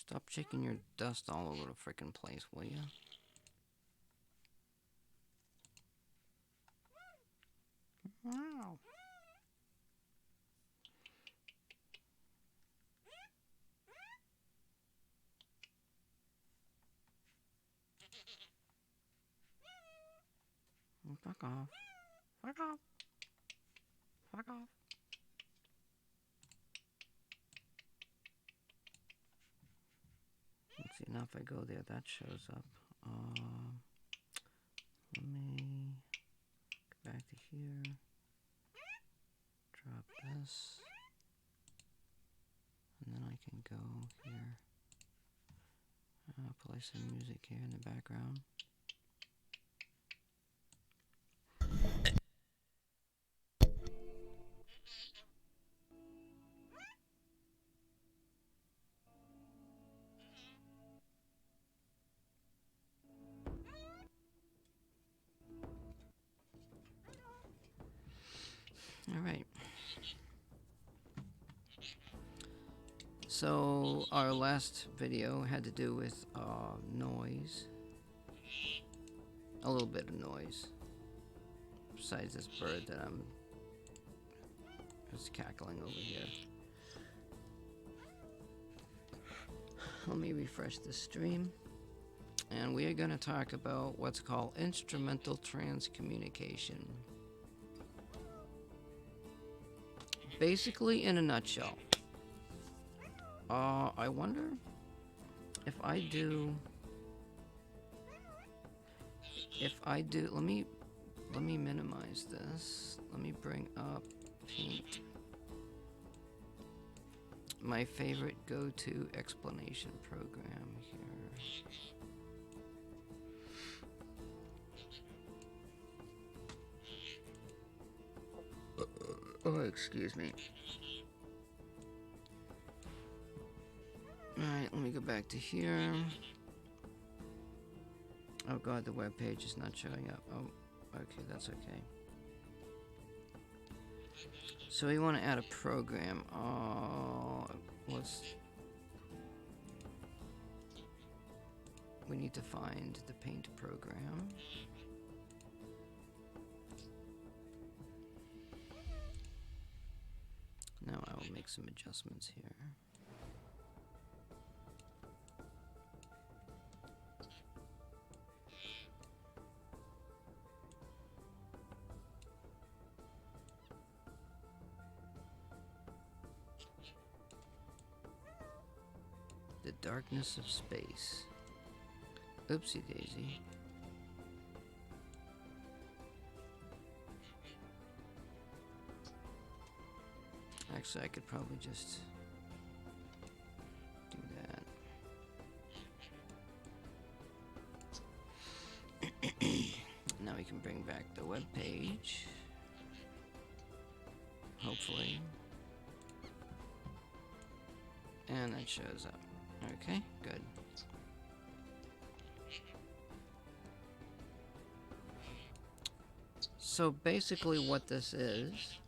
Stop shaking your dust all over the frickin' place, will ya? Wow. Fuck off. Fuck off. Fuck off. Let's see, now if I go there, that shows up. Let me go back to here. Drop this. And then I can go here. Play some music here in the background. All right. So our last video had to do with noise. A little bit of noise. Besides this bird that I'm just cackling over here. Let me refresh the stream. And we are going to talk about what's called instrumental transcommunication. Basically, in a nutshell, I wonder if I do, let me minimize this. Let me bring up Paint. My favorite go-to explanation program here. Oh, excuse me. Alright, let me go back to here. Oh god, the web page is not showing up. Oh, okay, that's okay. So we want to add a program. We need to find the Paint program. Now I will make some adjustments here. The darkness of space. Oopsie daisy. Actually, I could probably just do that. Now we can bring back the web page. Hopefully. And that shows up. Okay, good. So basically what this is...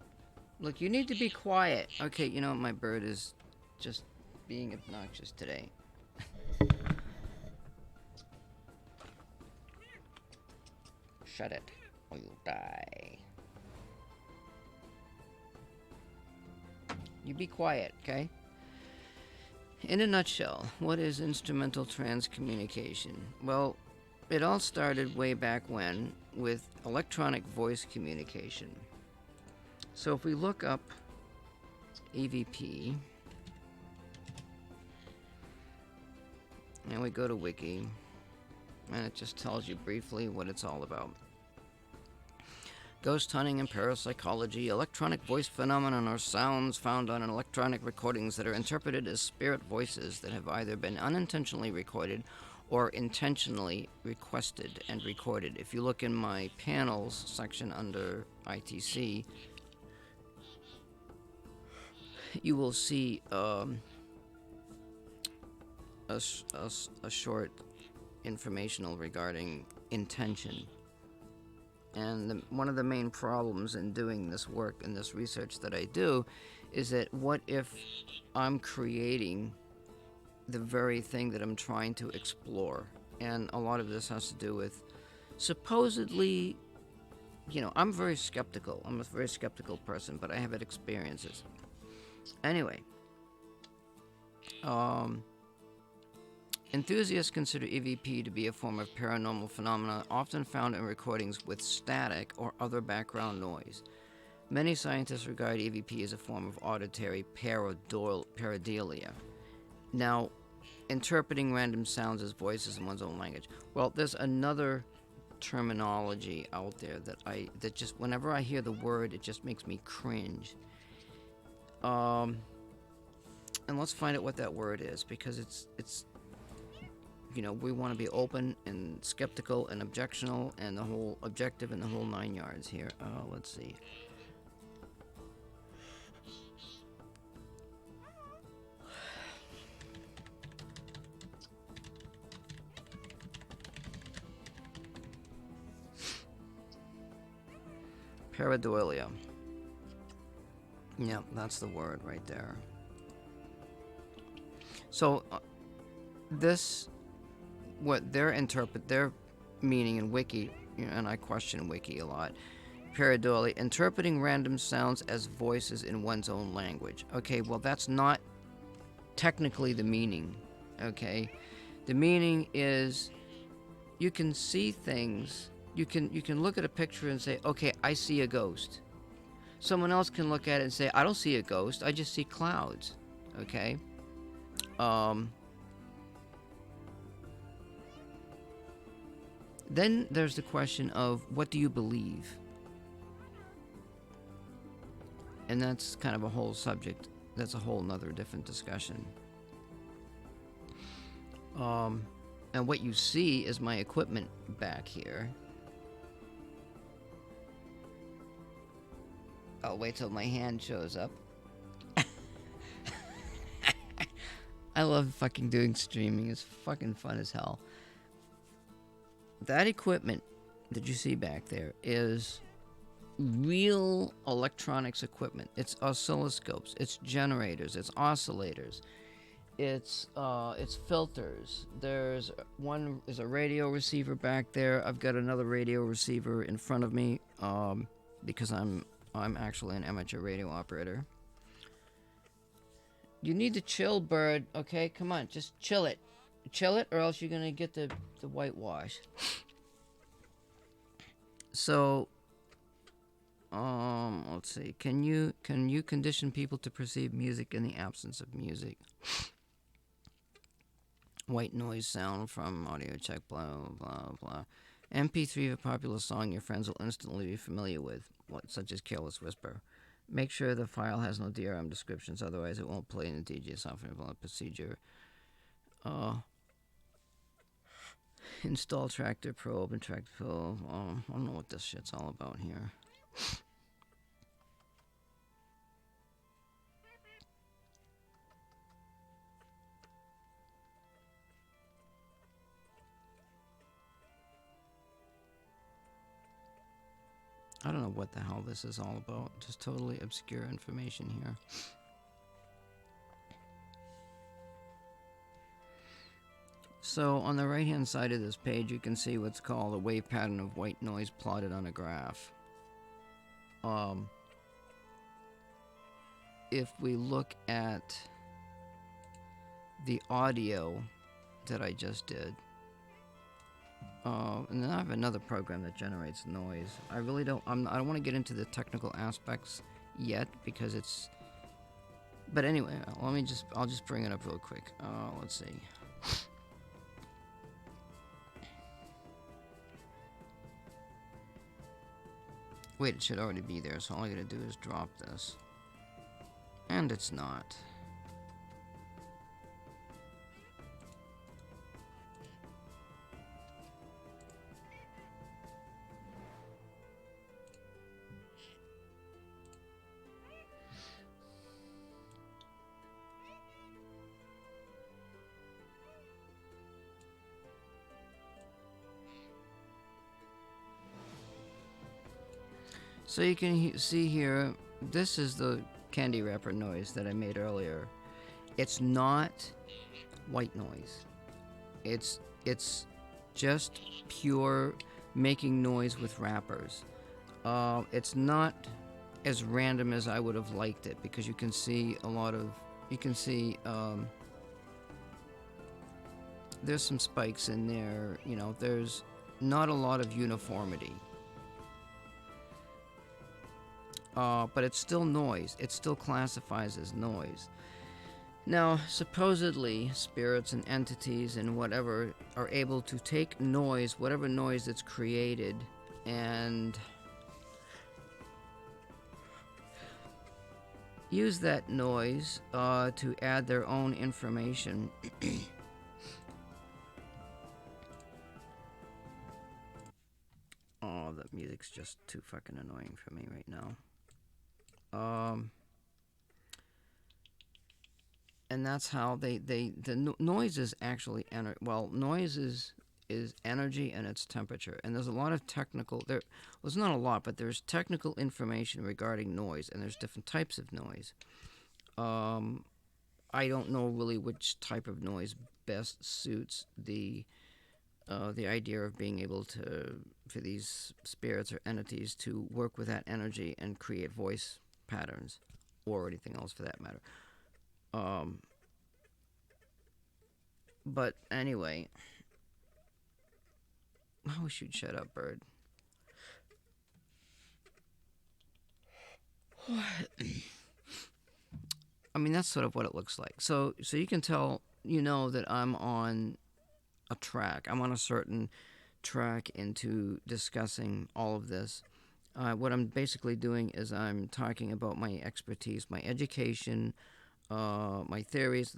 Look, you need to be quiet. Okay, you know, my bird is just being obnoxious today. Shut it, or you'll die. You be quiet, okay? In a nutshell, what is instrumental transcommunication? Well, it all started way back when with electronic voice communication. So if we look up EVP, and we go to Wiki, and it just tells you briefly what it's all about. Ghost hunting and parapsychology, electronic voice phenomenon are sounds found on electronic recordings that are interpreted as spirit voices that have either been unintentionally recorded or intentionally requested and recorded. If you look in my panels section under ITC, you will see a short informational regarding intention. And one of the main problems in doing this work and this research that I do is that what if I'm creating the very thing that I'm trying to explore. And a lot of this has to do with supposedly, I'm very skeptical. I'm a very skeptical person, but I have had experiences. Anyway, enthusiasts consider EVP to be a form of paranormal phenomena often found in recordings with static or other background noise. Many scientists regard EVP as a form of auditory pareidolia. Now, interpreting random sounds as voices in one's own language. Well, there's another terminology out there that just whenever I hear the word, it just makes me cringe. And let's find out what that word is, because it's we want to be open and skeptical and objectional and the whole objective and the whole 9 yards here. Let's see. Pareidolia. Yeah, that's the word right there. So, what their meaning in Wiki, and I question Wiki a lot. Pareidolia, interpreting random sounds as voices in one's own language. Okay, well that's not technically the meaning. Okay, the meaning is you can see things. You can look at a picture and say, okay, I see a ghost. Someone else can look at it and say, I don't see a ghost, I just see clouds. Okay? Then there's the question of what do you believe? And that's kind of a whole subject. That's a whole nother different discussion. And what you see is my equipment back here. I'll wait till my hand shows up. I love fucking doing streaming. It's fucking fun as hell. That equipment that you see back there is real electronics equipment. It's oscilloscopes, it's generators, it's oscillators, it's filters. There's a radio receiver back there. I've got another radio receiver in front of me because I'm actually an amateur radio operator. You need to chill, bird. Okay, come on, just chill it. Chill it, or else you're gonna get the whitewash. So, let's see. Can you condition people to perceive music in the absence of music? White noise sound from audio check. Blah blah blah. MP3 of a popular song your friends will instantly be familiar with, such as Careless Whisper. Make sure the file has no DRM descriptions, otherwise it won't play in the DJ software procedure. Install Tractor Probe and Tractor Probe. I don't know what this shit's all about here. I don't know what the hell this is all about. Just totally obscure information here. So on the right hand side of this page you can see what's called a wave pattern of white noise plotted on a graph. If we look at the audio that I just did, and then I have another program that generates noise. I really don't. I don't want to get into the technical aspects yet because it's. But anyway, I'll just bring it up real quick. Let's see. Wait, it should already be there. So all I gotta do is drop this, and it's not. So you can see here, this is the candy wrapper noise that I made earlier. It's not white noise. It's just pure making noise with rappers. It's not as random as I would have liked it, because you can see there's some spikes in there. There's not a lot of uniformity. But it's still noise. It still classifies as noise. Now, supposedly, spirits and entities and whatever are able to take noise, whatever noise that's created, and use that noise to add their own information. Oh, the music's just too fucking annoying for me right now. And that's how noise is actually noise is energy and its temperature, and there's a lot of there's not a lot, but there's technical information regarding noise, and there's different types of noise. I don't know really which type of noise best suits the idea of being able for these spirits or entities to work with that energy and create voice patterns, or anything else for that matter. But anyway, I wish you'd shut up, bird. I mean, that's sort of what it looks like. So you can tell, that I'm on a track. I'm on a certain track into discussing all of this. What I'm basically doing is I'm talking about my expertise, my education, my theories,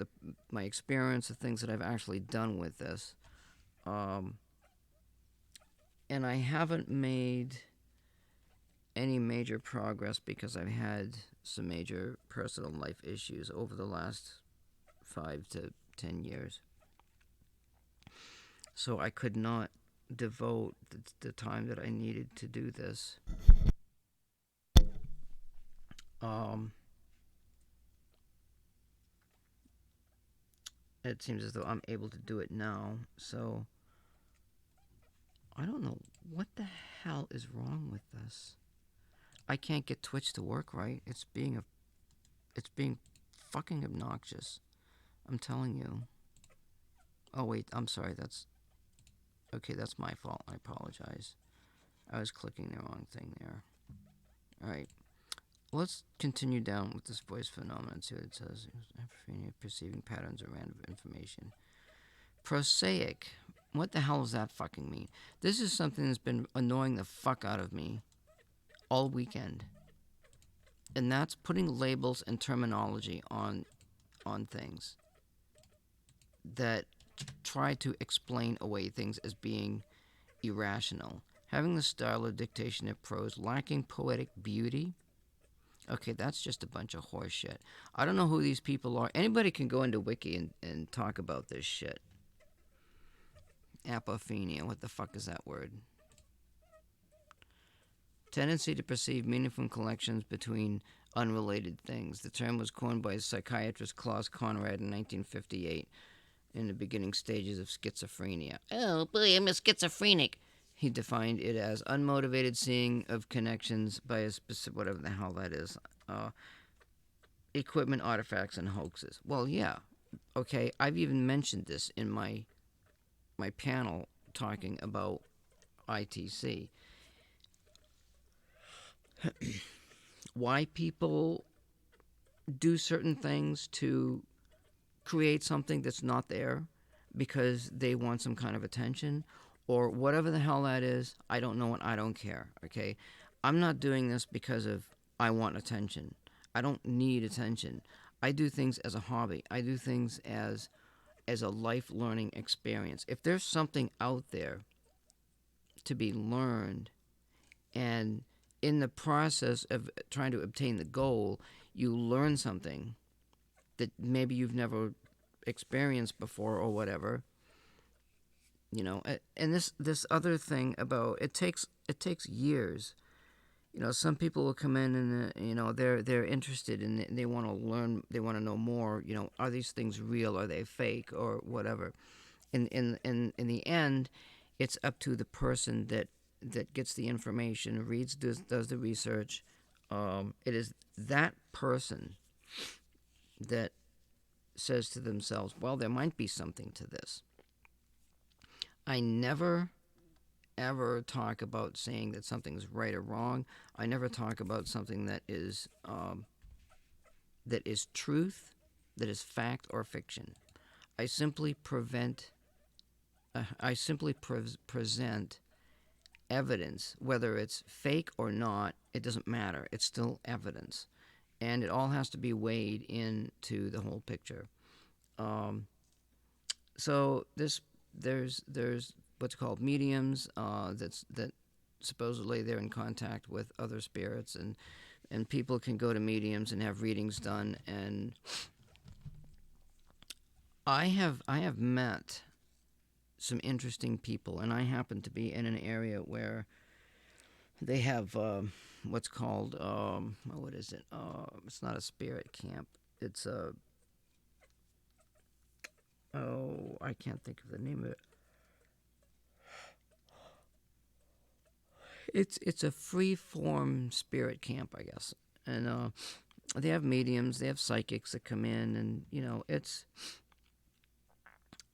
my experience, the things that I've actually done with this. And I haven't made any major progress because I've had some major personal life issues over the last 5 to 10 years. So I could not devote the time that I needed to do this. It seems as though I'm able to do it now. So I don't know what the hell is wrong with this. I can't get Twitch to work right. It's being fucking obnoxious. I'm telling you. Oh wait, I'm sorry. That's my fault. I apologize. I was clicking the wrong thing there. Alright. Let's continue down with this voice phenomenon and see what it says. Perceiving patterns or random information. Prosaic. What the hell does that fucking mean? This is something that's been annoying the fuck out of me all weekend. And that's putting labels and terminology on things that try to explain away things as being irrational. Having the style of dictation of prose, lacking poetic beauty. Okay, that's just a bunch of horse shit. I don't know who these people are. Anybody can go into Wiki and talk about this shit. Apophenia. What the fuck is that word? Tendency to perceive meaningful connections between unrelated things. The term was coined by psychiatrist Klaus Conrad in 1958 in the beginning stages of schizophrenia. Oh boy, I'm a schizophrenic. He defined it as unmotivated seeing of connections by a specific, whatever the hell that is, equipment, artifacts, and hoaxes. Well, yeah. Okay, I've even mentioned this in my panel talking about ITC. Why people do certain things to create something that's not there because they want some kind of attention or whatever the hell that is. I don't know and I don't care. Okay, I'm not doing this because of I want attention. I don't need attention. I do things as a hobby. I do things as a life learning experience. If there's something out there to be learned, and in the process of trying to obtain the goal, you learn something that maybe you've never experienced before or whatever, and this other thing about it takes years some people will come in and they're interested and they want to learn, they want to know more. Are these things real? Are they fake or whatever? In the end, it's up to the person that gets the information, reads, does the research. It is that person that says to themselves, well, there might be something to this. I never ever talk about saying that something's right or wrong. I never talk about something that is truth, that is fact or fiction. I simply present evidence, whether it's fake or not. It doesn't matter. It's still evidence, and it all has to be weighed into the whole picture. Um, so there's what's called mediums. That supposedly they're in contact with other spirits, and people can go to mediums and have readings done. And I have met some interesting people, and I happen to be in an area where they have what's called what is it? It's not a spirit camp. It's a I can't think of the name of it. It's a free form spirit camp, I guess, and they have mediums, they have psychics that come in, and it's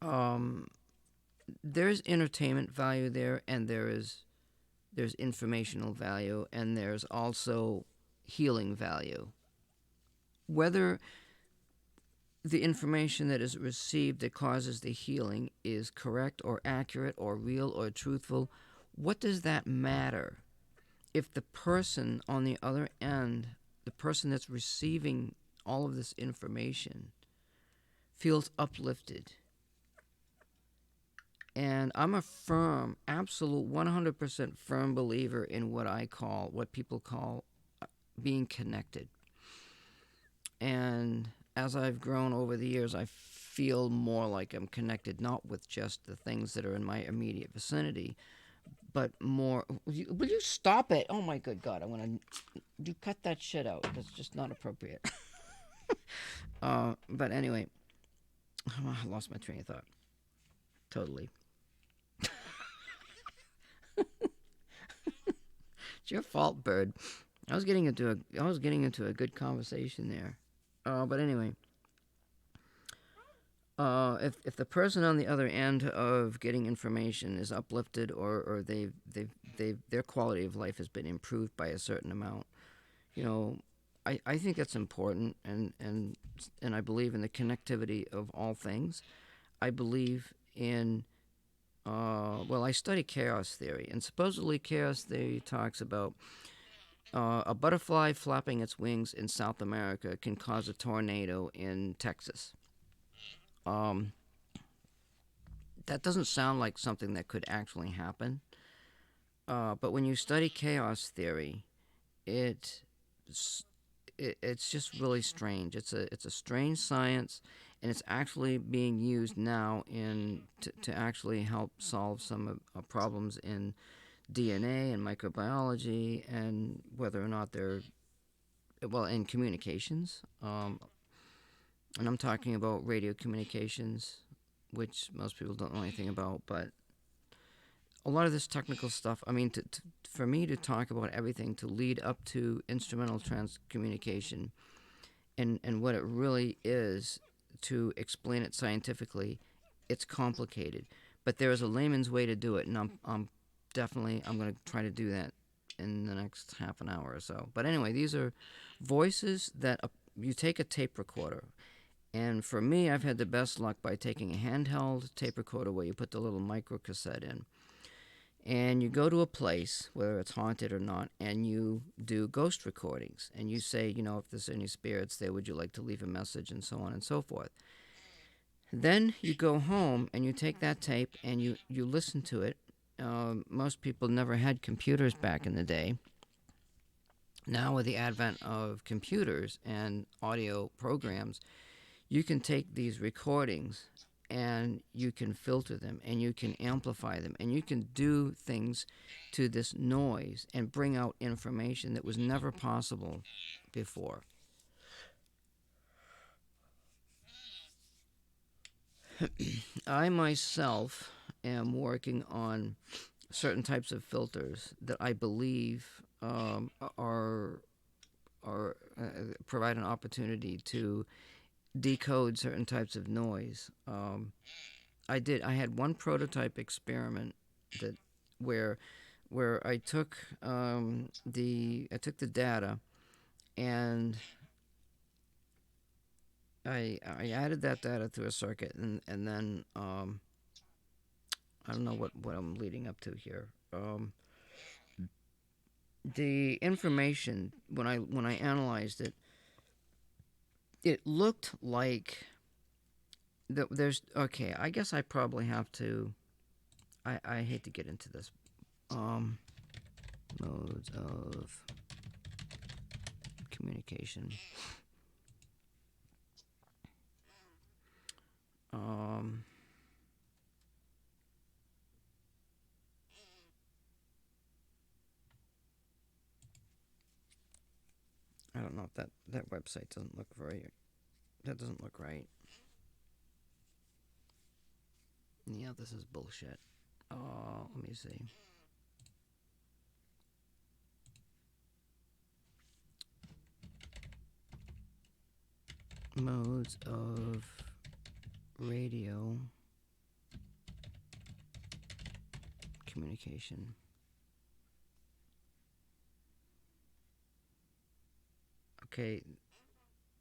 um, there's entertainment value there, and there's informational value, and there's also healing value. Whether the information that is received that causes the healing is correct or accurate or real or truthful, what does that matter if the person on the other end, the person that's receiving all of this information, feels uplifted? And I'm a firm, absolute 100% firm believer in what people call being connected. And as I've grown over the years, I feel more like I'm connected, not with just the things that are in my immediate vicinity, but more. Will you stop it? Oh my good God! I want to. You cut that shit out. That's just not appropriate. But anyway, I lost my train of thought. Totally. It's your fault, Bird. I was getting into a good conversation there. But anyway, if the person on the other end of getting information is uplifted, or their quality of life has been improved by a certain amount, you know, I think that's important, and I believe in the connectivity of all things. I believe in well, I study chaos theory, and supposedly chaos theory talks about a butterfly flapping its wings in South America can cause a tornado in Texas. Um, that doesn't sound like something that could actually happen. But when you study chaos theory, it, it's just really strange. It's a strange science, and it's actually being used now to actually help solve some problems in DNA and microbiology, and whether or not they're well in communications. And I'm talking about radio communications, which most people don't know anything about, but a lot of this technical stuff, I mean, for me to talk about everything to lead up to instrumental transcommunication and what it really is, to explain it scientifically, it's complicated. But there is a layman's way to do it, and I'm going to try to do that in the next half an hour or so. But anyway, these are voices that you take a tape recorder. And for me, I've had the best luck by taking a handheld tape recorder where you put the little micro cassette in. And you go to a place, whether it's haunted or not, and you do ghost recordings. And you say, if there's any spirits there, would you like to leave a message, and so on and so forth. Then you go home and you take that tape and you listen to it. Most people never had computers back in the day. Now, with the advent of computers and audio programs, you can take these recordings and you can filter them, and you can amplify them, and you can do things to this noise and bring out information that was never possible before. I myself am working on certain types of filters that I believe are provide an opportunity to decode certain types of noise. I had one prototype experiment that where I took the data, and I added that data to a circuit, and then I don't know what I'm leading up to here. The information, when I analyzed it, it looked like there's okay. I guess I probably have to. I hate to get into this. Modes of communication. Um, I don't know if that website doesn't look very. That doesn't look right. Yeah, this is bullshit. Let me see. Modes of radio communication. Okay,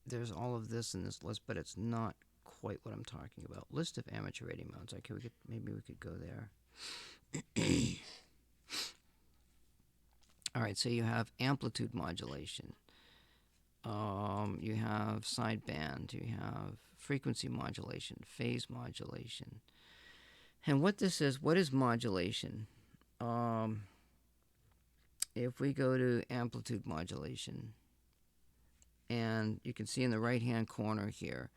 there's all of this in this list, but it's not quite what I'm talking about. List of amateur radio modes. Okay, maybe we could go there. All right, so you have amplitude modulation. You have sideband. You have frequency modulation, phase modulation. And what is modulation? If we go to amplitude modulation, and you can see in the right-hand corner here,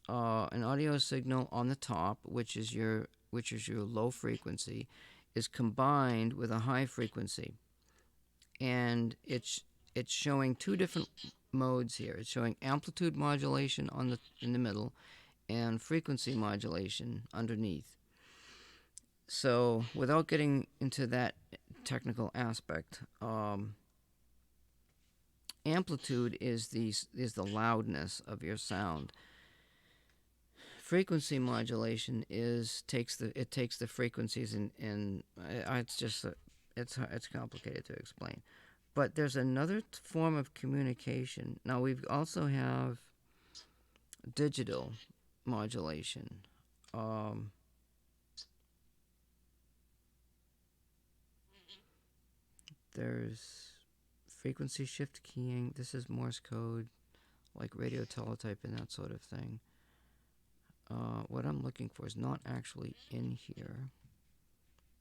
an audio signal on the top, which is your low frequency, is combined with a high frequency, and it's showing two different modes here. It's showing amplitude modulation in the middle, and frequency modulation underneath. So, without getting into that technical aspect, amplitude is the loudness of your sound. Frequency modulation takes the frequencies and it's complicated to explain. But there's another form of communication. Now we also have digital modulation. There's frequency shift keying. This is Morse code, like radio teletype and that sort of thing. What I'm looking for is not actually in here.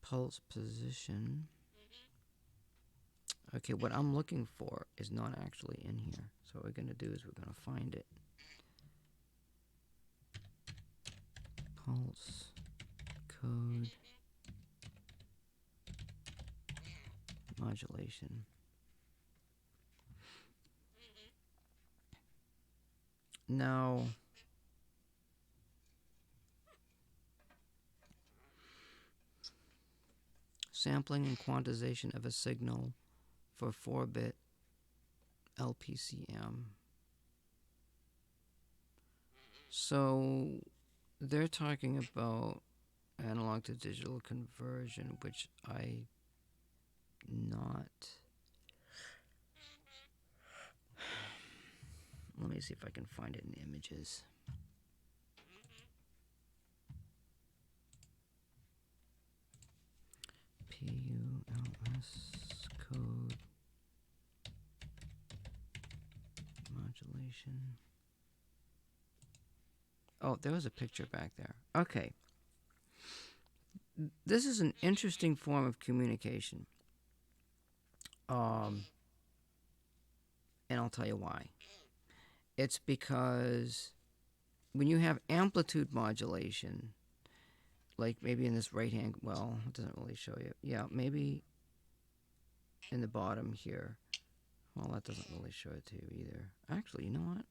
Pulse position. Okay, what I'm looking for is not actually in here. So what we're going to do is we're going to find it. Pulse code modulation. Now, sampling and quantization of a signal for 4-bit LPCM. So they're talking about analog to digital conversion, which I not. Let me see if I can find it in the images. PULS code modulation. Oh, there was a picture back there. Okay. This is an interesting form of communication. And I'll tell you why. It's because when you have amplitude modulation, like maybe in this right hand, well, it doesn't really show you. Yeah, maybe in the bottom here. Well, that doesn't really show it to you either. Actually, you know what?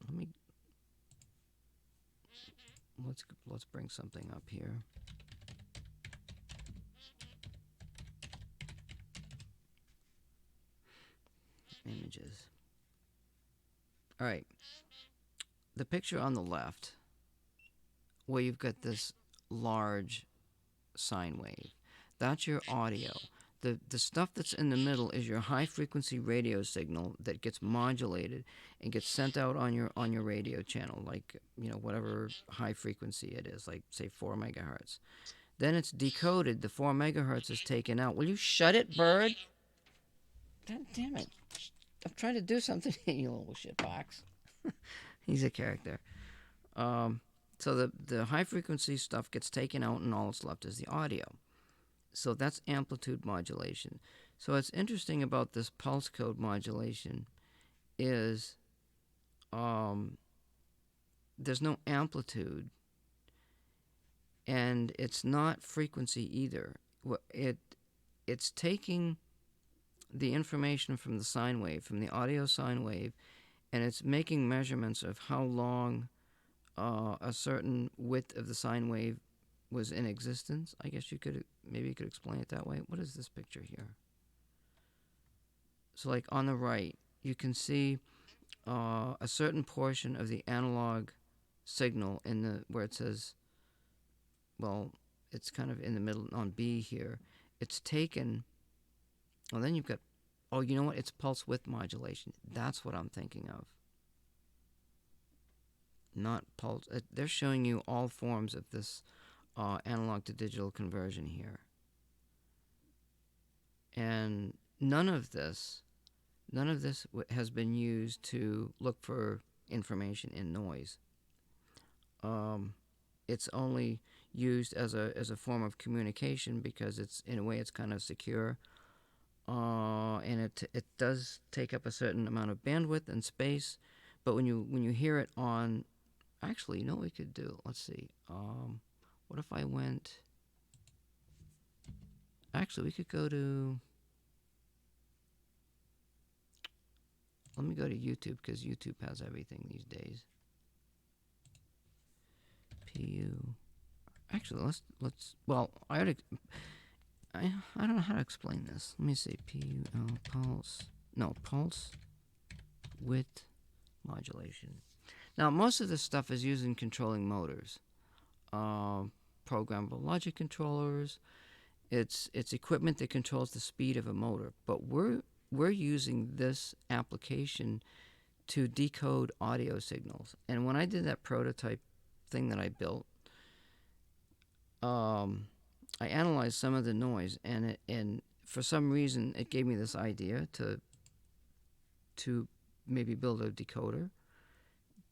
Let's bring something up here. Images. All right. The picture on the left, where you've got this large sine wave, that's your audio. The stuff that's in the middle is your high frequency radio signal that gets modulated and gets sent out on your radio channel, like whatever high frequency it is, like say 4 megahertz. Then it's decoded. The 4 megahertz is taken out. Will you shut it, bird? God damn it! I'm trying to do something. You little shitbox. He's a character. So the high frequency stuff gets taken out, and all that's left is the audio. So that's amplitude modulation. So what's interesting about this pulse code modulation is there's no amplitude, and it's not frequency either. It's taking the information from the sine wave, from the audio sine wave, and it's making measurements of how long a certain width of the sine wave was in existence. I guess you could explain it that way. What is this picture here? So like on the right, you can see a certain portion of the analog signal where it says, well, it's kind of in the middle on B here. It's taken. Well, then you've got, oh, you know what? It's pulse width modulation. That's what I'm thinking of. Not pulse. They're showing you all forms of this analog to digital conversion here. And none of this has been used to look for information in noise. It's only used as a form of communication because it's, in a way, it's kind of secure. And it does take up a certain amount of bandwidth and space, but when you hear it on, actually, you know what we could do? Let's see. What if I went? Actually, we could go to. Let me go to YouTube because YouTube has everything these days. PU. Actually, let's. Well, I don't know how to explain this. Let me see. PUL pulse. No, pulse width modulation. Now, most of this stuff is used in controlling motors, programmable logic controllers. It's equipment that controls the speed of a motor. But we're using this application to decode audio signals. And when I did that prototype thing that I built, I analyzed some of the noise, and for some reason it gave me this idea to maybe build a decoder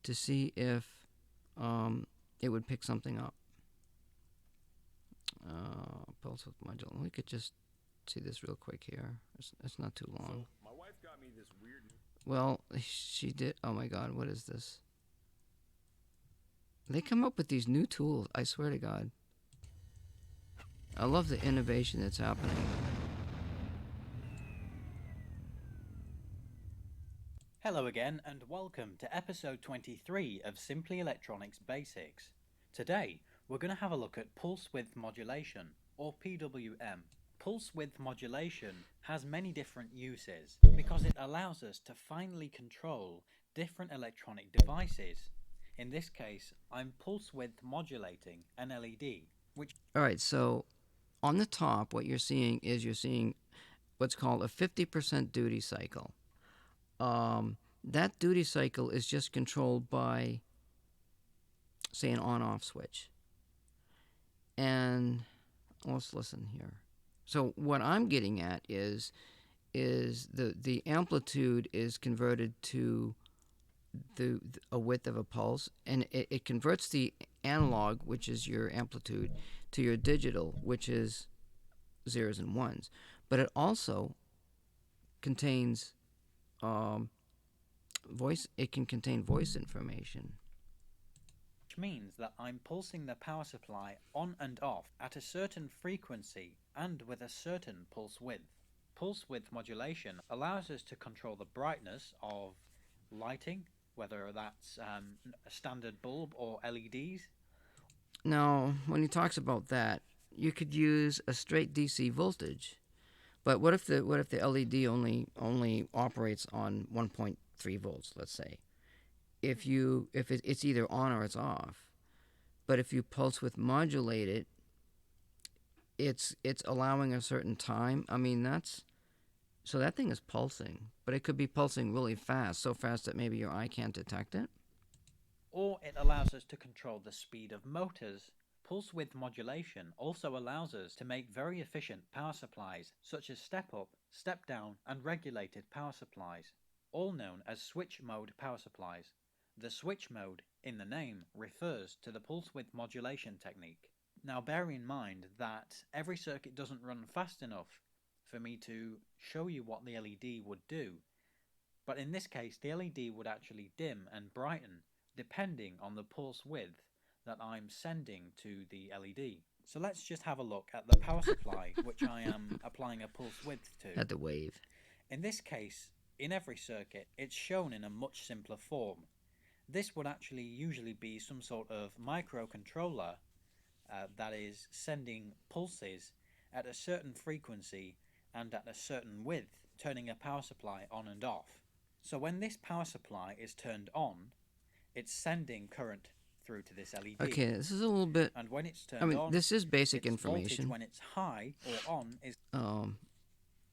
to see if it would pick something up. Pulse width modulation. We could just see this real quick here. It's not too long. So my wife got me this weird. Well, she did. Oh my God, what is this? They come up with these new tools. I swear to God. I love the innovation that's happening. Hello again, and welcome to episode 23 of Simply Electronics Basics. Today, we're going to have a look at pulse width modulation, or PWM. Pulse width modulation has many different uses because it allows us to finely control different electronic devices. In this case, I'm pulse width modulating an LED, which... Alright, so on the top, what you're seeing what's called a 50% duty cycle. That duty cycle is just controlled by, say, an on-off switch. And let's listen here. So what I'm getting at is the amplitude is converted to a width of a pulse, and it converts the analog, which is your amplitude, to your digital, which is zeros and ones. But it also contains It can contain voice information. Which means that I'm pulsing the power supply on and off at a certain frequency and with a certain pulse width. Pulse width modulation allows us to control the brightness of lighting, whether that's a standard bulb or LEDs. Now, when he talks about that, you could use a straight DC voltage, but what if the LED only operates on 1.3 volts? Let's say it's either on or it's off, but if you pulse width modulate it, it's allowing a certain time. I mean so that thing is pulsing, but it could be pulsing really fast, so fast that maybe your eye can't detect it. Or it allows us to control the speed of motors. Pulse width modulation also allows us to make very efficient power supplies, such as step-up, step-down, and regulated power supplies, all known as switch mode power supplies. The switch mode, in the name, refers to the pulse width modulation technique. Now bear in mind that every circuit doesn't run fast enough for me to show you what the LED would do, but in this case the LED would actually dim and brighten depending on the pulse width that I'm sending to the LED. So let's just have a look at the power supply which I am applying a pulse width to. At the wave. In this case, in every circuit, it's shown in a much simpler form. This would actually usually be some sort of microcontroller that is sending pulses at a certain frequency and at a certain width, turning a power supply on and off. So when this power supply is turned on, it's sending current through to this LED. Okay, this is a little bit. And when it's turned on, this is basic its information. voltage when it's high or on is.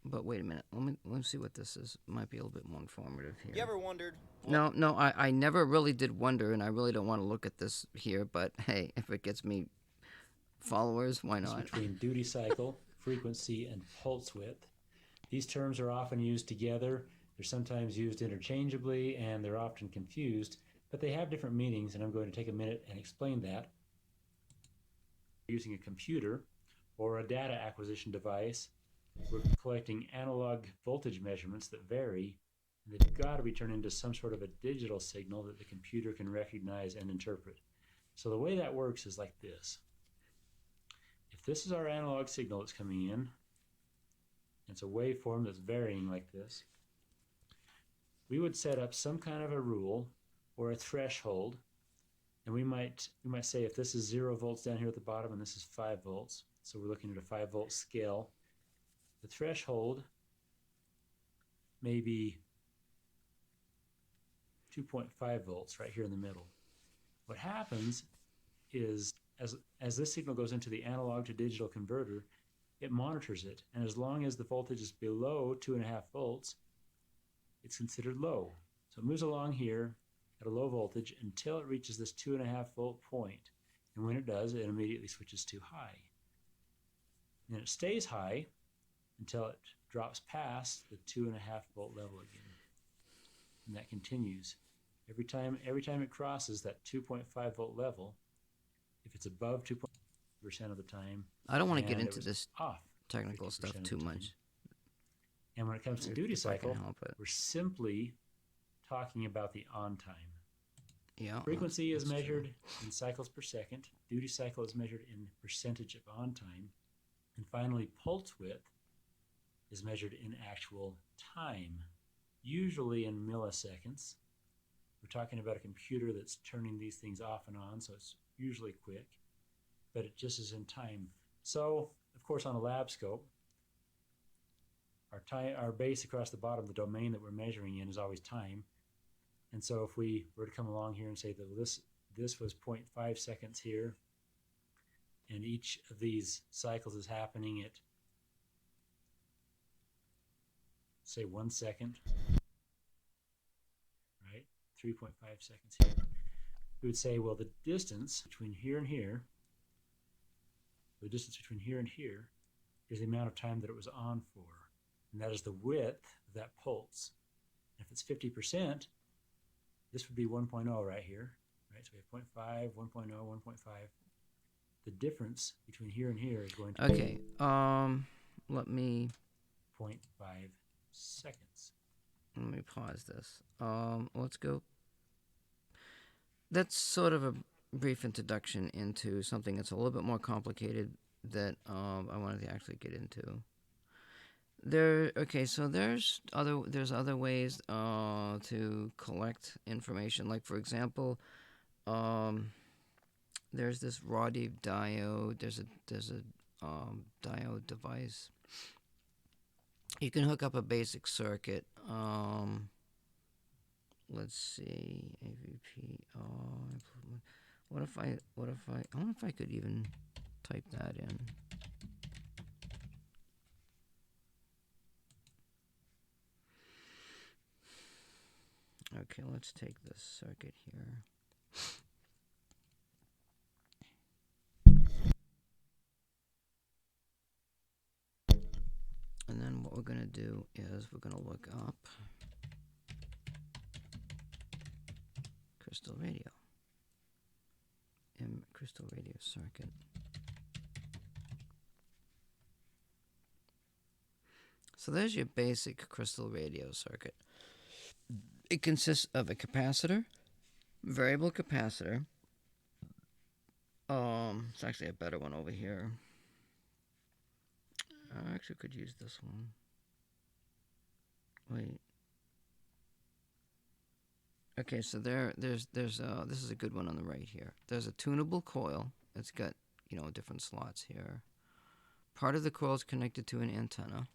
But wait a minute. Let me see what this is. Might be a little bit more informative here. You ever wondered? No, I never really did wonder, and I really don't want to look at this here. But hey, if it gets me followers, why not? Between duty cycle, frequency, and pulse width. These terms are often used together. They're sometimes used interchangeably, and they're often confused, but they have different meanings, and I'm going to take a minute and explain that. Using a computer or a data acquisition device, we're collecting analog voltage measurements that vary, and they've got to be turned into some sort of a digital signal that the computer can recognize and interpret. So the way that works is like this. If this is our analog signal that's coming in, it's a waveform that's varying like this, we would set up some kind of a rule or a threshold, and we might say if this is 0 volts down here at the bottom and this is 5 volts, so we're looking at a 5 volt scale, the threshold may be 2.5 volts right here in the middle. What happens is as this signal goes into the analog to digital converter, it monitors it, and as long as the voltage is below 2.5 volts, it's considered low. So it moves along here at a low voltage until it reaches this 2.5 volt point, and when it does, it immediately switches to high. And it stays high until it drops past the 2.5 volt level again, and that continues every time it crosses that 2.5 volt level. If it's above 2% of the time, I don't want to get into this technical stuff too much. And when it comes to duty cycle, we're simply talking about the on time. Yeah. Frequency is measured in cycles per second. Duty cycle is measured in percentage of on time. And finally, pulse width is measured in actual time, usually in milliseconds. We're talking about a computer that's turning these things off and on, so it's usually quick, but it just is in time. So, of course, on a lab scope, our base across the bottom, the domain that we're measuring in, is always time. And so if we were to come along here and say that this was 0.5 seconds here, and each of these cycles is happening at, say, 1 second, right? 3.5 seconds here. We would say, well, the distance between here and here, is the amount of time that it was on for. And that is the width of that pulse. If it's 50%, this would be 1.0 right here. Right? So we have 0.5, 1.0, 1.5. The difference between here and here is going to be let me 0.5 seconds. Let me pause this. Let's go. That's sort of a brief introduction into something that's a little bit more complicated that I wanted to actually get into. Okay, so there's other ways to collect information. Like for example, there's this raw deep diode. There's a diode device. You can hook up a basic circuit. Let's see, AVP. What if I wonder if I could even type that in. Okay, let's take this circuit here. And then what we're going to do is we're going to look up crystal radio. Crystal radio circuit. So there's your basic crystal radio circuit. It consists of a capacitor, variable capacitor. It's actually a better one over here. I actually could use this one. Wait. Okay, so there's this is a good one on the right here. There's a tunable coil. It's got, different slots here. Part of the coil is connected to an antenna.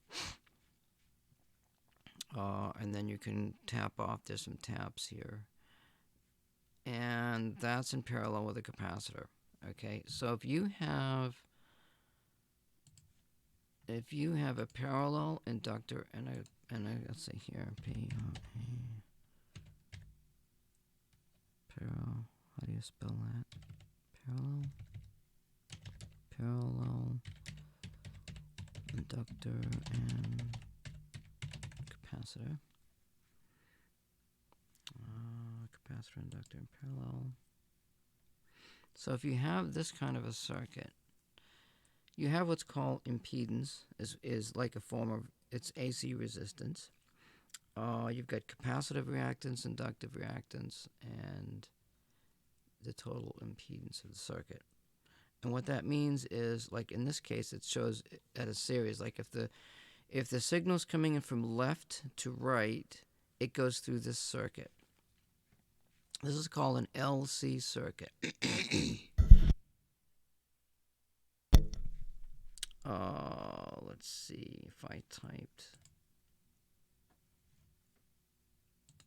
And then you can tap off. There's some taps here. And that's in parallel with a capacitor. Okay, so if you have a parallel inductor and a let's say here how do you spell that? Parallel inductor and capacitor. Capacitor, inductor, and parallel. So if you have this kind of a circuit, you have what's called impedance, is like a form of its AC resistance. You've got capacitive reactance, inductive reactance, and the total impedance of the circuit. And what that means is, like in this case, it shows at a series. Like if the signal's coming in from left to right, it goes through this circuit. This is called an LC circuit. Let's see if I typed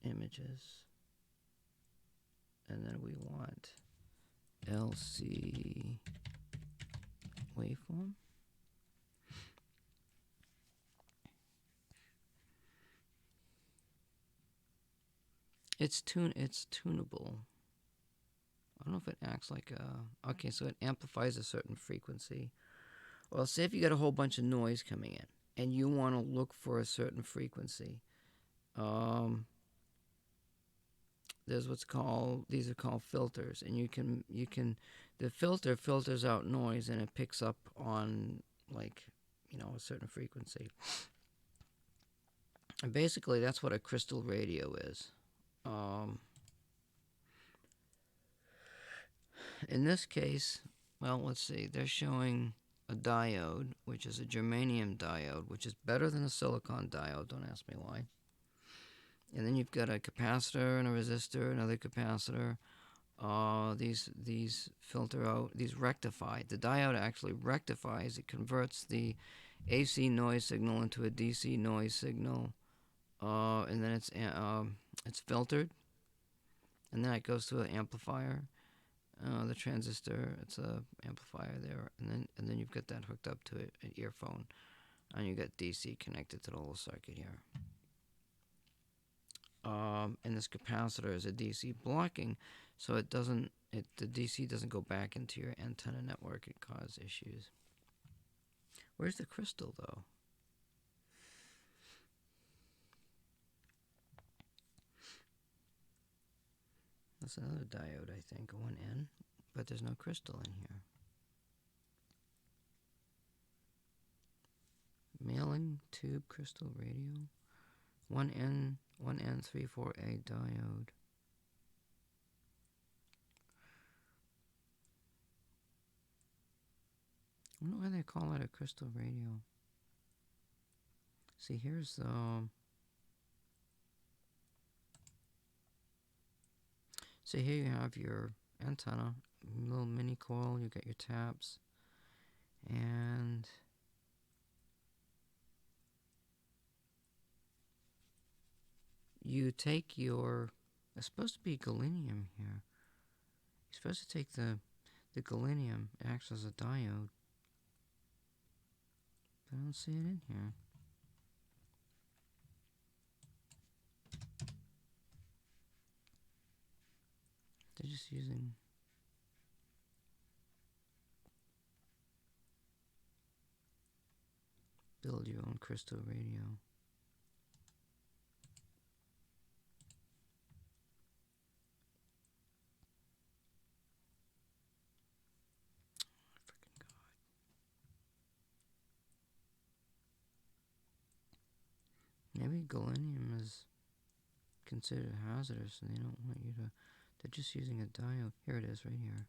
images, and then we want LC waveform. It's tunable. I don't know if it acts like a... Okay, so it amplifies a certain frequency. Well, say if you got a whole bunch of noise coming in, and you want to look for a certain frequency. There's these are called filters, and the filter filters out noise, and it picks up on, like, a certain frequency. And basically, that's what a crystal radio is. In this case, well, let's see, they're showing a diode, which is a germanium diode, which is better than a silicon diode. Don't ask me why. And then you've got a capacitor and a resistor, another capacitor. These filter out, these rectify. The diode actually rectifies. It converts the AC noise signal into a DC noise signal, and then it's filtered, and then it goes to an amplifier. The transistor, it's a amplifier there, and then you've got that hooked up to an earphone, and you got DC connected to the whole circuit here. And this capacitor is a DC blocking, so the DC doesn't go back into your antenna network and cause issues. Where's the crystal, though? That's another diode, I think, going in, but there's no crystal in here. Mailing tube crystal radio. 1N34A diode. I wonder why they call it a crystal radio. See, here's so here you have your antenna, little mini coil. You got your taps, and you take your. It's supposed to be galenium here. You're supposed to take the galenium. It acts as a diode. But I don't see it in here. They're just using. Build your own crystal radio. Freaking God. Maybe galenium is considered hazardous and they don't want you to. They're just using a diode. Here it is, right here.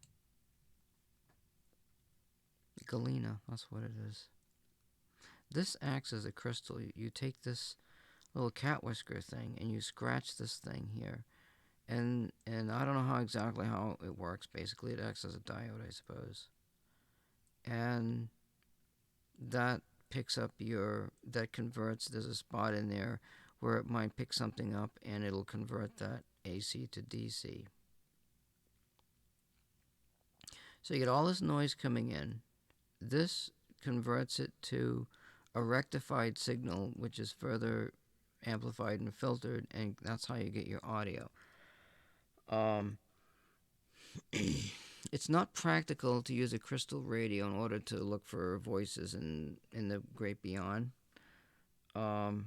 Galena, that's what it is. This acts as a crystal. You take this little cat whisker thing and you scratch this thing here. And I don't know how exactly how it works. Basically, it acts as a diode, I suppose. And that picks up that converts, there's a spot in there where it might pick something up and it'll convert that AC to DC. So you get all this noise coming in. This converts it to a rectified signal, which is further amplified and filtered, and that's how you get your audio. It's not practical to use a crystal radio in order to look for voices in the great beyond. What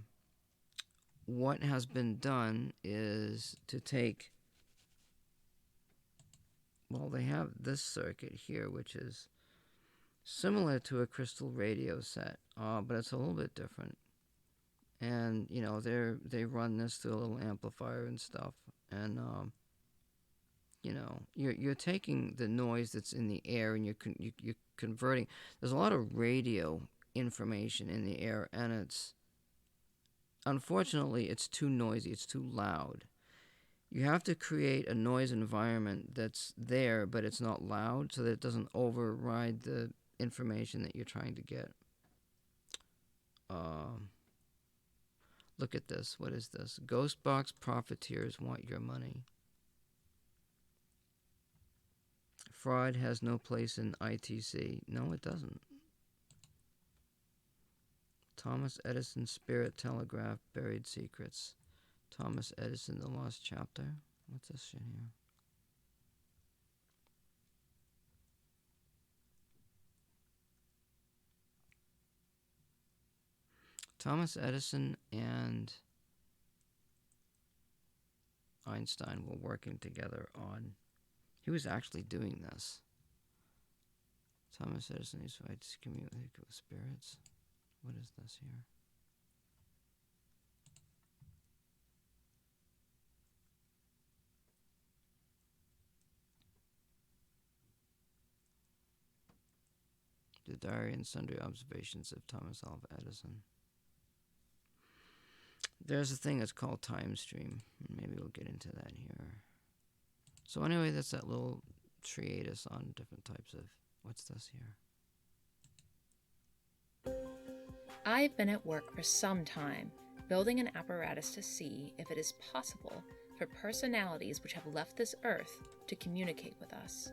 has been done is to take, well, they have this circuit here, which is similar to a crystal radio set, but it's a little bit different. And you know, they run this through a little amplifier and stuff, and you know, you're taking the noise that's in the air and you're converting. There's a lot of radio information in the air, and it's unfortunately it's too noisy, it's too loud. You have to create a noise environment that's there, but it's not loud, so that it doesn't override the information that you're trying to get. Look at this. What is this? Ghostbox profiteers want your money. Fraud has no place in ITC. No, it doesn't. Thomas Edison Spirit Telegraph Buried Secrets. Thomas Edison The Lost Chapter. What's this shit here? Thomas Edison and Einstein were working together on. He was actually doing this. Thomas Edison used to communicate with spirits. What is this here? The Diary and Sundry Observations of Thomas Alva Edison. There's a thing that's called time stream. Maybe we'll get into that here. So anyway, that's that little treatise on different types of... What's this here? I've been at work for some time, building an apparatus to see if it is possible for personalities which have left this earth to communicate with us.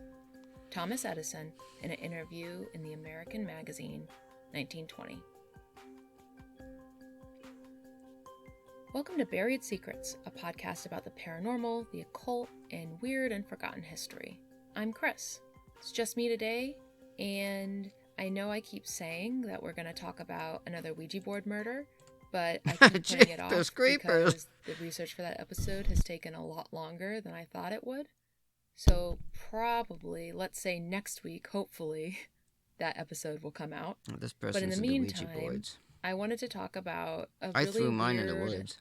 Thomas Edison, in an interview in the American magazine, 1920. Welcome to Buried Secrets, a podcast about the paranormal, the occult, and weird and forgotten history. I'm Chris. It's just me today, and I know I keep saying that we're going to talk about another Ouija board murder, but I keep putting it off because the research for that episode has taken a lot longer than I thought it would. So probably, let's say next week, hopefully, that episode will come out. This But in person's the into Ouija meantime, boards. I wanted to talk about a I really threw mine in the weird woods.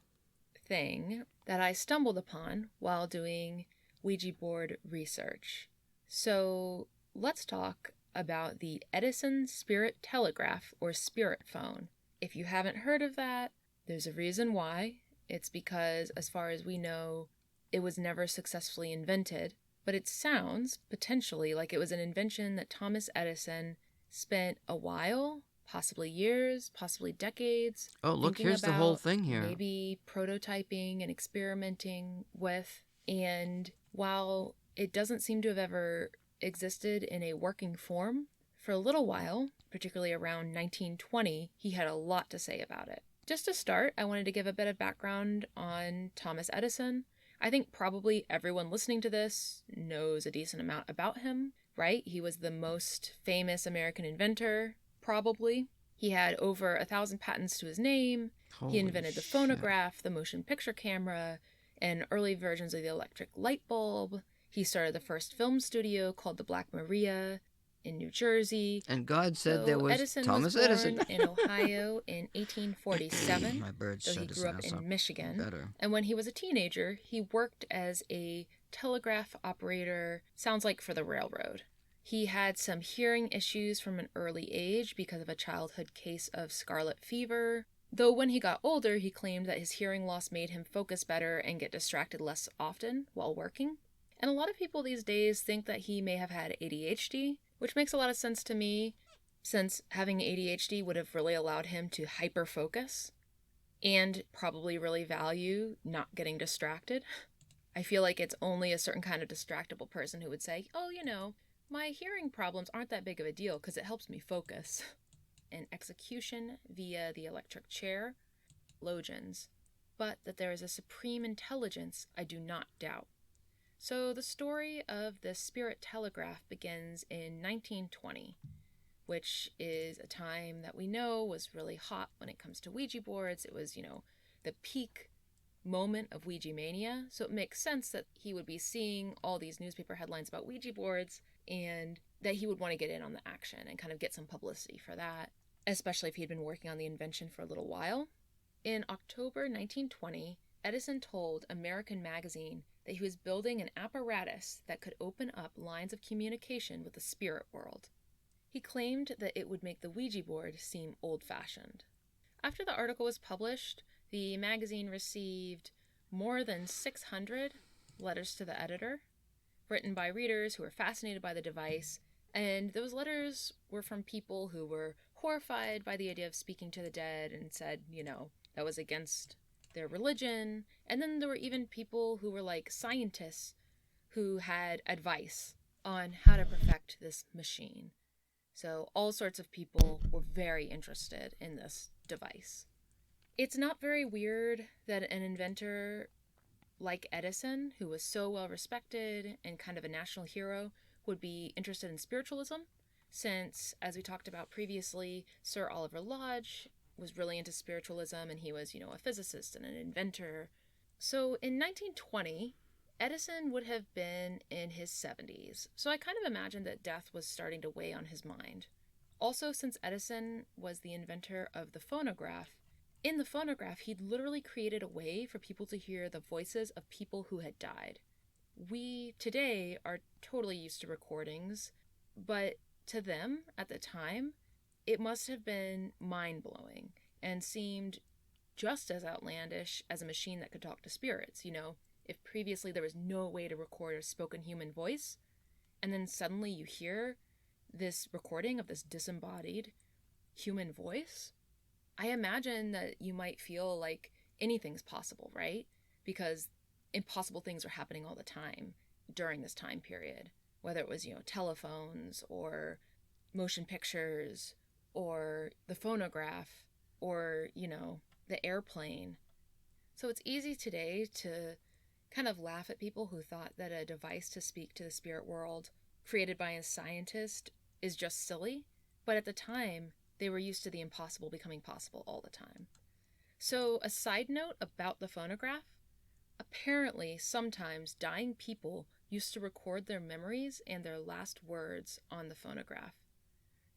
thing that I stumbled upon while doing Ouija board research. So let's talk about the Edison Spirit Telegraph or Spirit Phone. If you haven't heard of that, there's a reason why. It's because, as far as we know, it was never successfully invented, but it sounds potentially like it was an invention that Thomas Edison spent a while, possibly years, possibly decades, Oh, look, thinking here's the whole about, thing here. maybe prototyping and experimenting with. And while it doesn't seem to have ever existed in a working form, for a little while, particularly around 1920, he had a lot to say about it. Just to start, I wanted to give a bit of background on Thomas Edison. I think probably everyone listening to this knows a decent amount about him, right? He was the most famous American inventor, probably. He had over 1,000 patents to his name. Holy He invented the shit. phonograph, the motion picture camera, and early versions of the electric light bulb. He started the first film studio called the Black Maria in New Jersey. And God said So there was Edison Thomas was born Edison. in Ohio in 1847, My bird though he shut his grew up ass up in Michigan. better. And when he was a teenager, he worked as a telegraph operator, sounds like for the railroad. He had some hearing issues from an early age because of a childhood case of scarlet fever. Though when he got older, he claimed that his hearing loss made him focus better and get distracted less often while working. And a lot of people these days think that he may have had ADHD, which makes a lot of sense to me, since having ADHD would have really allowed him to hyper-focus and probably really value not getting distracted. I feel like it's only a certain kind of distractible person who would say, oh, my hearing problems aren't that big of a deal because it helps me focus. And execution via the electric chair, theologians, but that there is a supreme intelligence I do not doubt. So the story of the Spirit Telegraph begins in 1920, which is a time that we know was really hot when it comes to Ouija boards. It was, the peak moment of Ouija mania, so it makes sense that he would be seeing all these newspaper headlines about Ouija boards and that he would want to get in on the action and kind of get some publicity for that, especially if he had been working on the invention for a little while. In October 1920, Edison told American Magazine that he was building an apparatus that could open up lines of communication with the spirit world. He claimed that it would make the Ouija board seem old-fashioned. After the article was published, the magazine received more than 600 letters to the editor, written by readers who were fascinated by the device, and those letters were from people who were horrified by the idea of speaking to the dead and said, that was against their religion. And then there were even people who were like scientists who had advice on how to perfect this machine. So all sorts of people were very interested in this device. It's not very weird that an inventor like Edison, who was so well respected and kind of a national hero, would be interested in spiritualism, since, as we talked about previously, Sir Oliver Lodge was really into spiritualism, and he was, a physicist and an inventor. So in 1920, Edison would have been in his 70s, so I kind of imagine that death was starting to weigh on his mind. Also, since Edison was the inventor of the phonograph, in the phonograph, he'd literally created a way for people to hear the voices of people who had died. We, today, are totally used to recordings, but to them, at the time, it must have been mind-blowing and seemed just as outlandish as a machine that could talk to spirits. If previously there was no way to record a spoken human voice, and then suddenly you hear this recording of this disembodied human voice, I imagine that you might feel like anything's possible, right? Because impossible things are happening all the time during this time period, whether it was, telephones or motion pictures or the phonograph or, the airplane. So it's easy today to kind of laugh at people who thought that a device to speak to the spirit world created by a scientist is just silly, but at the time, they were used to the impossible becoming possible all the time. So, a side note about the phonograph, apparently sometimes dying people used to record their memories and their last words on the phonograph.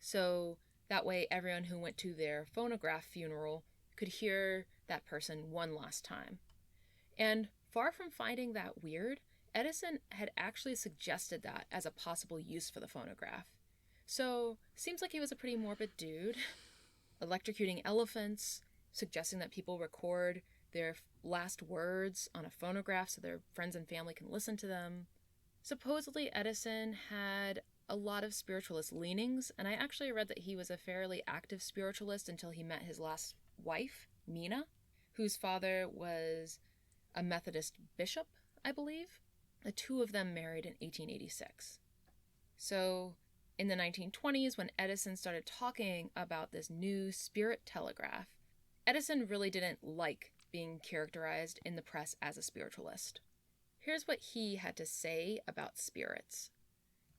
So that way everyone who went to their phonograph funeral could hear that person one last time. And far from finding that weird, Edison had actually suggested that as a possible use for the phonograph. So, seems like he was a pretty morbid dude. Electrocuting elephants, suggesting that people record their last words on a phonograph so their friends and family can listen to them. Supposedly, Edison had a lot of spiritualist leanings, and I actually read that he was a fairly active spiritualist until he met his last wife, Mina, whose father was a Methodist bishop, I believe. The two of them married in 1886. So, in the 1920s, when Edison started talking about this new spirit telegraph, Edison really didn't like being characterized in the press as a spiritualist. Here's what he had to say about spirits.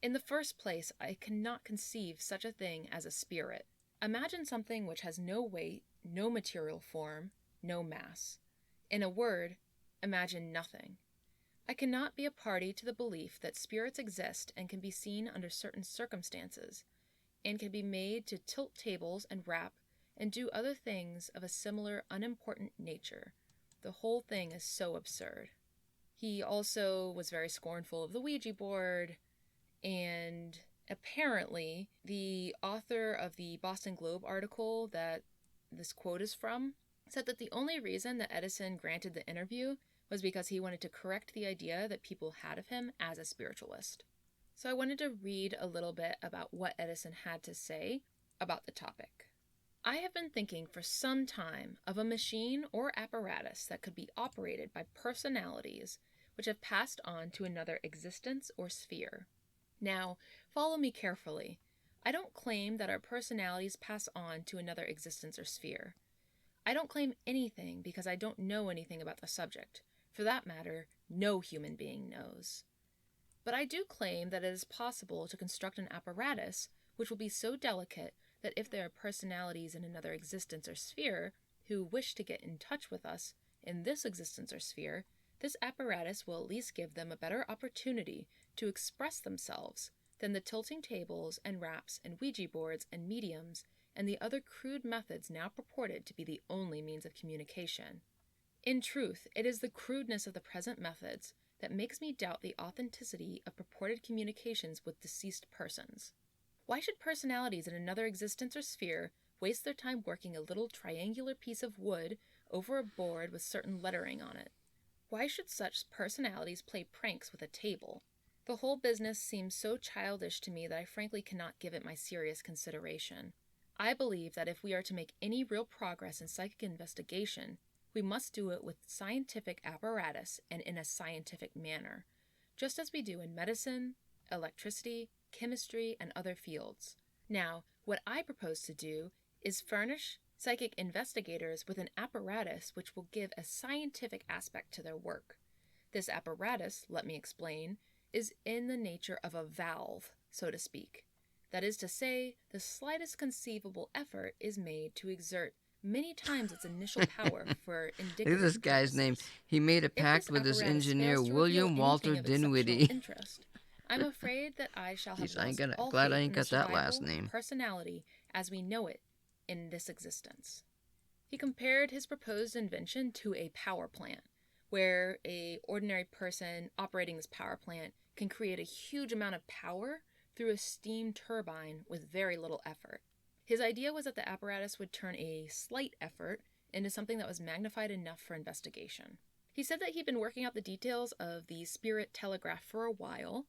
In the first place, I cannot conceive such a thing as a spirit. Imagine something which has no weight, no material form, no mass. In a word, imagine nothing. I cannot be a party to the belief that spirits exist and can be seen under certain circumstances, and can be made to tilt tables and rap and do other things of a similar unimportant nature. The whole thing is so absurd. He also was very scornful of the Ouija board, and apparently the author of the Boston Globe article that this quote is from said that the only reason that Edison granted the interview was because he wanted to correct the idea that people had of him as a spiritualist. So I wanted to read a little bit about what Edison had to say about the topic. I have been thinking for some time of a machine or apparatus that could be operated by personalities which have passed on to another existence or sphere. Now, follow me carefully. I don't claim that our personalities pass on to another existence or sphere. I don't claim anything because I don't know anything about the subject. For that matter, no human being knows. But I do claim that it is possible to construct an apparatus which will be so delicate that if there are personalities in another existence or sphere who wish to get in touch with us in this existence or sphere, this apparatus will at least give them a better opportunity to express themselves than the tilting tables and raps and Ouija boards and mediums and the other crude methods now purported to be the only means of communication. In truth, it is the crudeness of the present methods that makes me doubt the authenticity of purported communications with deceased persons. Why should personalities in another existence or sphere waste their time working a little triangular piece of wood over a board with certain lettering on it? Why should such personalities play pranks with a table? The whole business seems so childish to me that I frankly cannot give it my serious consideration. I believe that if we are to make any real progress in psychic investigation, we must do it with scientific apparatus and in a scientific manner, just as we do in medicine, electricity, chemistry, and other fields. Now, what I propose to do is furnish psychic investigators with an apparatus which will give a scientific aspect to their work. This apparatus, let me explain, is in the nature of a valve, so to speak. That is to say, the slightest conceivable effort is made to exert many times its initial power for indicative Look at this guy's name. purposes. He made a If pact this with his apparatus engineer, fails to William reveal Walter anything of exceptional Dinwiddie. interest, I'm afraid that I shall have Jeez, I ain't lost got, all glad I faith ain't in the got that last survival of name. personality as we know it in this existence. He compared his proposed invention to a power plant, where a ordinary person operating this power plant can create a huge amount of power through a steam turbine with very little effort. His idea was that the apparatus would turn a slight effort into something that was magnified enough for investigation. He said that he'd been working out the details of the spirit telegraph for a while,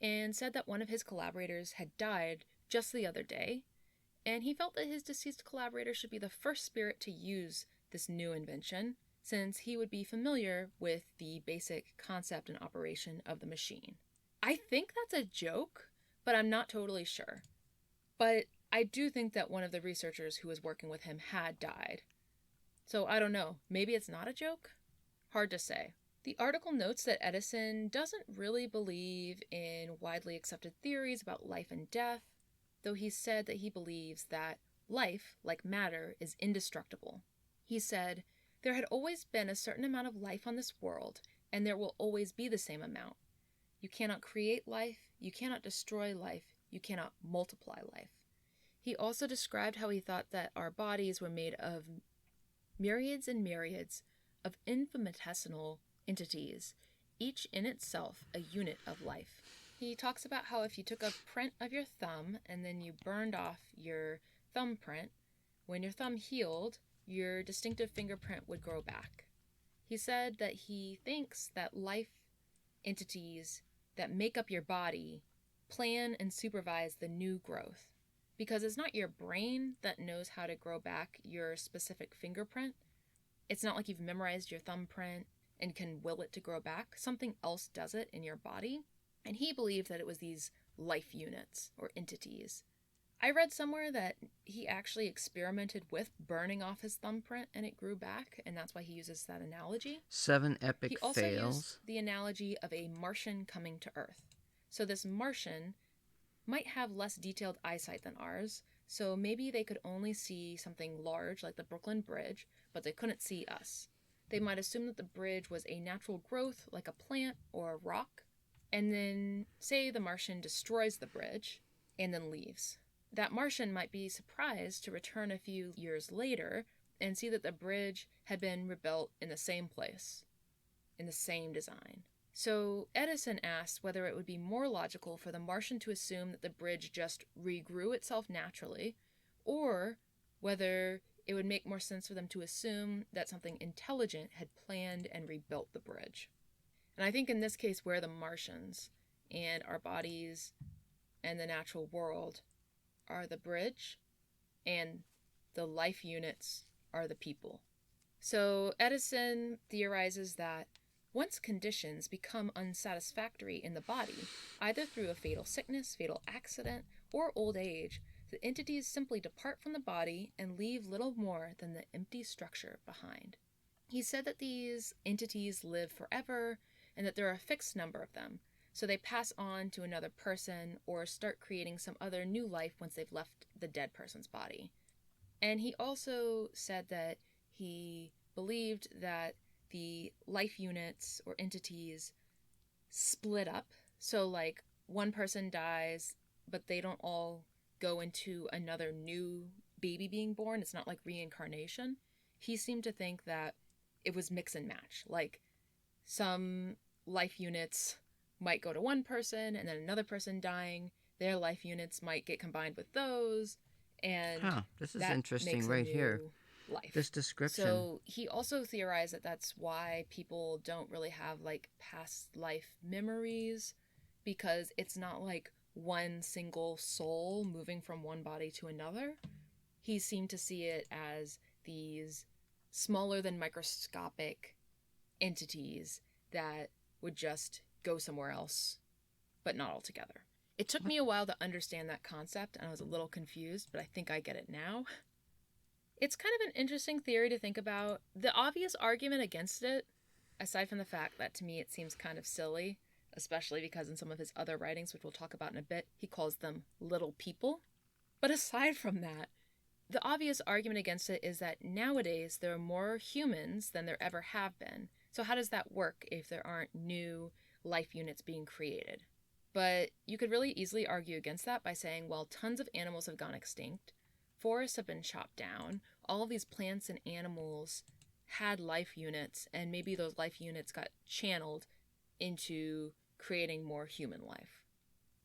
and said that one of his collaborators had died just the other day, and he felt that his deceased collaborator should be the first spirit to use this new invention, since he would be familiar with the basic concept and operation of the machine. I think that's a joke, but I'm not totally sure. But I do think that one of the researchers who was working with him had died. So I don't know, maybe it's not a joke? Hard to say. The article notes that Edison doesn't really believe in widely accepted theories about life and death, though he said that he believes that life, like matter, is indestructible. He said, "There had always been a certain amount of life on this world, and there will always be the same amount. You cannot create life, you cannot destroy life, you cannot multiply life." He also described how he thought that our bodies were made of myriads and myriads of infinitesimal entities, each in itself a unit of life. He talks about how if you took a print of your thumb and then you burned off your thumbprint, when your thumb healed, your distinctive fingerprint would grow back. He said that he thinks that life entities that make up your body plan and supervise the new growth, because it's not your brain that knows how to grow back your specific fingerprint. It's not like you've memorized your thumbprint and can will it to grow back. Something else does it in your body. And he believed that it was these life units or entities. I read somewhere that he actually experimented with burning off his thumbprint and it grew back, and that's why he uses that analogy. 7 epic He also fails. used the analogy of a Martian coming to Earth. So this Martian might have less detailed eyesight than ours, so maybe they could only see something large like the Brooklyn Bridge, but they couldn't see us. They might assume that the bridge was a natural growth like a plant or a rock, and then say the Martian destroys the bridge and then leaves. That Martian might be surprised to return a few years later and see that the bridge had been rebuilt in the same place, in the same design. So Edison asked whether it would be more logical for the Martian to assume that the bridge just regrew itself naturally, or whether it would make more sense for them to assume that something intelligent had planned and rebuilt the bridge. And I think in this case, we're the Martians, and our bodies and the natural world are the bridge, and the life units are the people. So Edison theorizes that once conditions become unsatisfactory in the body, either through a fatal sickness, fatal accident, or old age, the entities simply depart from the body and leave little more than the empty structure behind. He said that these entities live forever and that there are a fixed number of them, so they pass on to another person or start creating some other new life once they've left the dead person's body. And he also said that he believed that the life units or entities split up. So like one person dies, but they don't all go into another new baby being born. It's not like reincarnation. He seemed to think that it was mix and match. Like some life units might go to one person and then another person dying, their life units might get combined with those, and This is that interesting makes a right new here. life. This description. So he also theorized that that's why people don't really have like past life memories, because it's not like one single soul moving from one body to another. He seemed to see it as these smaller than microscopic entities that would just go somewhere else, but not altogether. It took me a while to understand that concept, and I was a little confused, but I think I get it now. It's kind of an interesting theory to think about. The obvious argument against it, aside from the fact that to me it seems kind of silly, especially because in some of his other writings, which we'll talk about in a bit, he calls them little people. But aside from that, the obvious argument against it is that nowadays there are more humans than there ever have been. So how does that work if there aren't new life units being created? But you could really easily argue against that by saying, well, tons of animals have gone extinct, forests have been chopped down, all of these plants and animals had life units, and maybe those life units got channeled into creating more human life.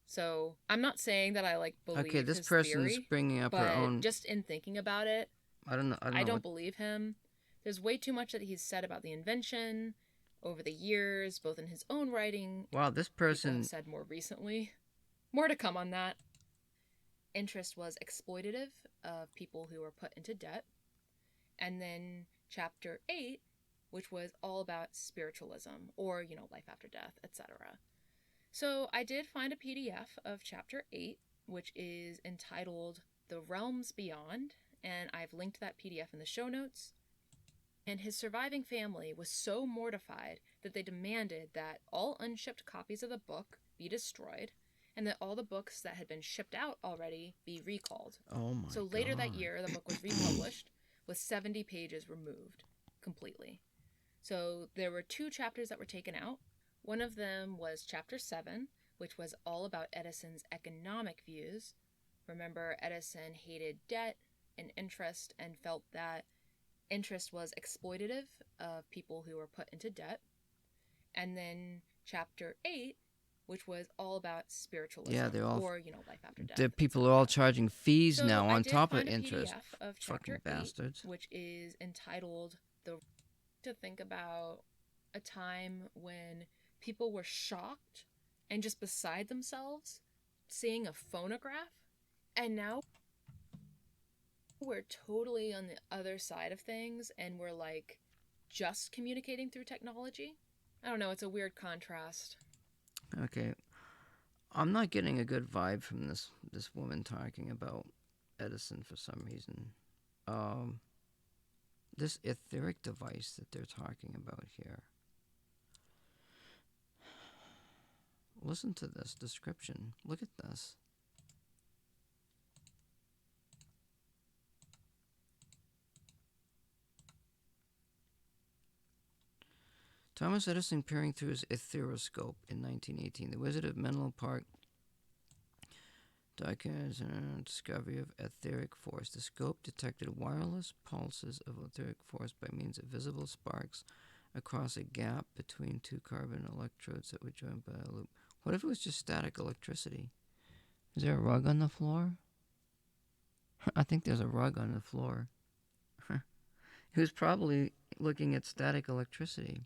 So I'm not saying that I believe Okay, this his person's theory, bringing up her but own. just in thinking about it, I don't know. I don't believe him. There's way too much that he's said about the invention over the years, both in his own writing. Wow, this People person. have said more recently. More to come on that. Interest was exploitative of people who were put into debt. And then chapter 8, which was all about spiritualism or, life after death, etc. So I did find a PDF of chapter 8, which is entitled The Realms Beyond, and I've linked that PDF in the show notes. And his surviving family was so mortified that they demanded that all unshipped copies of the book be destroyed, and that all the books that had been shipped out already be recalled. Oh my So later that year, the book was republished with 70 pages removed completely. So there were 2 chapters that were taken out. One of them was chapter 7, which was all about Edison's economic views. Remember, Edison hated debt and interest and felt that interest was exploitative of people who were put into debt. And then chapter 8, which was all about spiritualism, Yeah, they're all or, life after death. the and people stuff are all like that. charging fees So now I on did top of find a interest. PDF of Fucking chapter 8, bastards. which is entitled "The to Think About a Time When People Were Shocked and Just Beside Themselves Seeing a Phonograph, and now we're totally on the other side of things, and we're like just communicating through technology." I don't know, it's a weird contrast. Okay. I'm not getting a good vibe from this woman talking about Edison for some reason. This etheric device that they're talking about here. Listen to this description. Look at this. Thomas Edison peering through his etheroscope in 1918. The Wizard of Menlo Park documents a discovery of etheric force. The scope detected wireless pulses of etheric force by means of visible sparks across a gap between two carbon electrodes that were joined by a loop. What if it was just static electricity? Is there a rug on the floor? I think there's a rug on the floor. He was probably looking at static electricity.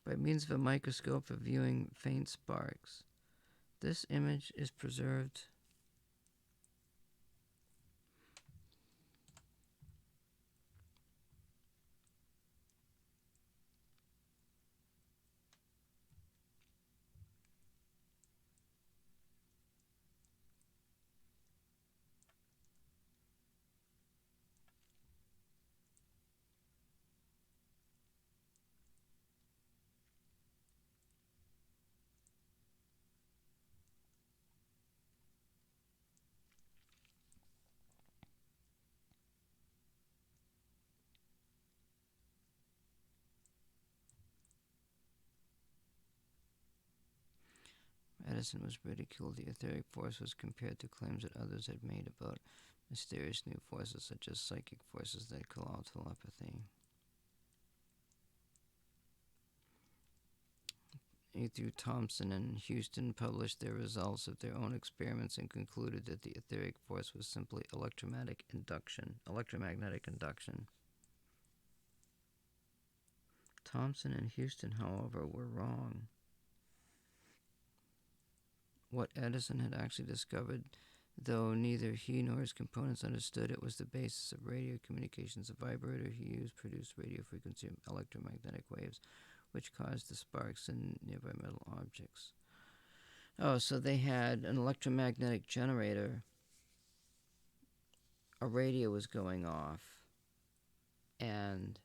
By means of a microscope for viewing faint sparks. This image is preserved Edison was ridiculed. The etheric force was compared to claims that others had made about mysterious new forces such as psychic forces that call out telepathy. Through Thomson and Houston published their results of their own experiments and concluded that the etheric force was simply electromagnetic induction. Thomson and Houston, however, were wrong. What Edison had actually discovered, though neither he nor his components understood it, was the basis of radio communications. The vibrator he used produced radio frequency electromagnetic waves, which caused the sparks in nearby metal objects. Oh, so they had an electromagnetic generator. A radio was going off, and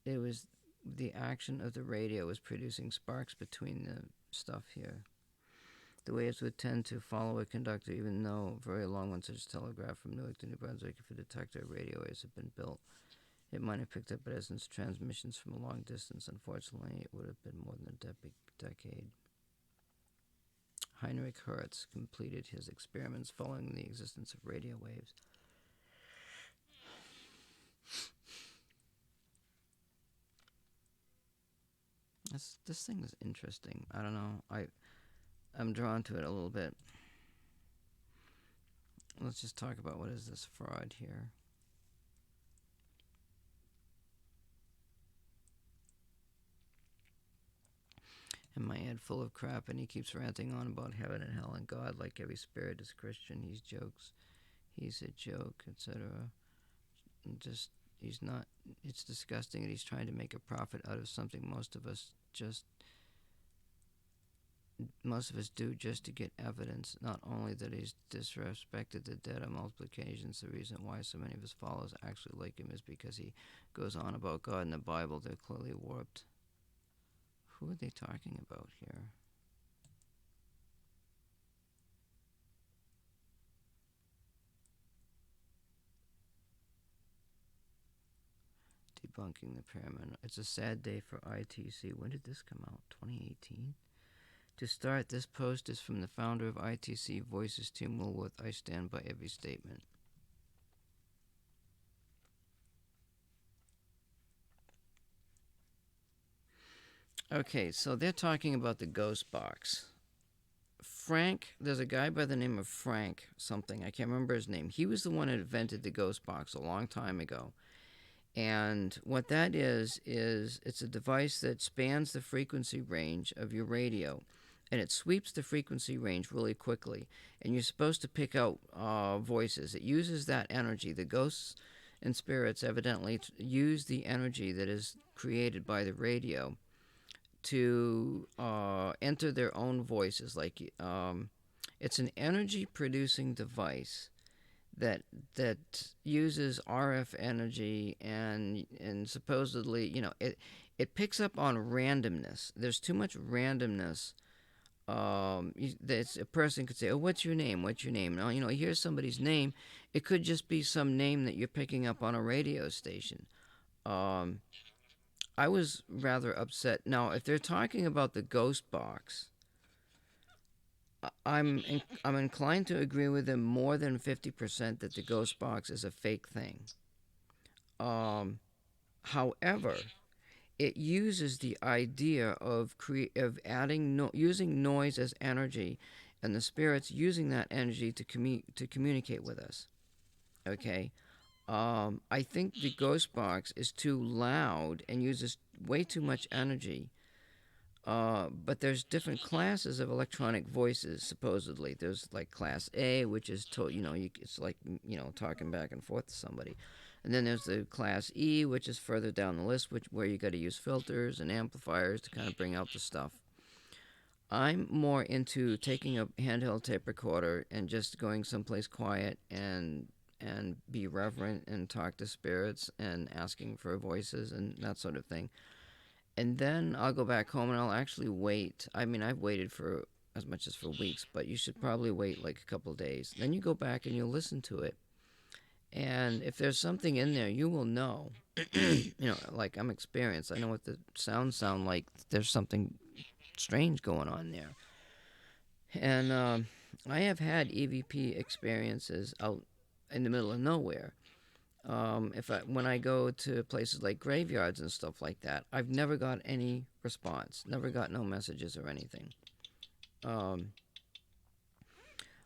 it was the action of the radio was producing sparks between the stuff here. The waves would tend to follow a conductor, even though very long ones, such as telegraph from Newark to New Brunswick, if a detector of radio waves had been built, it might have picked up Edison's transmissions from a long distance. Unfortunately, it would have been more than a decade. Heinrich Hertz completed his experiments following the existence of radio waves. This thing is interesting. I don't know. I'm drawn to it a little bit. Let's just talk about what is this fraud here. And my head full of crap, and he keeps ranting on about heaven and hell and God like every spirit is Christian. He's jokes. He's a joke, etc. Just, he's not, it's disgusting that he's trying to make a profit out of something most of us do just to get evidence. Not only that he's disrespected the dead on multiple occasions, the reason why so many of his followers actually like him is because he goes on about God in the Bible. They're clearly warped. Who are they talking about here? Debunking the paranormal. It's a sad day for ITC. When did this come out? 2018? To start, this post is from the founder of ITC, Voices, Tim Woolworth. I stand by every statement. Okay, so they're talking about the ghost box. Frank, there's a guy by the name of Frank something. I can't remember his name. He was the one that invented the ghost box a long time ago. And what that is it's a device that spans the frequency range of your radio. And it sweeps the frequency range really quickly. And you're supposed to pick out voices. It uses that energy. The ghosts and spirits evidently use the energy that is created by the radio to enter their own voices. Like it's an energy producing device that uses RF energy and supposedly it picks up on randomness. There's too much randomness. A person could say, "Oh, what's your name? What's your name?" Now you hear somebody's name. It could just be some name that you're picking up on a radio station. I was rather upset. Now, if they're talking about the ghost box, I'm inclined to agree with them more than 50% that the ghost box is a fake thing. However, it uses the idea of using noise as energy, and the spirits using that energy to communicate with us. Okay. I think the ghost box is too loud and uses way too much energy. But there's different classes of electronic voices. Supposedly, there's like Class A, which is it's like talking back and forth to somebody, and then there's the Class E, which is further down the list, where you got to use filters and amplifiers to kind of bring out the stuff. I'm more into taking a handheld tape recorder and just going someplace quiet and be reverent and talk to spirits and asking for voices and that sort of thing. And then I'll go back home and I'll actually wait. I mean, I've waited for as much as for weeks, but you should probably wait like a couple of days. Then you go back and you'll listen to it. And if there's something in there, you will know. Like I'm experienced. I know what the sounds sound like. There's something strange going on there. And I have had EVP experiences out in the middle of nowhere. When I go to places like graveyards and stuff like that, I've never got any response. Never got no messages or anything.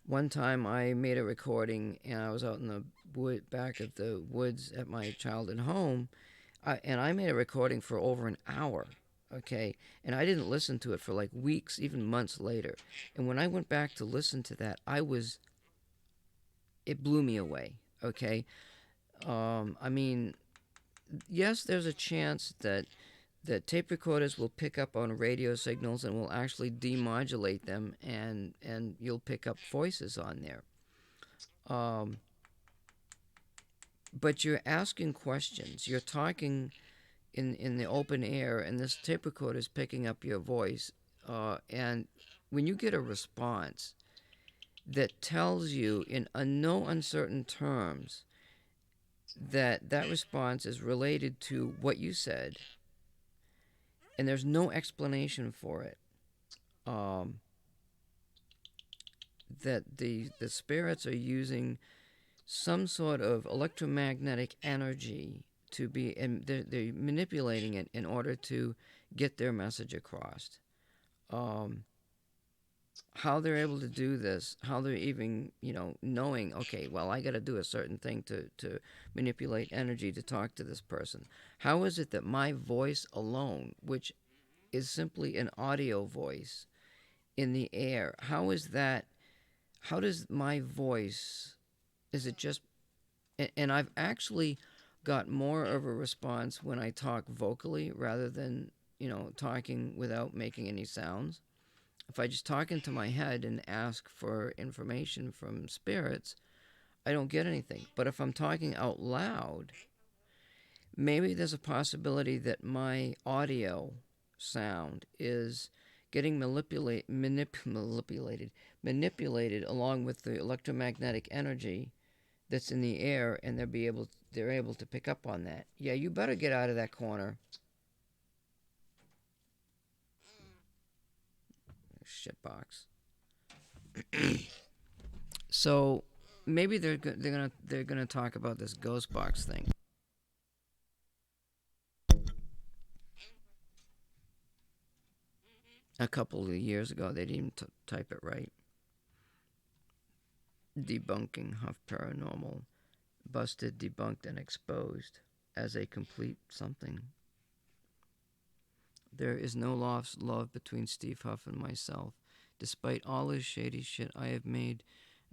One time I made a recording and I was out in the back of the woods at my childhood home, and I made a recording for over an hour. Okay, and I didn't listen to it for like weeks, even months later. And when I went back to listen to that, it blew me away. Okay. I mean, yes, there's a chance that tape recorders will pick up on radio signals and will actually demodulate them, and you'll pick up voices on there. But you're asking questions. You're talking in the open air, and this tape recorder is picking up your voice. And when you get a response that tells you in no uncertain terms that response is related to what you said, and there's no explanation for it, that the spirits are using some sort of electromagnetic energy to be, and they're manipulating it in order to get their message across. How they're able to do this, how they're even, knowing, okay, well, I got to do a certain thing to manipulate energy to talk to this person. How is it that my voice alone, which is simply an audio voice in the air, how does my voice, is it just, and I've actually got more of a response when I talk vocally rather than, talking without making any sounds. If I just talk into my head and ask for information from spirits, I don't get anything. But if I'm talking out loud, maybe there's a possibility that my audio sound is getting manipulated along with the electromagnetic energy that's in the air, and they're able to pick up on that. Yeah, you better get out of that corner. Shitbox. So maybe they're gonna talk about this ghost box thing. A couple of years ago, they didn't even type it right. Debunking Huff Paranormal. Busted, debunked, and exposed as a complete something. There is no love between Steve Huff and myself. Despite all his shady shit, I have made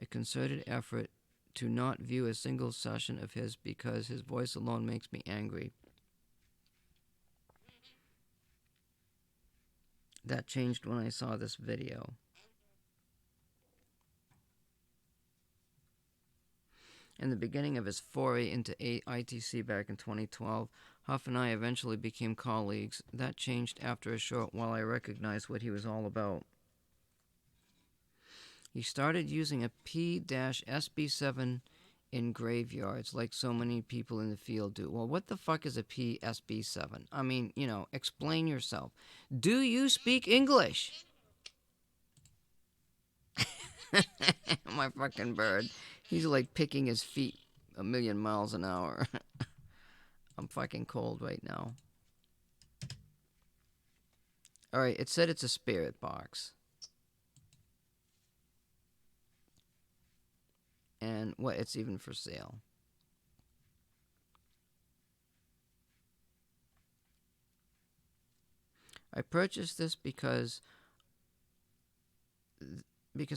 a concerted effort to not view a single session of his because his voice alone makes me angry. That changed when I saw this video. In the beginning of his foray into ITC back in 2012, Huff and I eventually became colleagues. That changed after a short while I recognized what he was all about. He started using a P-SB7 in graveyards like so many people in the field do. Well, what the fuck is a P-SB7? I mean, explain yourself. Do you speak English? My fucking bird. He's like picking his feet a million miles an hour. I'm fucking cold right now. Alright, it said it's a spirit box. And what? It's even for sale. I purchased this because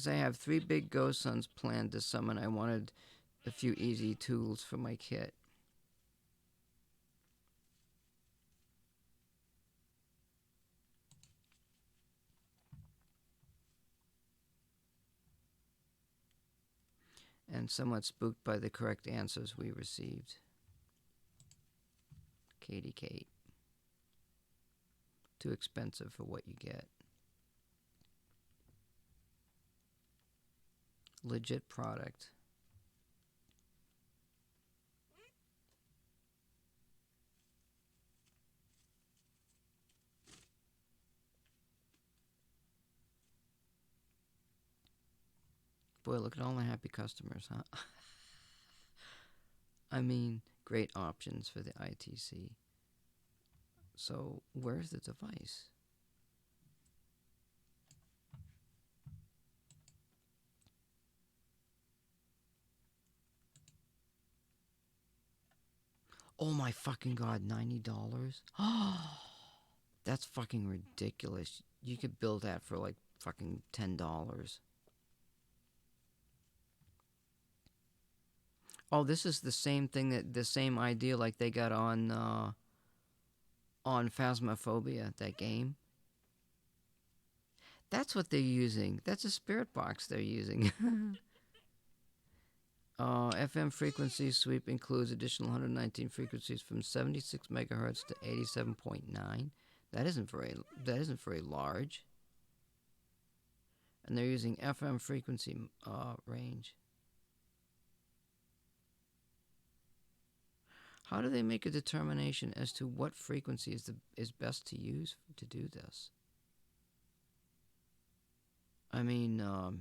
I have 3 big ghost sons planned this summer, and I wanted a few easy tools for my kit. And somewhat spooked by the correct answers we received. Katie Kate. Too expensive for what you get. Legit product. Boy, look at all the happy customers, huh? I mean, great options for the ITC. So, where's the device? Oh my fucking god, $90? That's fucking ridiculous. You could build that for like fucking $10. Oh, this is the same thing, the same idea like they got on Phasmophobia, that game. That's what they're using. That's a spirit box they're using. FM frequency sweep includes additional 119 frequencies from 76 megahertz to 87.9. That isn't very large. And they're using FM frequency range. How do they make a determination as to what frequency is best to use to do this? I mean, now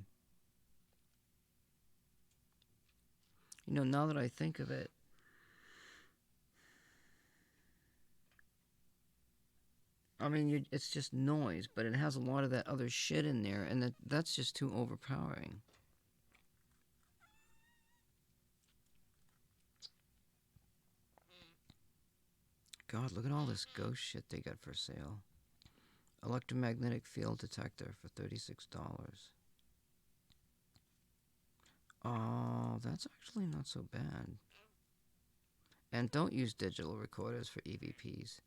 that I think of it, I mean, it's just noise, but it has a lot of that other shit in there, and that's just too overpowering. God, look at all this ghost shit they got for sale. Electromagnetic field detector for $36. Oh, that's actually not so bad. And don't use digital recorders for EVPs.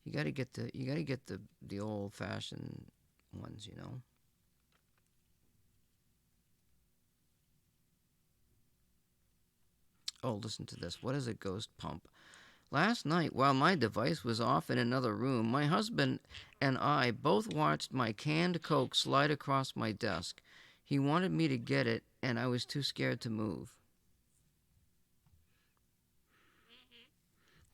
You gotta get the old-fashioned ones, Oh, listen to this. What is a ghost pump? Last night, while my device was off in another room, my husband and I both watched my canned Coke slide across my desk. He wanted me to get it, and I was too scared to move.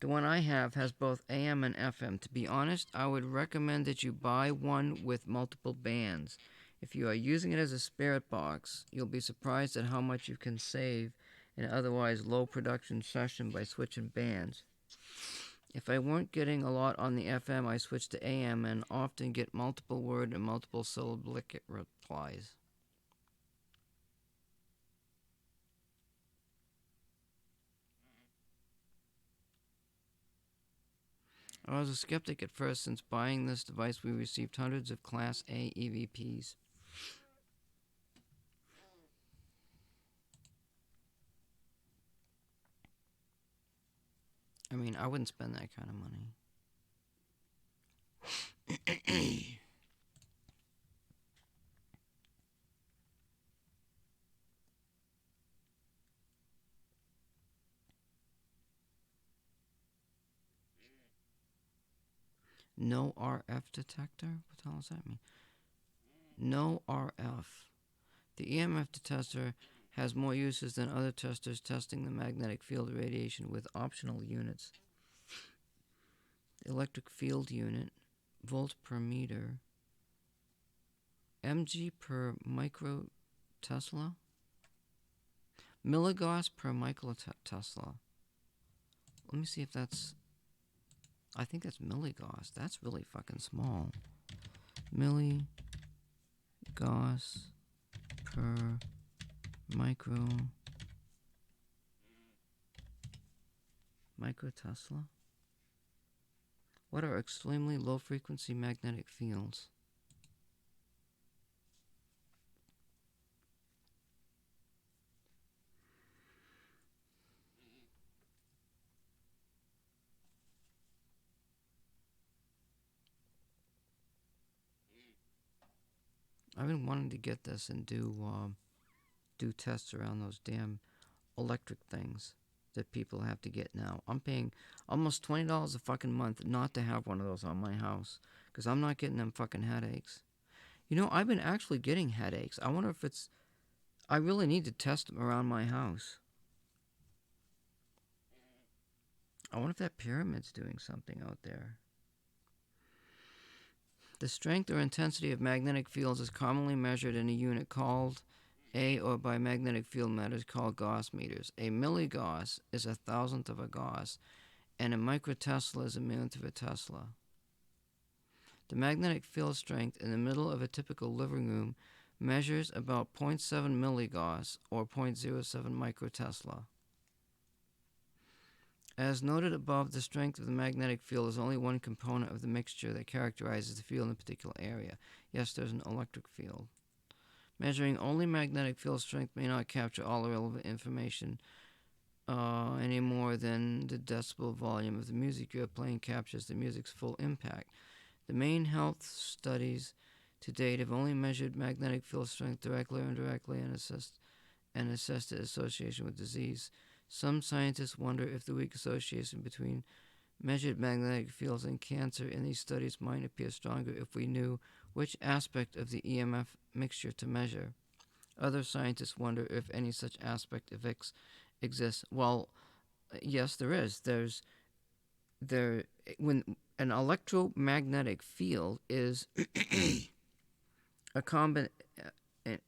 The one I have has both AM and FM. To be honest, I would recommend that you buy one with multiple bands. If you are using it as a spirit box, you'll be surprised at how much you can save in an otherwise low production session by switching bands. If I weren't getting a lot on the FM, I switch to AM and often get multiple word and multiple syllabic replies. I was a skeptic at first. Since buying this device, we received hundreds of Class A EVPs. I mean, I wouldn't spend that kind of money. No RF detector? What the hell does that mean? No RF. The EMF detector has more uses than other testers testing the magnetic field radiation with optional units. Electric field unit, volt per meter, mg per microtesla, milligauss per microtesla. Let me see if that's... I think that's milligauss. That's really fucking small. Milligauss per microtesla. What are extremely low frequency magnetic fields? I've been wanting to get this and do tests around those damn electric things that people have to get now. I'm paying almost $20 a fucking month not to have one of those on my house because I'm not getting them fucking headaches. You know, I've been actually getting headaches. I wonder if it's... I really need to test them around my house. I wonder if that pyramid's doing something out there. The strength or intensity of magnetic fields is commonly measured in a unit called or by magnetic field meters called Gauss meters. A milligauss is a thousandth of a Gauss, and a microtesla is a millionth of a Tesla. The magnetic field strength in the middle of a typical living room measures about 0.7 milligauss or 0.07 microtesla. As noted above, the strength of the magnetic field is only one component of the mixture that characterizes the field in a particular area. Yes, there's an electric field. Measuring only magnetic field strength may not capture all the relevant information any more than the decibel volume of the music you are playing captures the music's full impact. The main health studies to date have only measured magnetic field strength directly or indirectly and assessed the association with disease. Some scientists wonder if the weak association between measured magnetic fields and cancer in these studies might appear stronger if we knew which aspect of the EMF mixture to measure. Other scientists wonder if any such aspect exists. Well, yes, there is. When an electromagnetic field is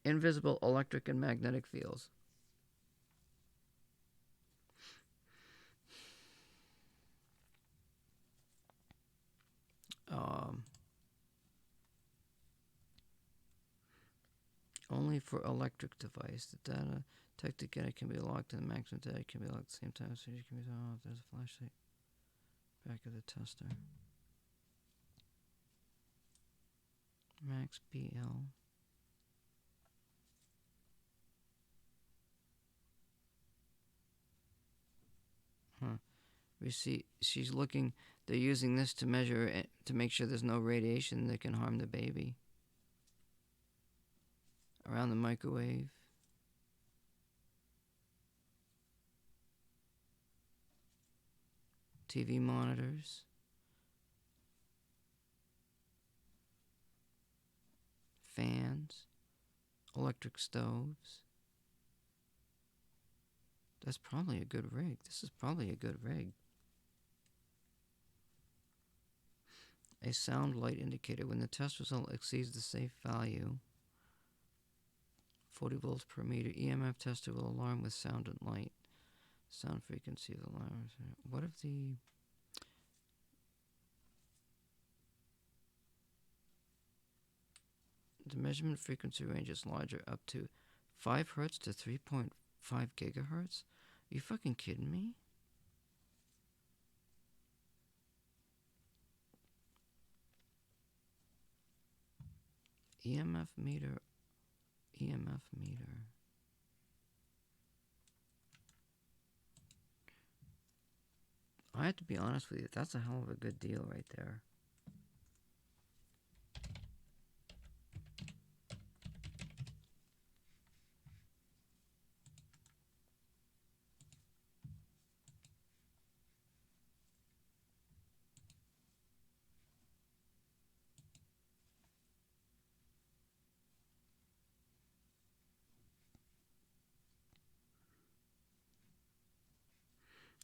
invisible electric and magnetic fields. Only for electric device. The data detected data can be locked and the maximum data can be locked at the same time. So you can be there's a flashlight back of the tester. Max BL. We see she's looking. They're using this to measure it, to make sure there's no radiation that can harm the baby. Around the microwave. TV monitors. Fans. Electric stoves. That's probably a good rig. This is probably a good rig. a sound light indicator. When the test result exceeds the safe value, 40 volts per meter, EMF tester will alarm with sound and light. Sound frequency of the alarm. What if the measurement frequency range is larger, up to 5 hertz to 3.5 gigahertz? Are you fucking kidding me? EMF meter. EMF meter. I have to be honest with you, that's a hell of a good deal right there.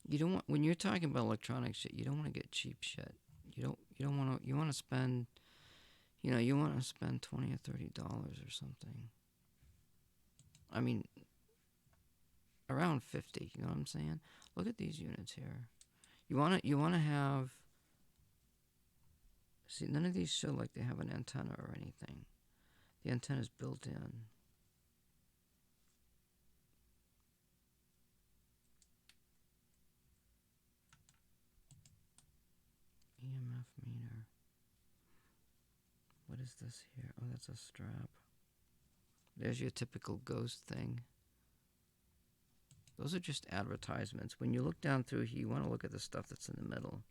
You don't want, when you're talking about electronic shit, you don't want to get cheap shit. You don't want to, you want to spend, you want to spend $20 or $30 or something. I mean, around 50, you know what I'm saying? Look at these units here. You want to have, see, none of these show like they have an antenna or anything. The antenna's built in. EMF meter. What is this here? Oh, that's a strap. There's your typical ghost thing. Those are just advertisements. When you look down through here, you want to look at the stuff that's in the middle.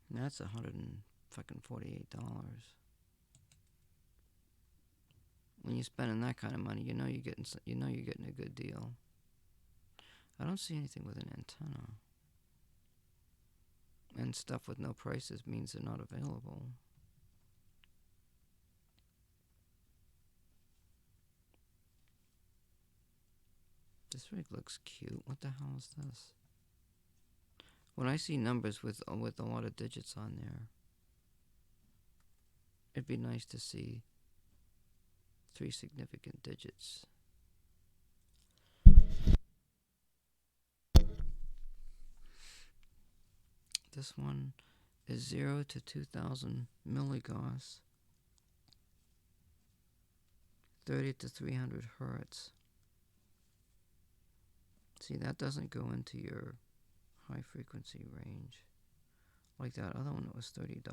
And that's $148. When you're spending that kind of money, you know you're getting a good deal. I don't see anything with an antenna. And stuff with no prices means they're not available. This rig looks cute. What the hell is this? When I see numbers with a lot of digits on there, it'd be nice to see 3 significant digits. This one is 0 to 2000 milligauss, 30 to 300 hertz. See, that doesn't go into your high frequency range like that other one that was $30.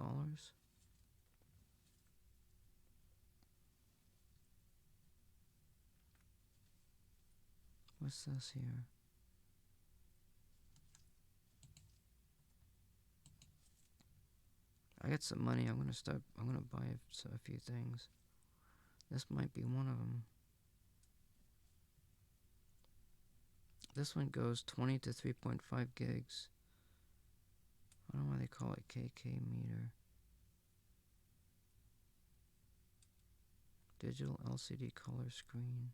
What's this here? I got some money. I'm gonna buy a few things. This might be one of them. This one goes 20 to 3.5 gigs. I don't know why they call it KK meter. Digital LCD color screen.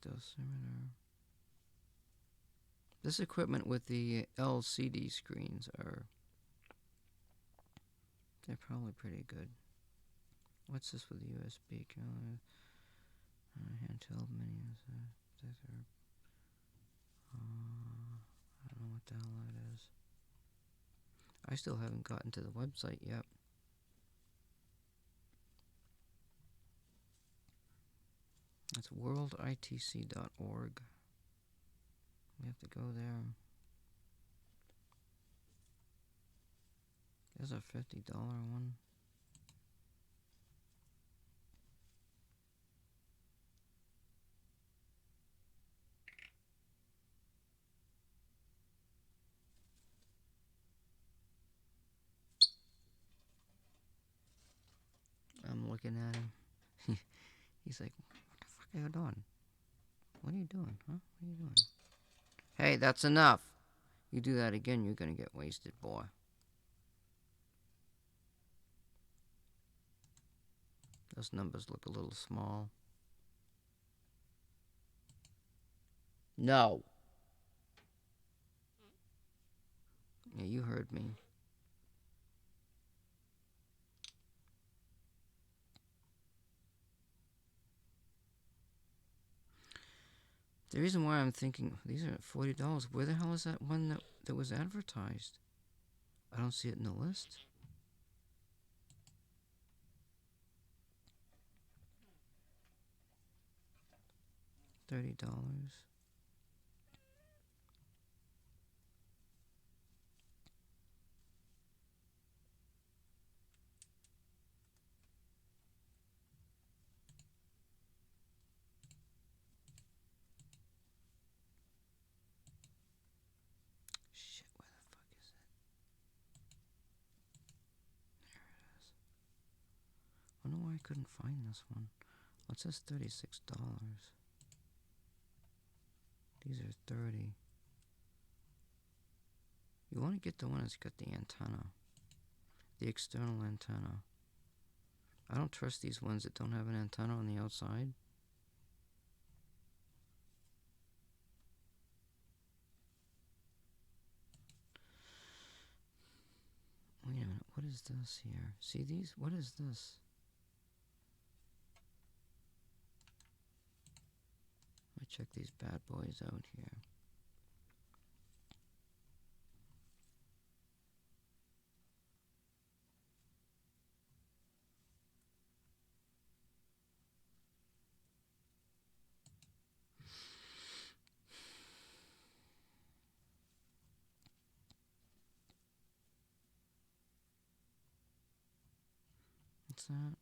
Dosimeter. This equipment with the LCD screens they're probably pretty good. What's this with USB? Handheld mini. I don't know what the hell that is. I still haven't gotten to the website yet. That's worlditc.org. We have to go there. There's a $50 one. I'm looking at him. He's like, Okay, hold on. What are you doing, huh? What are you doing? Hey, that's enough. You do that again, you're gonna get wasted, boy. Those numbers look a little small. No. Yeah, you heard me. The reason why I'm thinking these are $40, where the hell is that one that was advertised? I don't see it in the list. $30. Shit, where the fuck is it? There it is. I wonder why I couldn't find this one. Well, it says $36. These are 30. You want to get the one that's got the antenna. The external antenna. I don't trust these ones that don't have an antenna on the outside. Wait a minute, what is this here? See these? What is this? Let me check these bad boys out here. What's that?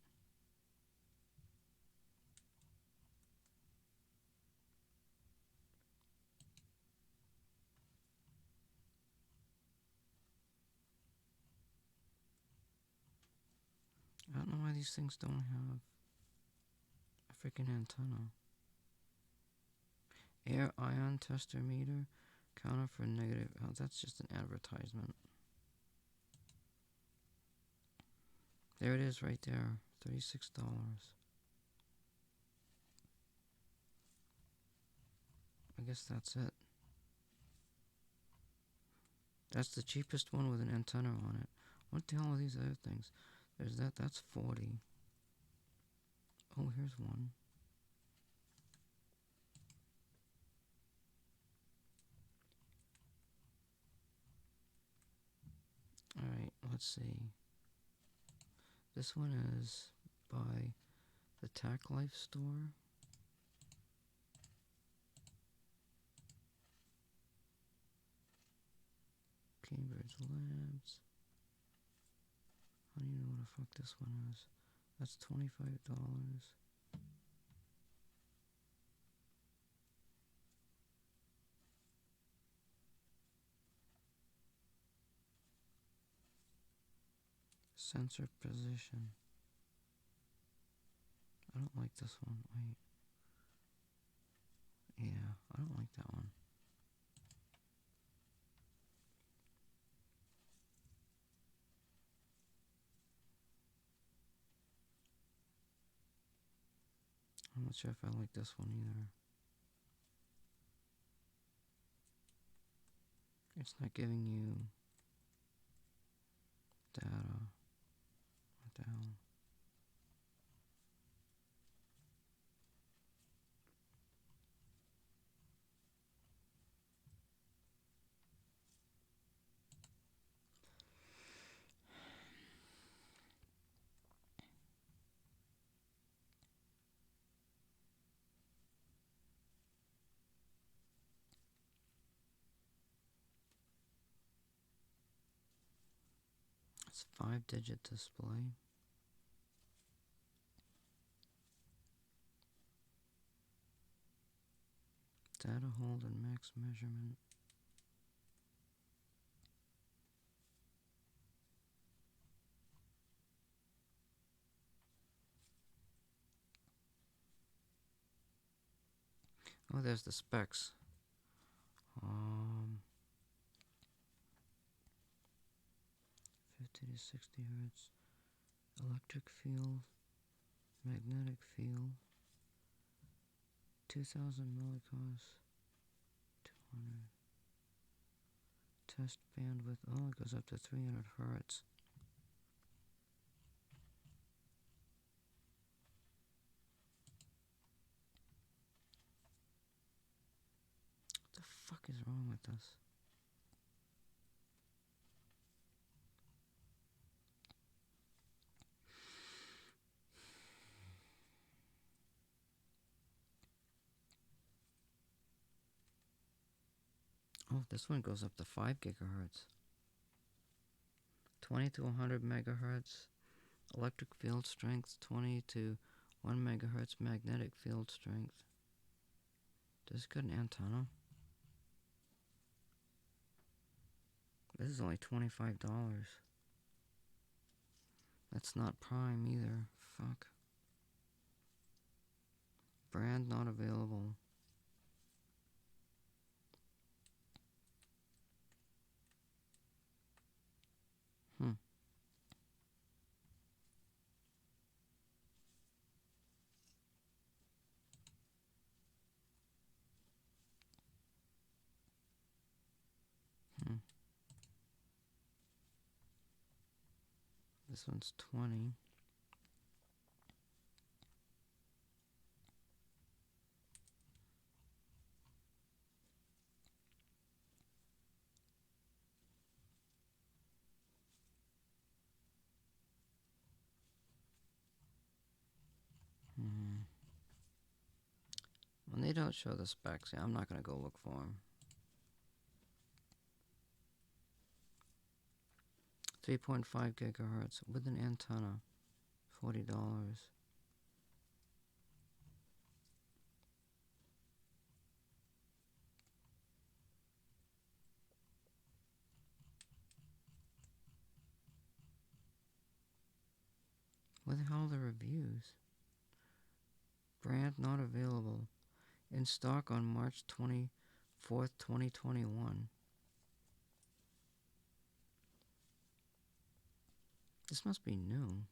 I don't know why these things don't have a freaking antenna. Air ion tester meter, counter for negative. Oh, that's just an advertisement. There it is right there, $36. I guess that's it. That's the cheapest one with an antenna on it. What the hell are these other things? There's that, that's 40. Oh, here's one. Alright, let's see. This one is by the Tac Life store. Cambridge Labs. I don't even know what the fuck this one is. That's $25. Sensor position. I don't like this one. Wait. Yeah, I don't like that one. I'm not sure if I like this one either. It's not giving you data. What the hell? It's 5-digit display. Data hold and max measurement. Oh, there's the specs. 50 to 60 hertz. Electric field. Magnetic field. 2000 millicos. 200. Test bandwidth. Oh, it goes up to 300 hertz. What the fuck is wrong with this? Oh, this one goes up to 5 gigahertz. 20 to 100 megahertz. Electric field strength. 20 to 1 megahertz magnetic field strength. Does it got an antenna? This is only $25. That's not prime either. Fuck. Brand not available. Hmm. This one's 20. When they don't show the specs, I'm not going to go look for them. 3.5 gigahertz with an antenna. $40. Where the hell are the reviews? Brand not available. In stock on March 24th, 2021. This must be new.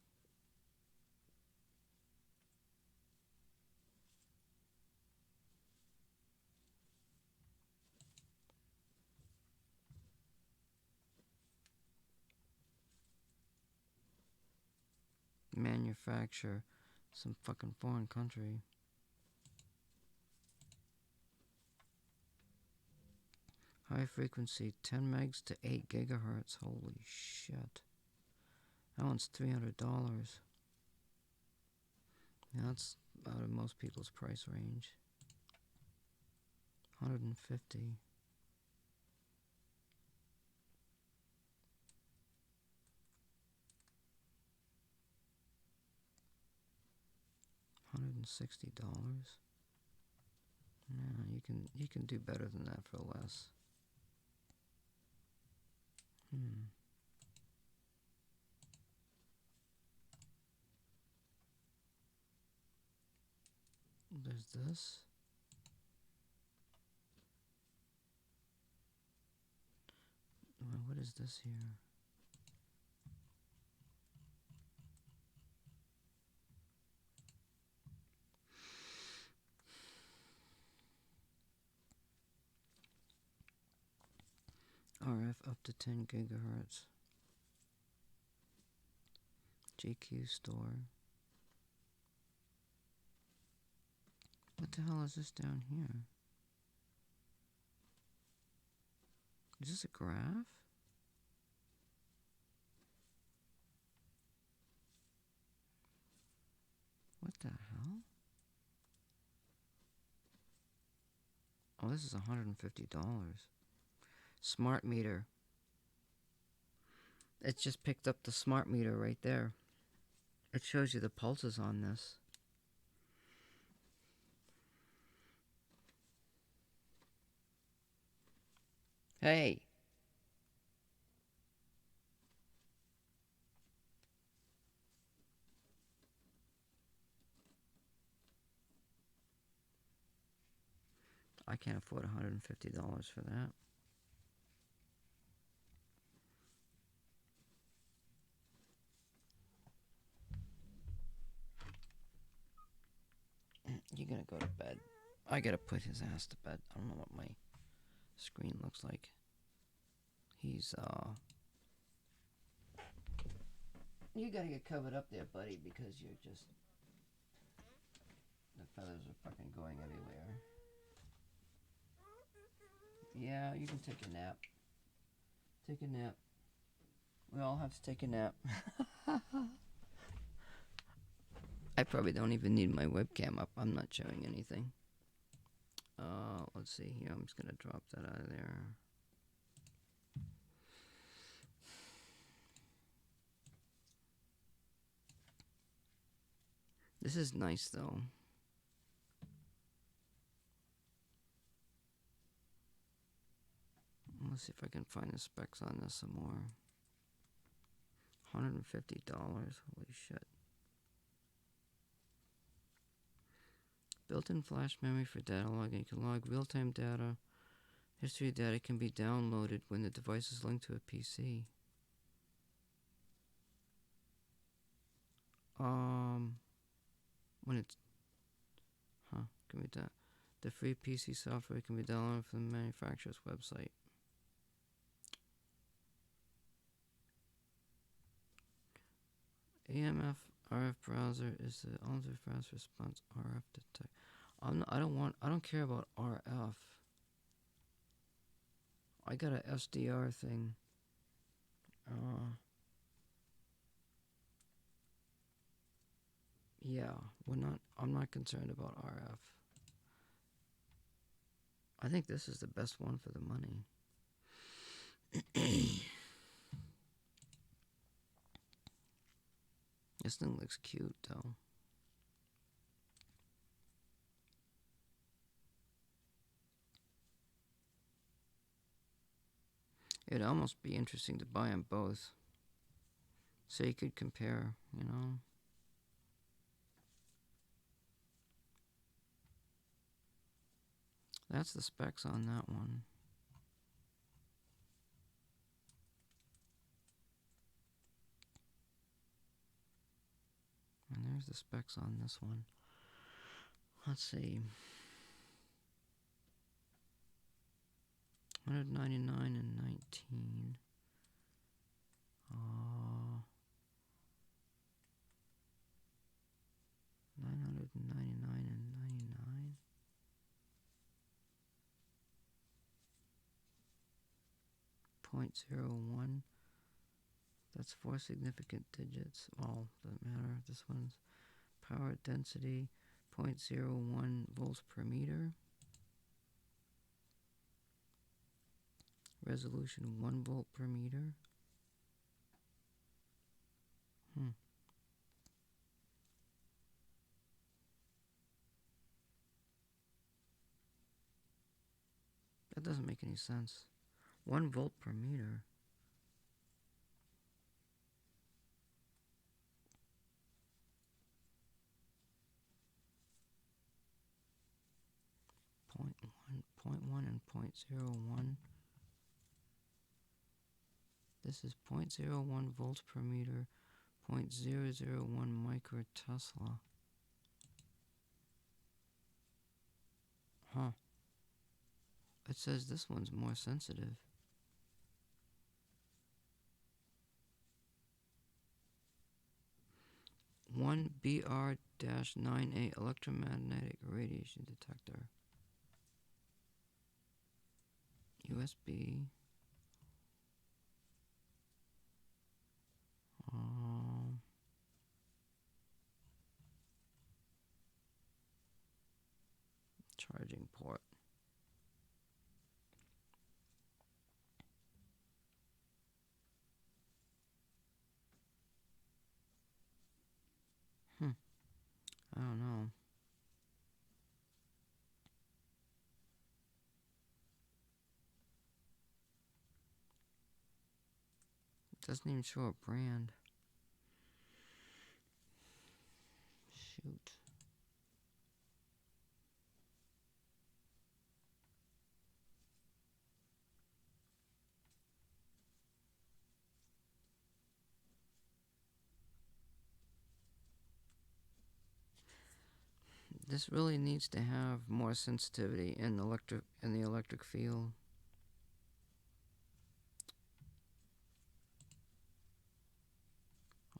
Manufacture. Some fucking foreign country. High frequency, 10 megs to 8 gigahertz. Holy shit. That one's $300. Yeah, that's out of most people's price range. 150. $160. Yeah, you can do better than that for less. There's this. Well, what is this here? RF up to 10 gigahertz. GQ store. What the hell is this down here? Is this a graph? What the hell? Oh, this is $150. Smart meter. It just picked up the smart meter right there. It shows you the pulses on this. Hey! I can't afford $150 for that. You're gonna go to bed. I gotta put his ass to bed. I don't know what my screen looks like. He's, You gotta get covered up there, buddy, because you're just... The feathers are fucking going everywhere. Yeah, you can take a nap. Take a nap. We all have to take a nap. I probably don't even need my webcam up. I'm not showing anything. Let's see here. I'm just gonna drop that out of there. This is nice though. Let's see if I can find the specs on this some more. $150. Holy shit. Built-in flash memory for data logging. You can log real-time data. History of data can be downloaded when the device is linked to a PC. When it's... Can be done. The free PC software can be downloaded from the manufacturer's website. AMF RF browser is the ultra fast response RF detect. I don't care about RF. I got a SDR thing. Yeah, I'm not concerned about RF. I think this is the best one for the money. This thing looks cute though. It'd almost be interesting to buy them both. So you could compare, you know. That's the specs on that one. And there's the specs on this one. Let's see. 199 and 19. 999 and 99. .01. That's 4 significant digits. Well, doesn't matter. This one's power density 0.01 volts per meter. Resolution 1 volt per meter. That doesn't make any sense. 1 volt per meter. Point one and 0.01. This is 0.01 volts per meter, 0.001 microtesla. Huh. It says this one's more sensitive. One BR-9A electromagnetic radiation detector. USB. Charging port. I don't know. It doesn't even show a brand. Shoot. This really needs to have more sensitivity in the electric field.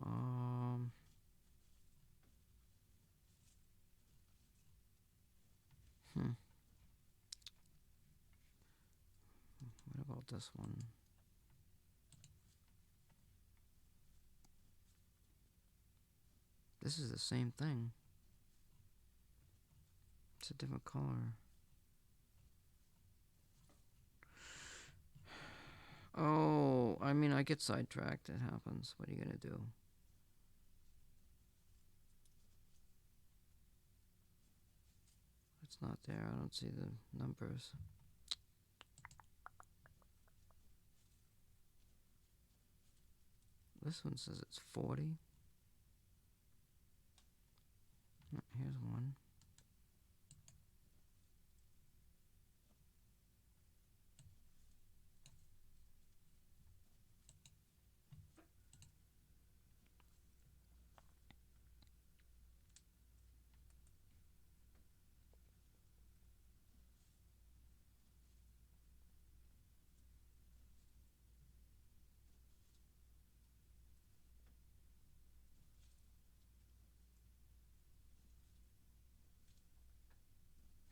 Um, hmm. What about this one? This is the same thing. It's a different color. Oh, I mean, I get sidetracked. It happens. What are you going to do? It's not there. I don't see the numbers. This one says it's 40. Oh, here's one.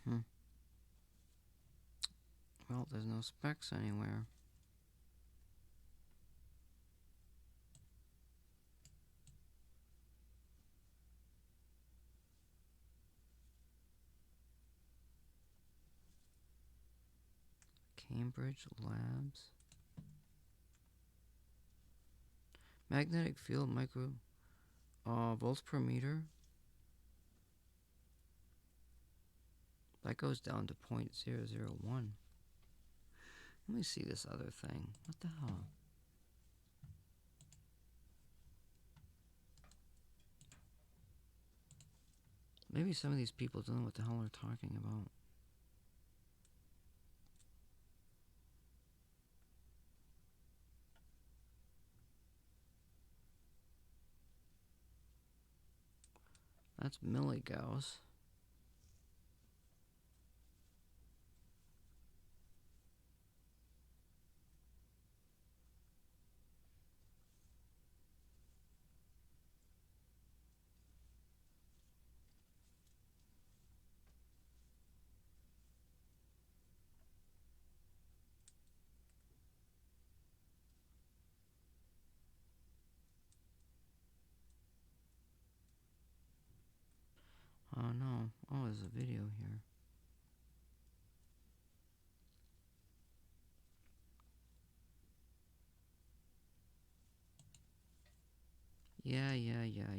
Hmm. Well, there's no specs anywhere. Cambridge Labs. Magnetic field micro volts per meter. That goes down to 0.001. Let me see this other thing. What the hell? Maybe some of these people don't know what the hell they're talking about. That's milligauss. Oh no. Oh, there's a video here. Yeah, yada yada.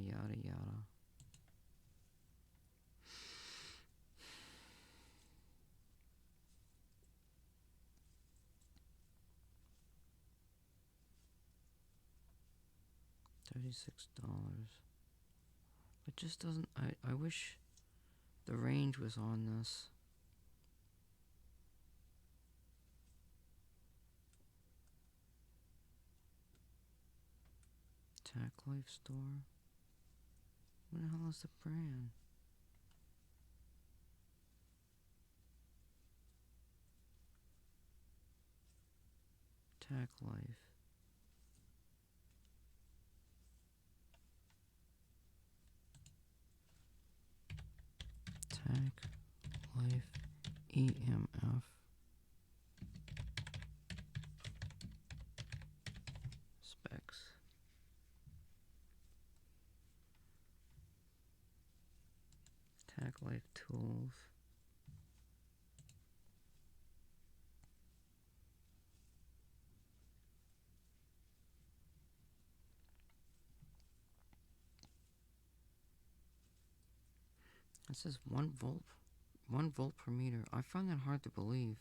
$36. It just doesn't. I wish the range was on this. Tac Life Store. What the hell is the brand? Tac Life. Tac Life EMF. Specs. Tac Life Tools. It says 1 volt per meter. I find that hard to believe.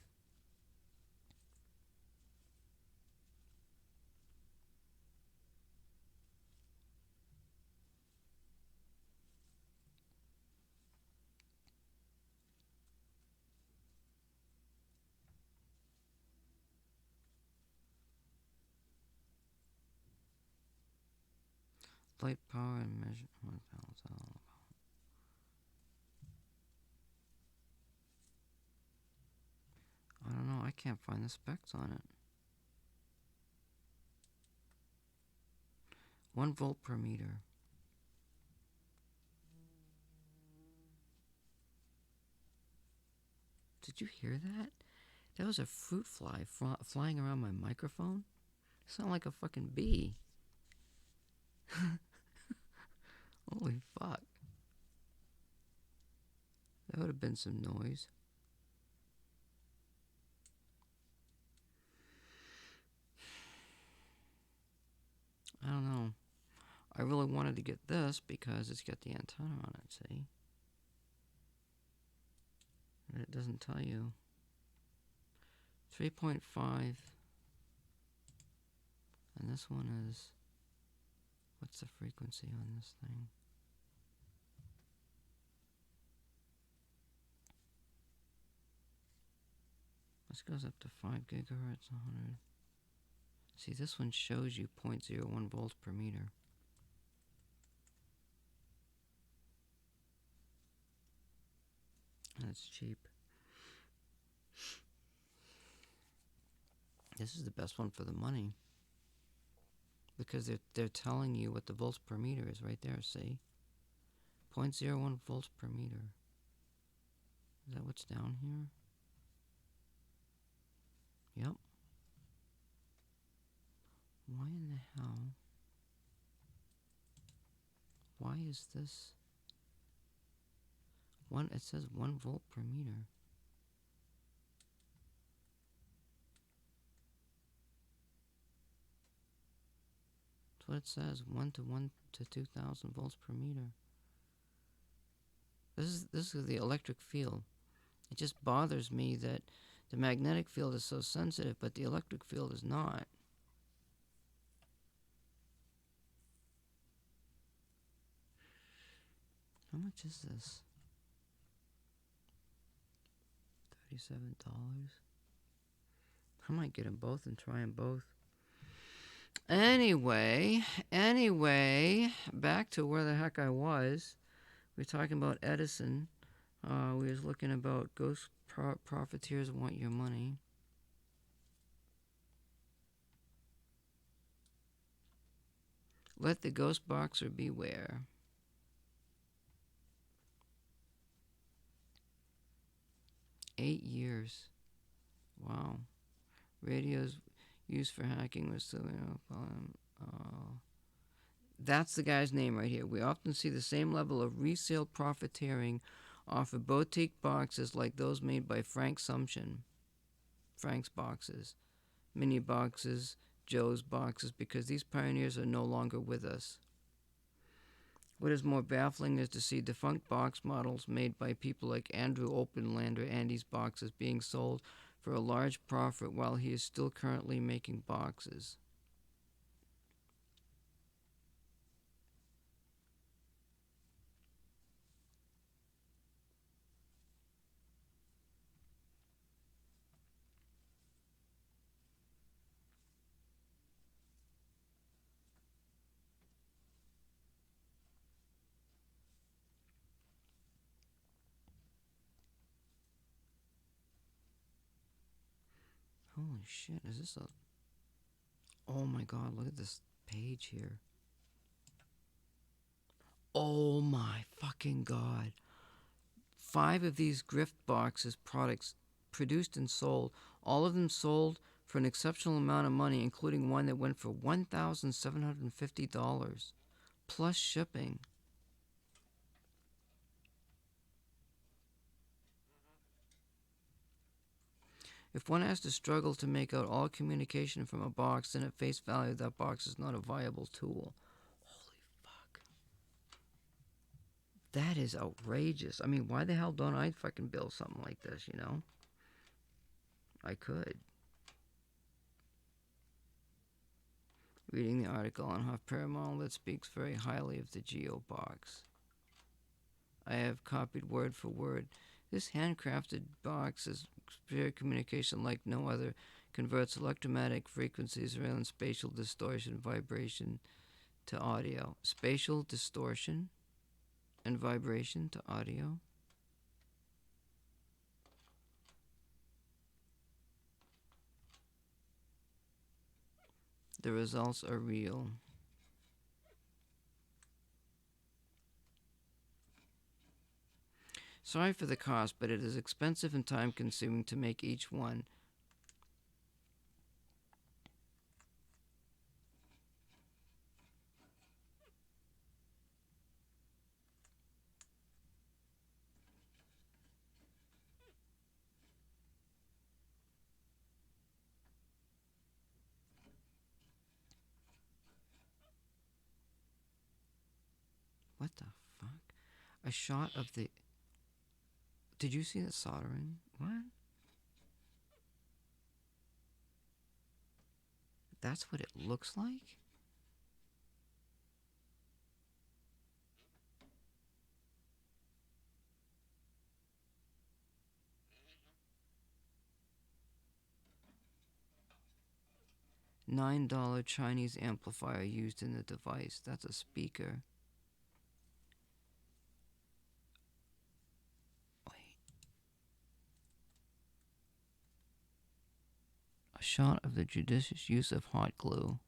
Light power and measure. What the hell is that all about? I don't know. I can't find the specs on it. 1 volt per meter. Did you hear that? That was a fruit fly flying around my microphone. It sounded like a fucking bee. Holy fuck. That would have been some noise. I don't know. I really wanted to get this because it's got the antenna on it, see? But it doesn't tell you. 3.5. And this one is... What's the frequency on this thing? This goes up to 5 gigahertz, 100. See, this one shows you 0.01 volts per meter. And it's cheap. This is the best one for the money. Because they're telling you what the volts per meter is right there, see? 0.01 volts per meter. Is that what's down here? Yep. Why in the hell? Why is this? It says 1 volt per meter. That's what it says. 1 to 2,000 volts per meter. This is the electric field. It just bothers me that the magnetic field is so sensitive, but the electric field is not. How much is this? $37. I might get them both and try them both. Anyway, back to where the heck I was. We were talking about Edison. We was looking about ghost profiteers want your money. Let the ghost boxer beware. Eight years. Wow. Radios used for hacking was still, that's the guy's name right here. We often see the same level of resale profiteering off of boutique boxes like those made by Frank's boxes, mini boxes, Joe's boxes, because these pioneers are no longer with us. What is more baffling is to see defunct box models made by people like Andrew Openlander, Andy's boxes, being sold for a large profit while he is still currently making boxes. Holy shit, is this a... Oh my god, look at this page here. Oh my fucking god. 5 of these grift boxes products produced and sold. All of them sold for an exceptional amount of money, including one that went for $1,750 plus shipping. If one has to struggle to make out all communication from a box, then at face value that box is not a viable tool. Holy fuck. That is outrageous. I mean, why the hell don't I fucking build something like this, you know? I could. Reading the article on Huff Paramount that speaks very highly of the Geo box. I have copied word for word. This handcrafted box is superior communication like no other, converts electromagnetic frequencies around spatial distortion, vibration to audio. Spatial distortion and vibration to audio. The results are real. Sorry for the cost, but it is expensive and time consuming to make each one. What the fuck? A shot of the... Did you see the soldering? What? That's what it looks like? $9 Chinese amplifier used in the device. That's a speaker. Wait. A shot of the judicious use of hot glue.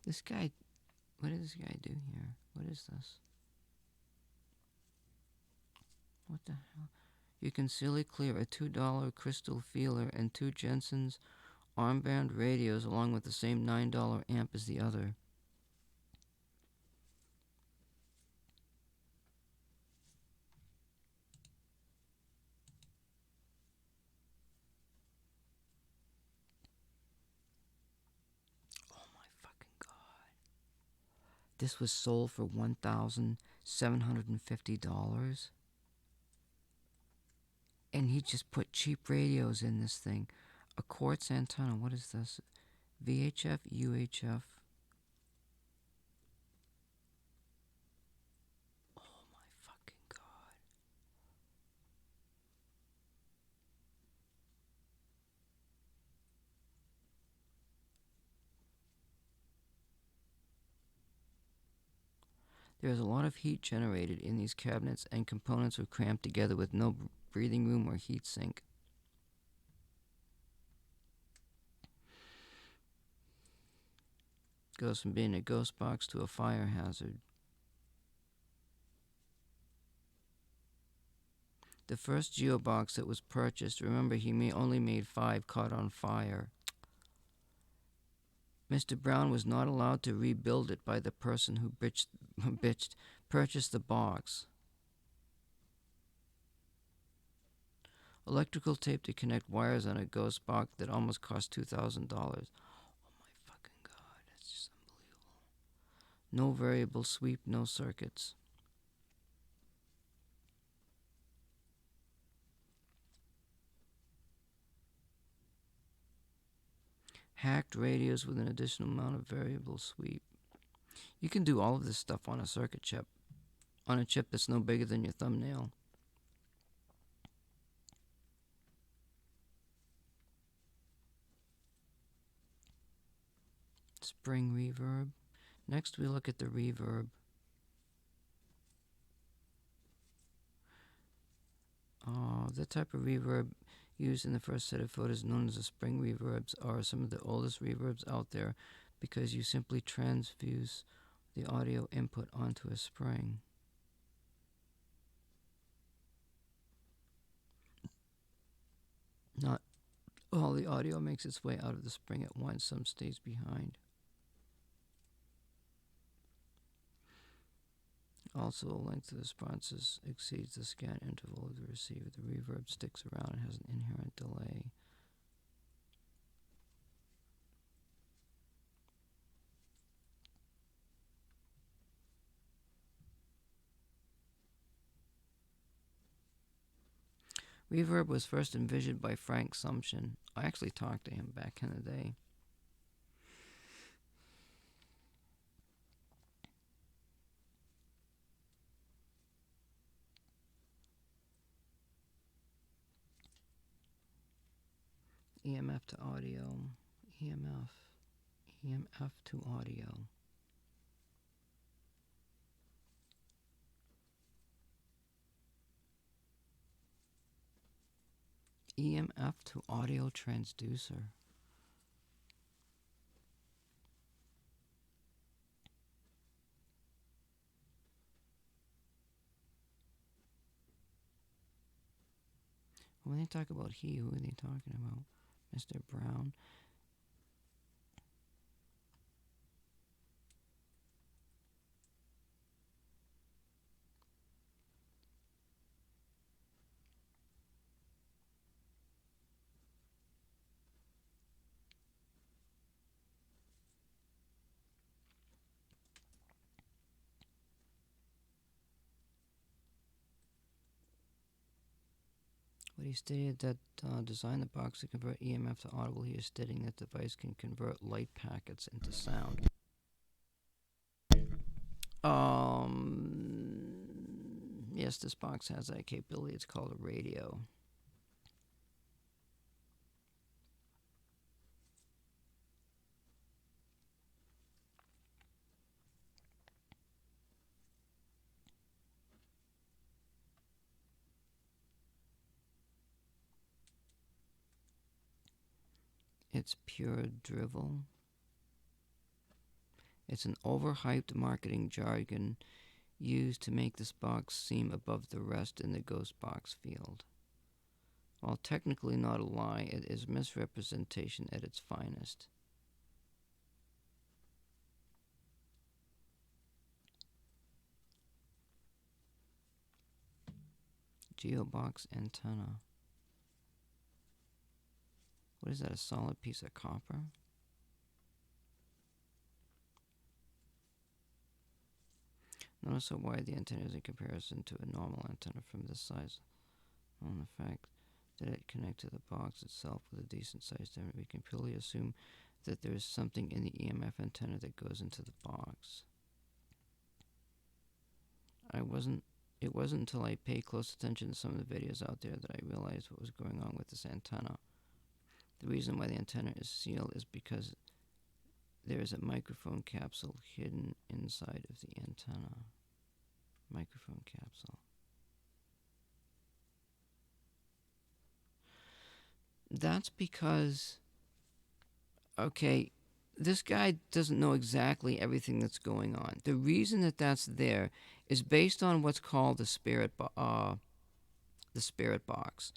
This guy... What did this guy do here? What is this? What the hell? You can silly clear a $2 crystal feeler and 2 Jensen's armband radios along with the same $9 amp as the other. Oh my fucking god. This was sold for $1,750. And he just put cheap radios in this thing. A quartz antenna. What is this? VHF, UHF. Oh my fucking god. There is a lot of heat generated in these cabinets, and components are cramped together with no breathing room or heat sink. Goes from being a ghost box to a fire hazard. The first geobox that was purchased, remember he only made 5, caught on fire. Mr. Brown was not allowed to rebuild it by the person who purchased the box. Electrical tape to connect wires on a ghost box that almost cost $2,000. Oh my fucking god, that's just unbelievable. No variable sweep, no circuits. Hacked radios with an additional amount of variable sweep. You can do all of this stuff on a circuit chip. On a chip that's no bigger than your thumbnail. Spring reverb. Next we look at the reverb. The type of reverb used in the first set of photos known as the spring reverbs are some of the oldest reverbs out there because you simply transfuse the audio input onto a spring. Not all the audio makes its way out of the spring at once, some stays behind. Also, the length of the responses exceeds the scan interval of the receiver. The reverb sticks around and has an inherent delay. Reverb was first envisioned by Frank Sumption. I actually talked to him back in the day. EMF to audio. EMF to audio. EMF to audio transducer. When they talk about he, who are they talking about? Mr. Brown? But he stated that design the box to convert EMF to audible. He is stating that the device can convert light packets into sound. Yes, this box has that capability. It's called a radio. It's pure drivel. It's an overhyped marketing jargon used to make this box seem above the rest in the ghost box field. While technically not a lie, it is misrepresentation at its finest. Geobox antenna. What is that, a solid piece of copper? Notice how wide the antenna is in comparison to a normal antenna from this size. On the fact that it connects to the box itself with a decent sized diameter, we can purely assume that there is something in the EMF antenna that goes into the box. It wasn't until I paid close attention to some of the videos out there that I realized what was going on with this antenna. The reason why the antenna is sealed is because there is a microphone capsule hidden inside of the antenna. Microphone capsule. That's because, okay, this guy doesn't know exactly everything that's going on. The reason that that's there is based on what's called the spirit box.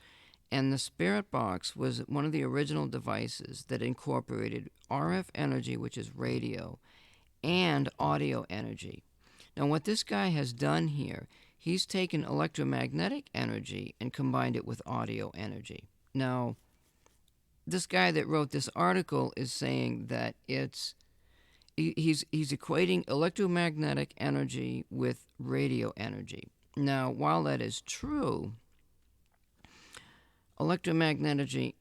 And the spirit box was one of the original devices that incorporated RF energy, which is radio, and audio energy. Now, what this guy has done here, he's taken electromagnetic energy and combined it with audio energy. Now, this guy that wrote this article is saying that he's equating electromagnetic energy with radio energy. Now, while that is true, electromagnetic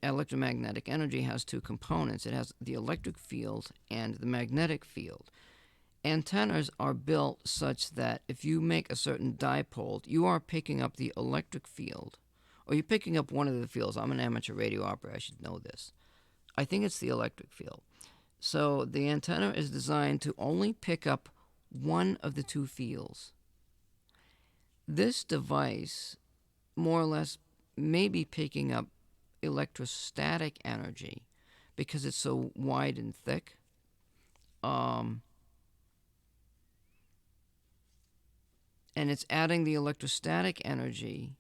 energy has two components. It has the electric field and the magnetic field. Antennas are built such that if you make a certain dipole, you are picking up the electric field, or you're picking up one of the fields. I'm an amateur radio operator. I should know this. I think it's the electric field. So the antenna is designed to only pick up one of the two fields. This device, more or less, may be picking up electrostatic energy because it's so wide and thick. And it's adding the electrostatic energy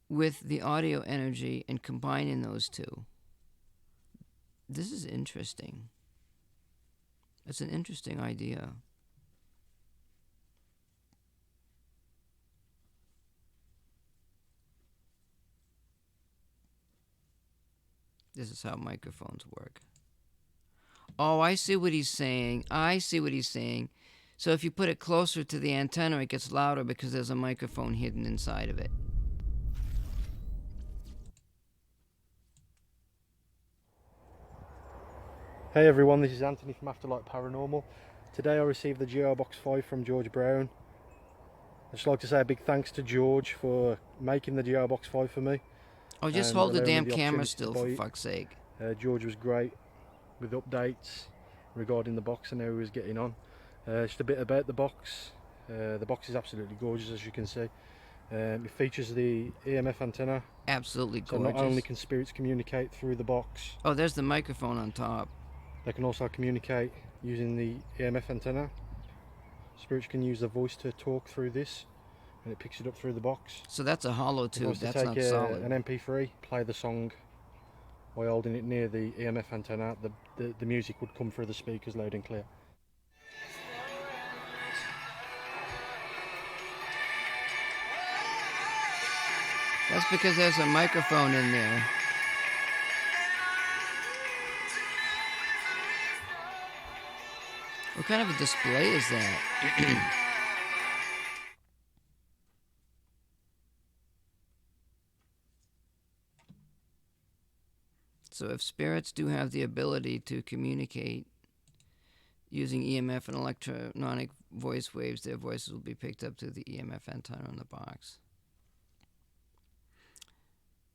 with the audio energy and combining those two. This is interesting. It's an interesting idea. This is how microphones work. Oh, I see what he's saying. So if you put it closer to the antenna, it gets louder because there's a microphone hidden inside of it. Hey everyone, this is Anthony from Afterlight Paranormal. Today I received the Geobox 5 from George Brown. I'd just like to say a big thanks to George for making the Geobox 5 for me. Oh, just hold the damn camera still, for fuck's sake. George was great with updates regarding the box and how he was getting on. Just a bit about the box. The box is absolutely gorgeous, as you can see. It features the EMF antenna, Absolutely so gorgeous. not only can spirits communicate through the box, Oh, there's the microphone on top. they can also communicate using the EMF antenna. Spirits can use their voice to talk through this, and it picks it up through the box. So that's a hollow If it tube. wants to That's take not solid. an MP3, play the song by holding it near the EMF antenna, the music would come through the speakers loud and clear. That's because there's a microphone in there. What kind of a display is that? So if spirits do have the ability to communicate using EMF and electronic voice waves, their voices will be picked up through the EMF antenna on the box.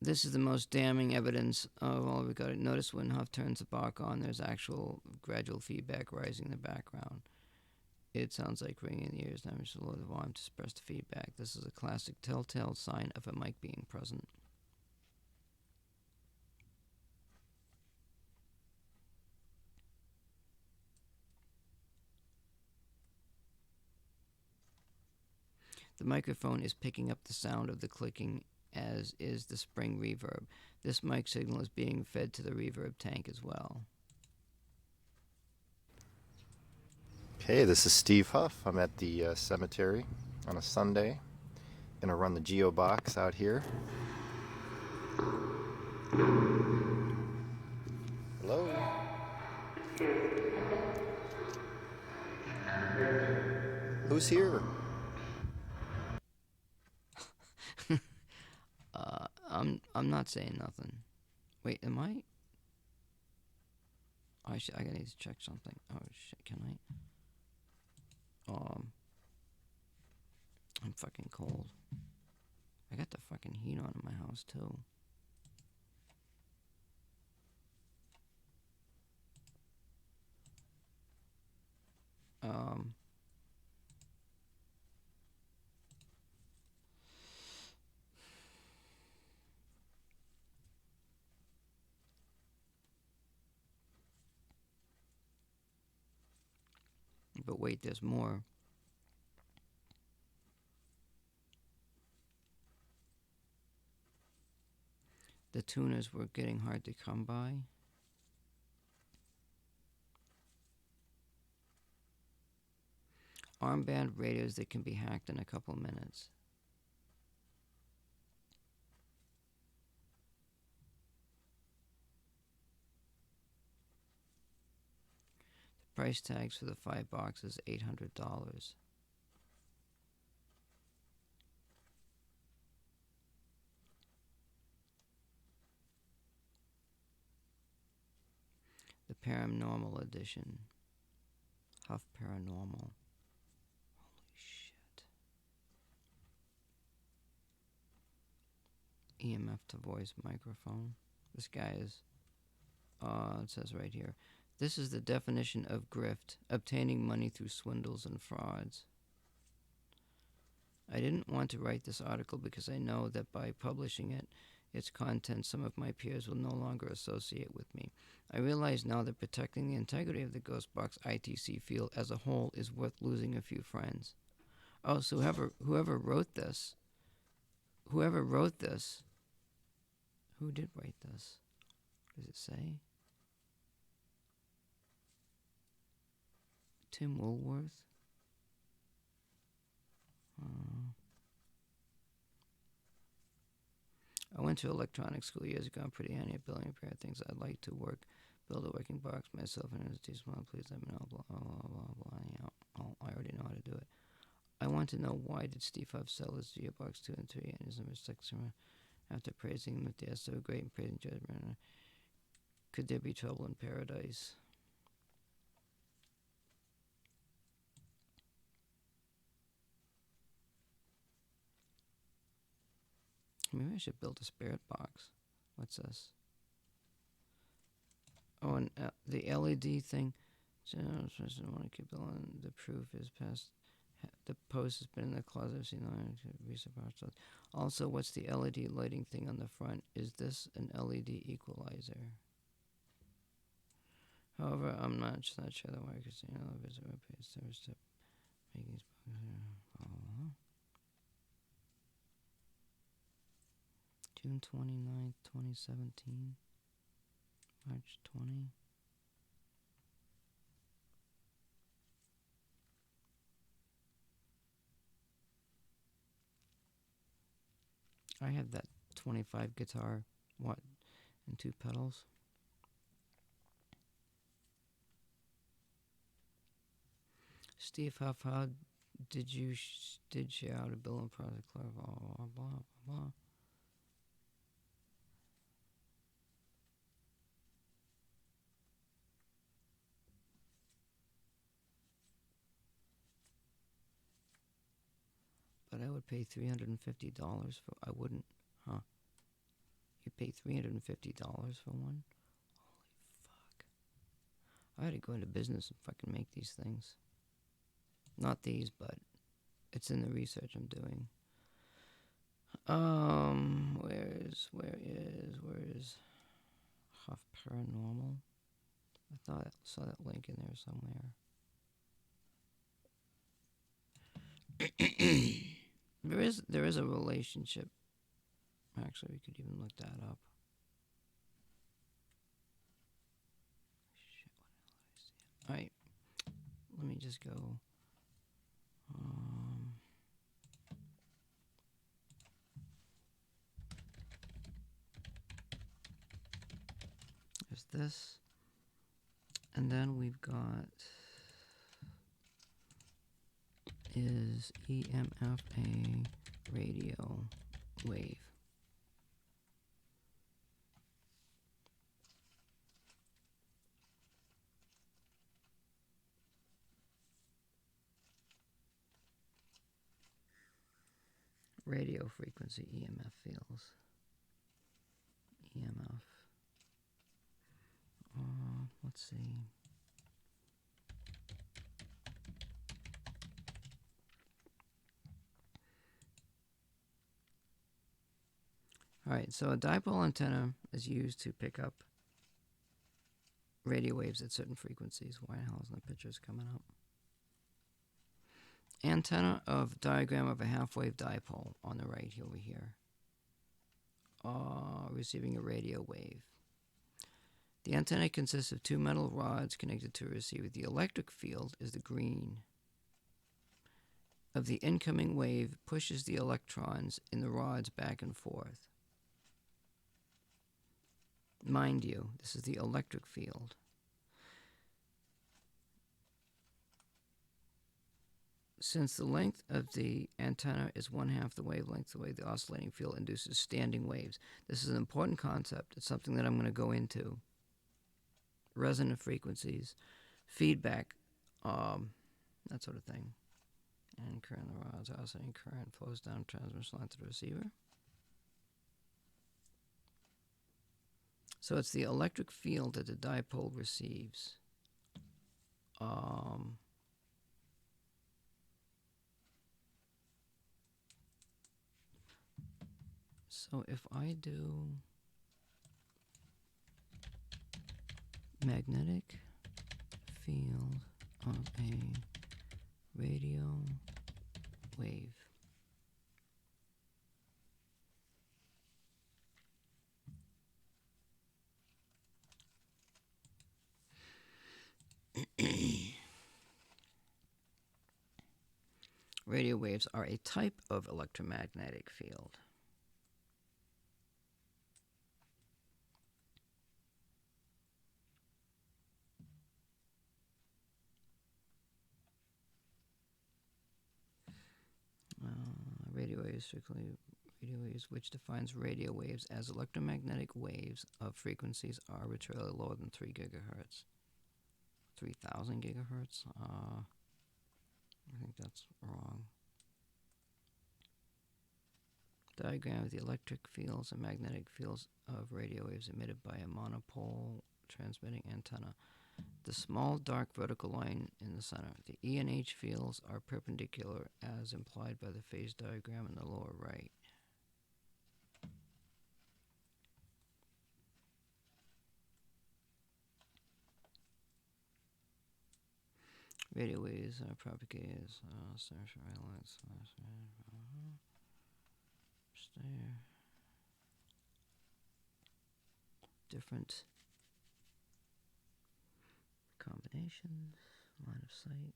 This is the most damning evidence of all we got. Notice when Huff turns the box on, there's actual gradual feedback rising in the background. It sounds like ringing in the ears. Now we should lower the volume to suppress the feedback. This is a classic telltale sign of a mic being present. The microphone is picking up the sound of the clicking, as is the spring reverb. This mic signal is being fed to the reverb tank as well. Hey, this is Steve Huff. I'm at the cemetery on a Sunday. Gonna run the Geo box out here. Hello? Who's here? I'm not saying nothing. Wait, am I? I need to check something. Oh shit, can I? I'm fucking cold. I got the fucking heat on in my house too. But wait, there's more. The tuners were getting hard to come by. Armband radios that can be hacked in a couple minutes. The price tags for the 5 boxes, $800. The Paranormal Edition. Huff Paranormal. Holy shit. EMF to voice microphone. This guy is, it says right here, this is the definition of grift, obtaining money through swindles and frauds. I didn't want to write this article because I know that by publishing it, its content, some of my peers will no longer associate with me. I realize now that protecting the integrity of the Ghostbox ITC field as a whole is worth losing a few friends. Oh, so whoever wrote this, who did write this? Does it say? Tim Woolworth? I went to electronics school years ago. I'm pretty handy at building a pair of things. I'd like to build a working box myself and it's too small. Please let me know. Blah, blah, blah, blah, blah. Yeah. Oh, I already know how to do it. I want to know why did Steve Huff sell his Geobox 2 and 3 and his mistakes after praising him with the so great and praising judgment. Could there be trouble in paradise? Maybe I should build a spirit box. What's this? Oh, and the LED thing. So I want to keep on. The proof is past The post has been in the closet. I've seen recent parts. Also, what's the LED lighting thing on the front? Is this an LED equalizer? However, I'm not sure the wire because visit web page service step making June 29th, 2017. March 20. I have that 25 guitar, what, and 2 pedals. Steve Huff, how did you did share out a bill and project blah blah blah blah blah. But I would pay $350 for. I wouldn't, huh? You pay $350 for one? Holy fuck! I had to go into business and fucking make these things. Not these, but it's in the research I'm doing. Where is Huff Paranormal? I thought I saw that link in there somewhere. There is a relationship. Actually, we could even look that up. Shit, what the hell did I see? Alright, let me just go. There's this. And then we've got, is EMF a radio wave? Radio frequency EMF fields. EMF. Let's see. Alright, so a dipole antenna is used to pick up radio waves at certain frequencies. Why the hell isn't the pictures coming up? Antenna of diagram of a half-wave dipole on the right over here. Receiving a radio wave. The antenna consists of 2 metal rods connected to a receiver. The electric field is the green of the incoming wave pushes the electrons in the rods back and forth. Mind you, this is the electric field. Since the length of the antenna is 1/2 the wavelength, the oscillating field induces standing waves. This is an important concept. It's something that I'm going to go into. Resonant frequencies, feedback, that sort of thing. And current in the rods, oscillating current flows down transmission line to the receiver. So it's the electric field that the dipole receives. So if I do magnetic field of a radio wave, radio waves are a type of electromagnetic field. Radio waves, strictly radio waves, which defines radio waves as electromagnetic waves of frequencies arbitrarily lower than 3 gigahertz. 3,000 gigahertz? I think that's wrong. Diagram of the electric fields and magnetic fields of radio waves emitted by a monopole transmitting antenna. the small dark vertical line in the center. The E and H fields are perpendicular as implied by the phase diagram in the lower right. Radio waves are propagated different combinations, line of sight.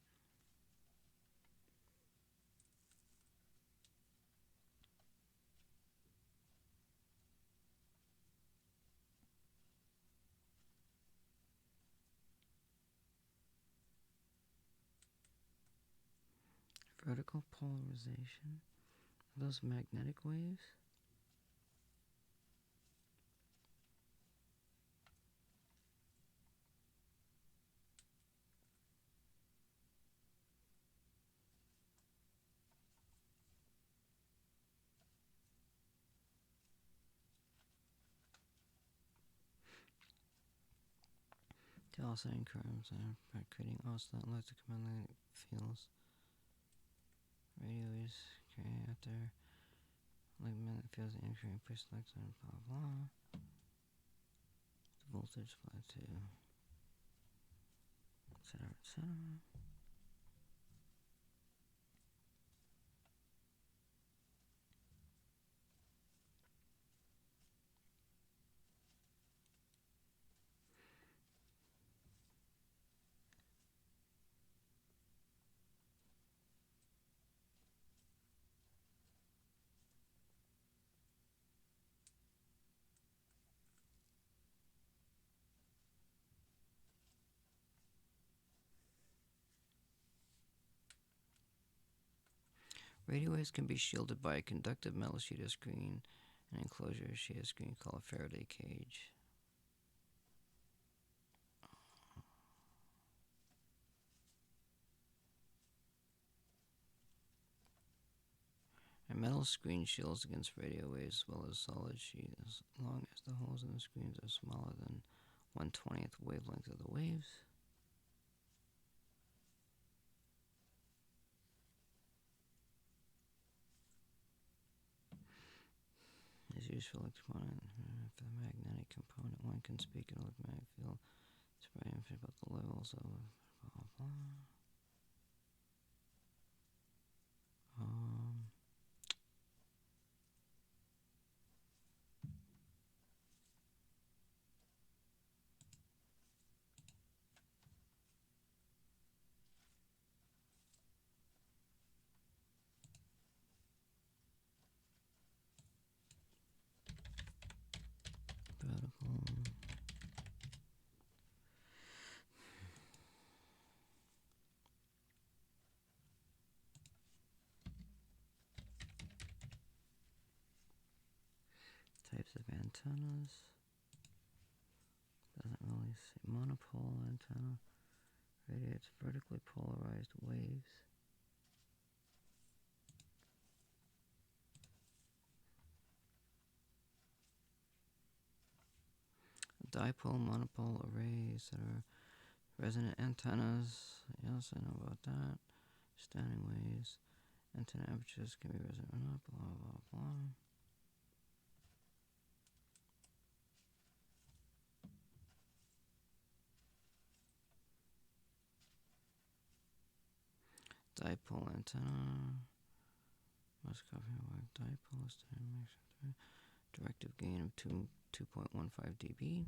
Vertical polarization. Are those magnetic waves? The oscillating currents are creating oscillant electromagnetic fields. Radio waves carry out their electromagnetic fields and increase push electron, blah blah. The voltage plateau, etc. etc. Radio waves can be shielded by a conductive metal sheet screen, an enclosure sheet screen called a Faraday cage. A metal screen shields against radio waves as well as solid sheet as long as the holes in the screens are smaller than 1/20th wavelength of the waves. Is used for electromagnetic. For the magnetic component, one can speak an electromagnetic field. It's very interesting about the levels of blah blah. Vertical. Types of antennas. Doesn't really say. Monopole antenna radiates vertically polarized waves. Dipole, monopole arrays that are resonant antennas. Yes, I know about that. Standing waves. Antenna apertures can be resonant or not. Blah blah blah. Dipole antenna. Must cover wide dipole. Directive gain of 2.15 dB.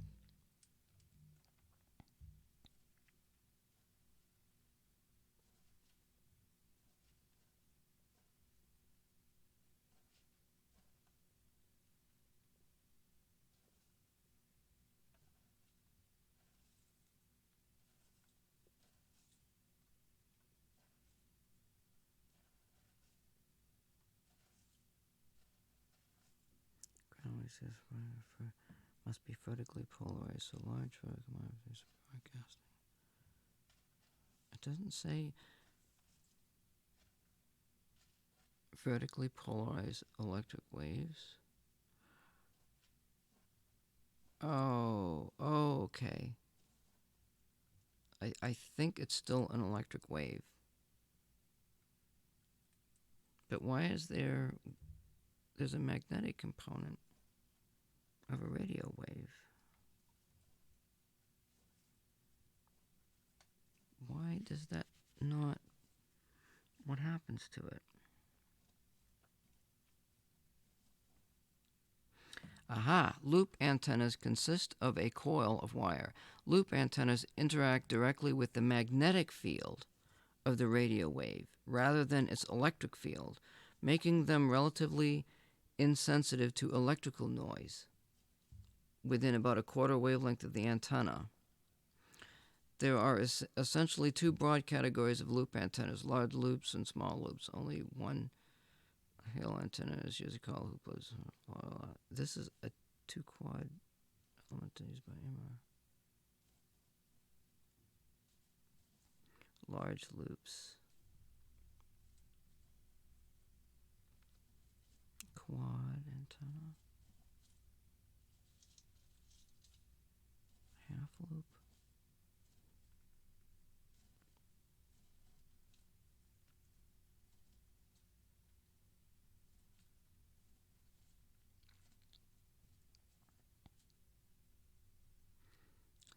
Must be vertically polarized, so large vertical monopoles broadcasting. It doesn't say vertically polarized electric waves. Oh, okay. I think it's still an electric wave. But why is there's a magnetic component of a radio wave? Why does that not, what happens to it? Aha! Loop antennas consist of a coil of wire. Loop antennas interact directly with the magnetic field of the radio wave rather than its electric field, making them relatively insensitive to electrical noise within about a quarter wavelength of the antenna. There are essentially two broad categories of loop antennas, large loops and small loops. Only one Hale antenna is usually called hooplas. This is a two-quad element used by MR. Large loops. Quad antenna. Half loop.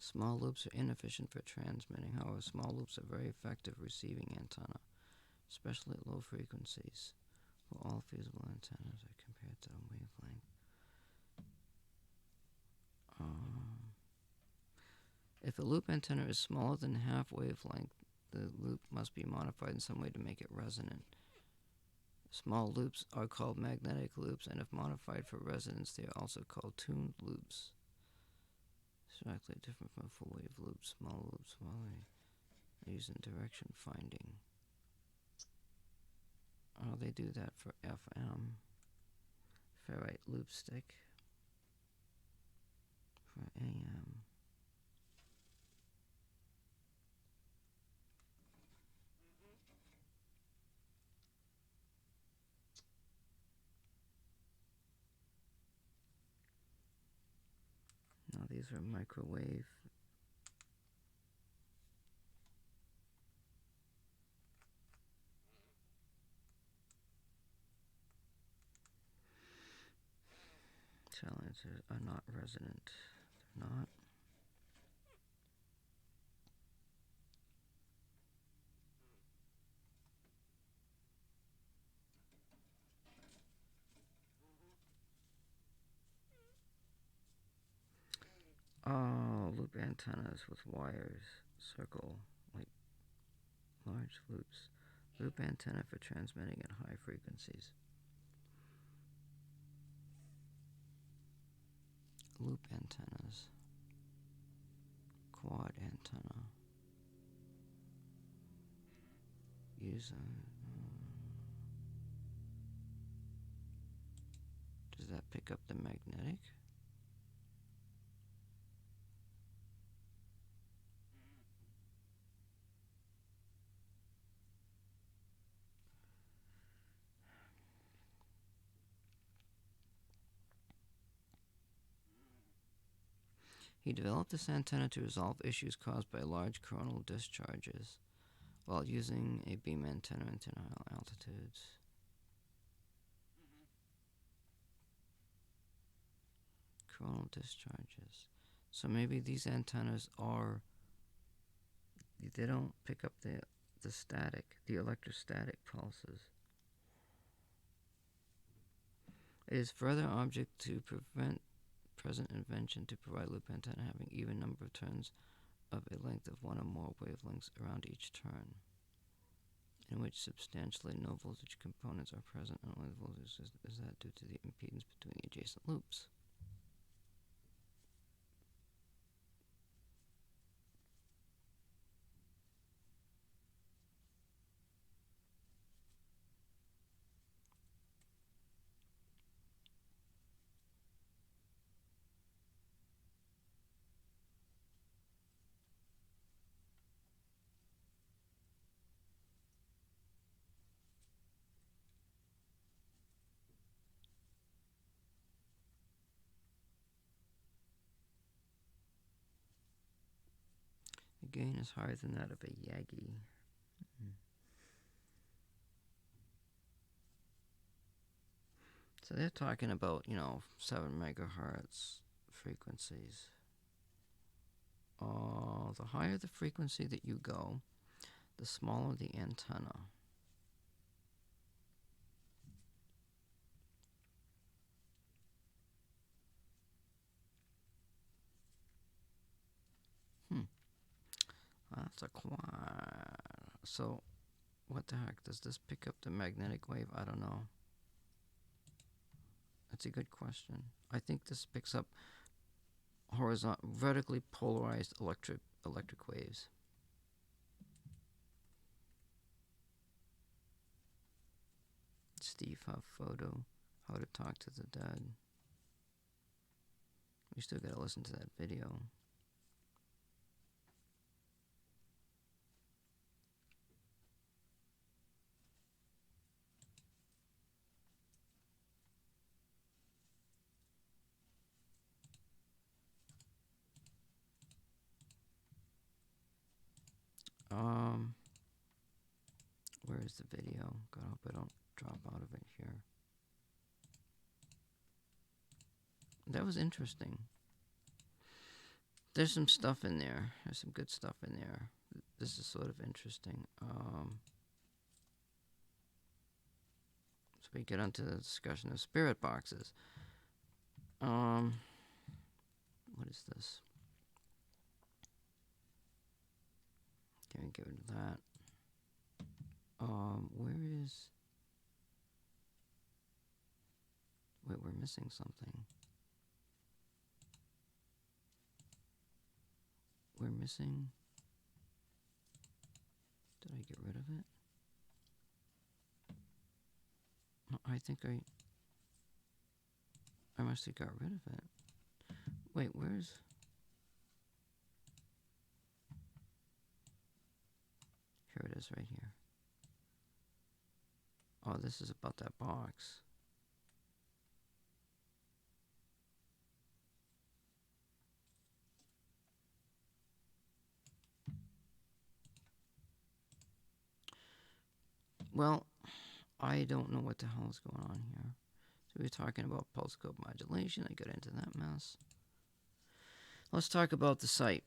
Small loops are inefficient for transmitting. However, small loops are very effective receiving antenna, especially at low frequencies, where all feasible antennas are compared to a wavelength. If a loop antenna is smaller than half wavelength, the loop must be modified in some way to make it resonant. Small loops are called magnetic loops, and if modified for resonance, they are also called tuned loops. Slightly different from full wave loops. Small loops, while they use in direction finding. Oh, they do that for FM. Ferrite loop stick. For AM. Now these are microwave. Silencers are not resonant. They're not. Oh, loop antennas with wires circle like large loops. Loop antenna for transmitting at high frequencies. Loop antennas. Quad antenna. Use does that pick up the magnetic? He developed this antenna to resolve issues caused by large coronal discharges while using a beam antenna at high altitudes. Coronal discharges. So maybe these antennas are, they don't pick up the static, the electrostatic pulses. It is further object to prevent present invention to provide loop antenna having even number of turns of a length of one or more wavelengths around each turn, in which substantially no voltage components are present, and only the voltage is that due to the impedance between the adjacent loops. gain is higher than that of a Yagi. So they're talking about, 7 megahertz frequencies. The higher the frequency that you go, the smaller the antenna. That's a quad. So, what the heck? Does this pick up the magnetic wave? I don't know. That's a good question. I think this picks up vertically polarized electric waves. Steve Huff photo, how to talk to the dead. We still gotta listen to that video. Where is the video? God, I hope I don't drop out of it here. That was interesting. There's some stuff in there. There's some good stuff in there. This is sort of interesting. So we get onto the discussion of spirit boxes. What is this? Can we get rid of that? Where is... Wait, we're missing something. We're missing... Did I get rid of it? No, I think I must have got rid of it. Wait, where's... Here it is, right here. Oh, this is about that box. Well, I don't know what the hell is going on here. So we were talking about pulse code modulation. I got into that mess. Let's talk about the site.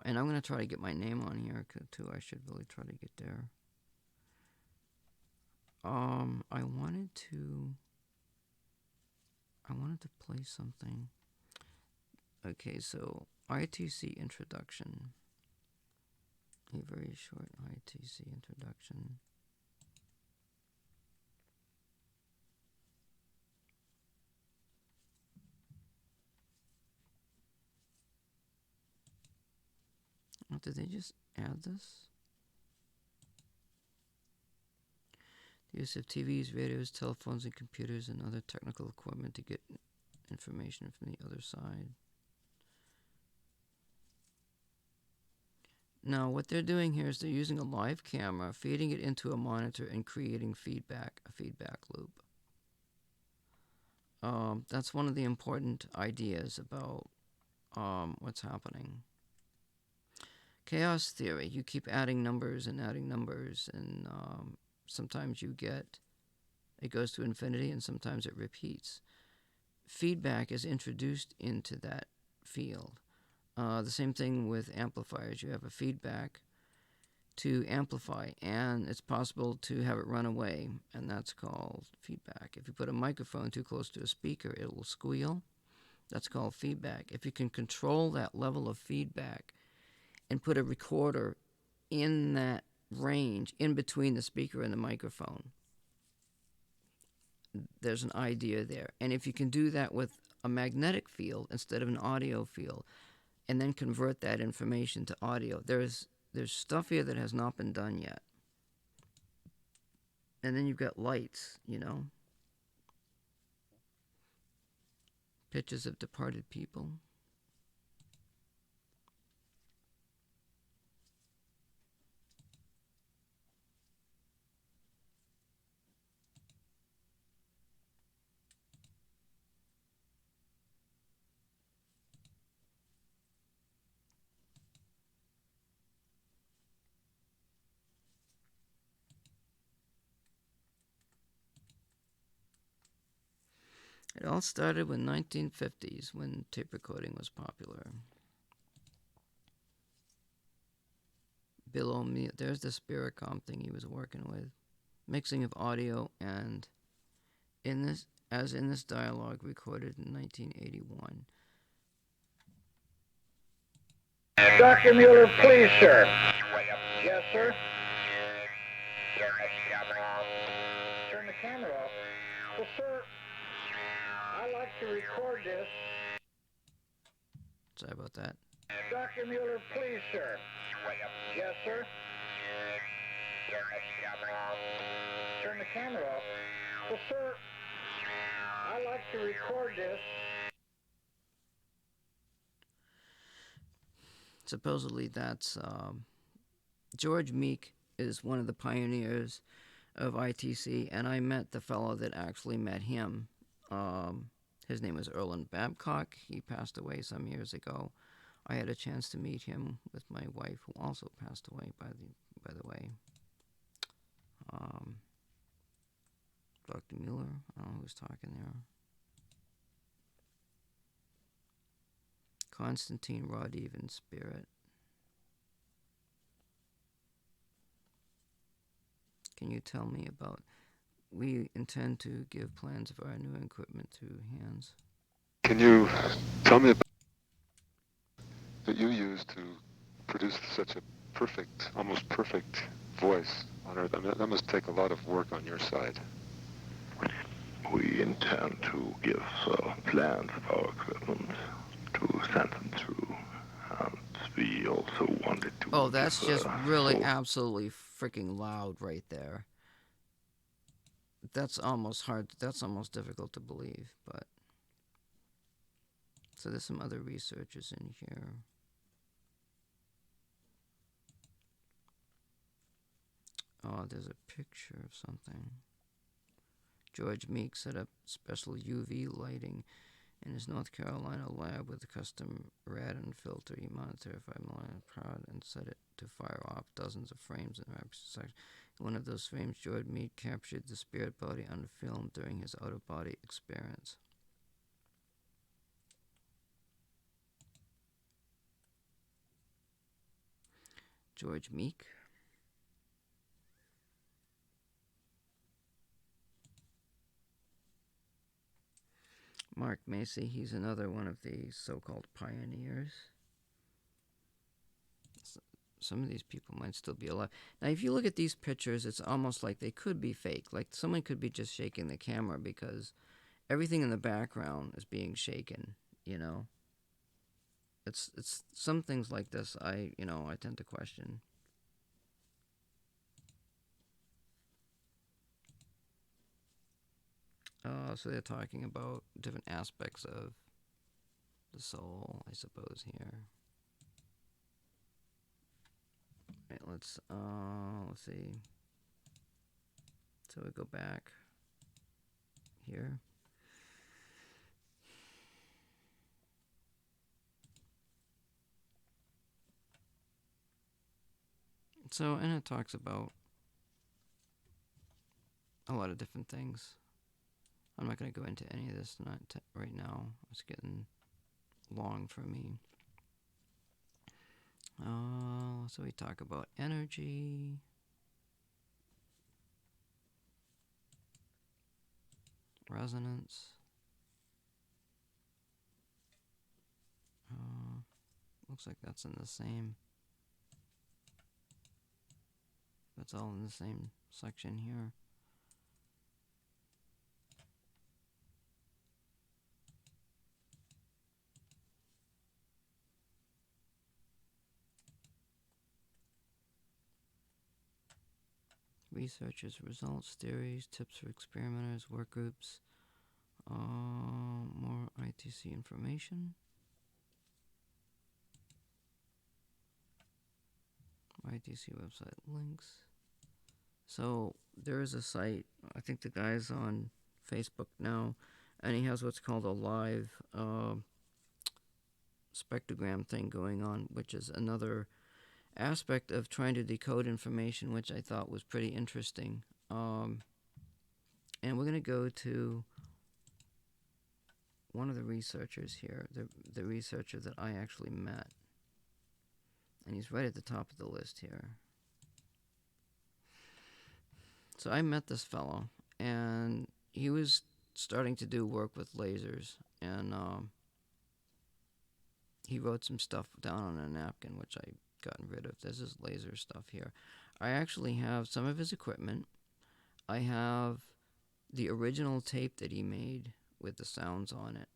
And I'm going to try to get my name on here too. I should really try to get there. I wanted to play something. Okay, so ITC introduction. A very short ITC introduction. Oh, did they just add this? The use of TVs, radios, telephones, and computers and other technical equipment to get information from the other side. Now, what they're doing here is they're using a live camera, feeding it into a monitor, and creating a feedback loop. That's one of the important ideas about what's happening. Chaos theory, you keep adding numbers, and sometimes you get, it goes to infinity, and sometimes it repeats. Feedback is introduced into that field. The same thing with amplifiers. You have a feedback to amplify, and it's possible to have it run away, and that's called feedback. If you put a microphone too close to a speaker, it will squeal. That's called feedback. If you can control that level of feedback and put a recorder in that range, in between the speaker and the microphone, there's an idea there. And if you can do that with a magnetic field instead of an audio field, and then convert that information to audio, there's stuff here that has not been done yet. And then you've got lights, pictures of departed people. all started with 1950s when tape recording was popular. Bill O'Meara, there's the Spiricom thing he was working with. Mixing of audio and in this dialogue recorded in 1981. Dr. Mueller, please, sir. Yes, sir. Turn the camera off. Well, sir, I like to record this. Sorry about that. Dr. Mueller, please, sir. Yes, sir. Turn the camera off. Well, sir, I like to record this. Supposedly that's George Meek is one of the pioneers of ITC, and I met the fellow that actually met him. His name was Erland Babcock. He passed away some years ago. I had a chance to meet him with my wife, who also passed away, by the way. Dr. Mueller, I don't know who's talking there. Constantine Rod-Even Spirit. Can you tell me about... We intend to give plans of our new equipment to hands. Can you tell me about that you use to produce such a perfect, almost perfect voice on Earth? I mean, that must take a lot of work on your side. We intend to give plans of our equipment to send them through, and we also wanted to... Oh, that's just really absolutely freaking loud right there. That's almost difficult to believe, but... So there's some other researchers in here. Oh, there's a picture of something. George Meek set up special UV lighting in his North Carolina lab with a custom radon filter. He monitored prod and set it to fire off dozens of frames in rapid succession. In one of those frames, George Meek captured the spirit body on film during his out-of-body experience. George Meek. Mark Macy, he's another one of the so-called pioneers. Some of these people might still be alive. Now, if you look at these pictures, it's almost like they could be fake. Like someone could be just shaking the camera because everything in the background is being shaken, you know. It's some things like this I tend to question. So they're talking about different aspects of the soul, I suppose, here. Right, let's see. So we go back here. So, and it talks about a lot of different things. I'm not going to go into any of this right now. It's getting long for me. So we talk about energy. Resonance. Looks like that's in the same. That's all in the same section here. Researchers, results, theories, tips for experimenters, work groups, more ITC information. ITC website links. So there is a site, I think the guy's on Facebook now, and he has what's called a live spectrogram thing going on, which is another aspect of trying to decode information, which I thought was pretty interesting. And we're going to go to one of the researchers here, the researcher that I actually met, and he's right at the top of the list here. So I met this fellow, and he was starting to do work with lasers, and he wrote some stuff down on a napkin, which I gotten rid of. There's his laser stuff here. I actually have some of his equipment. I have the original tape that he made with the sounds on it.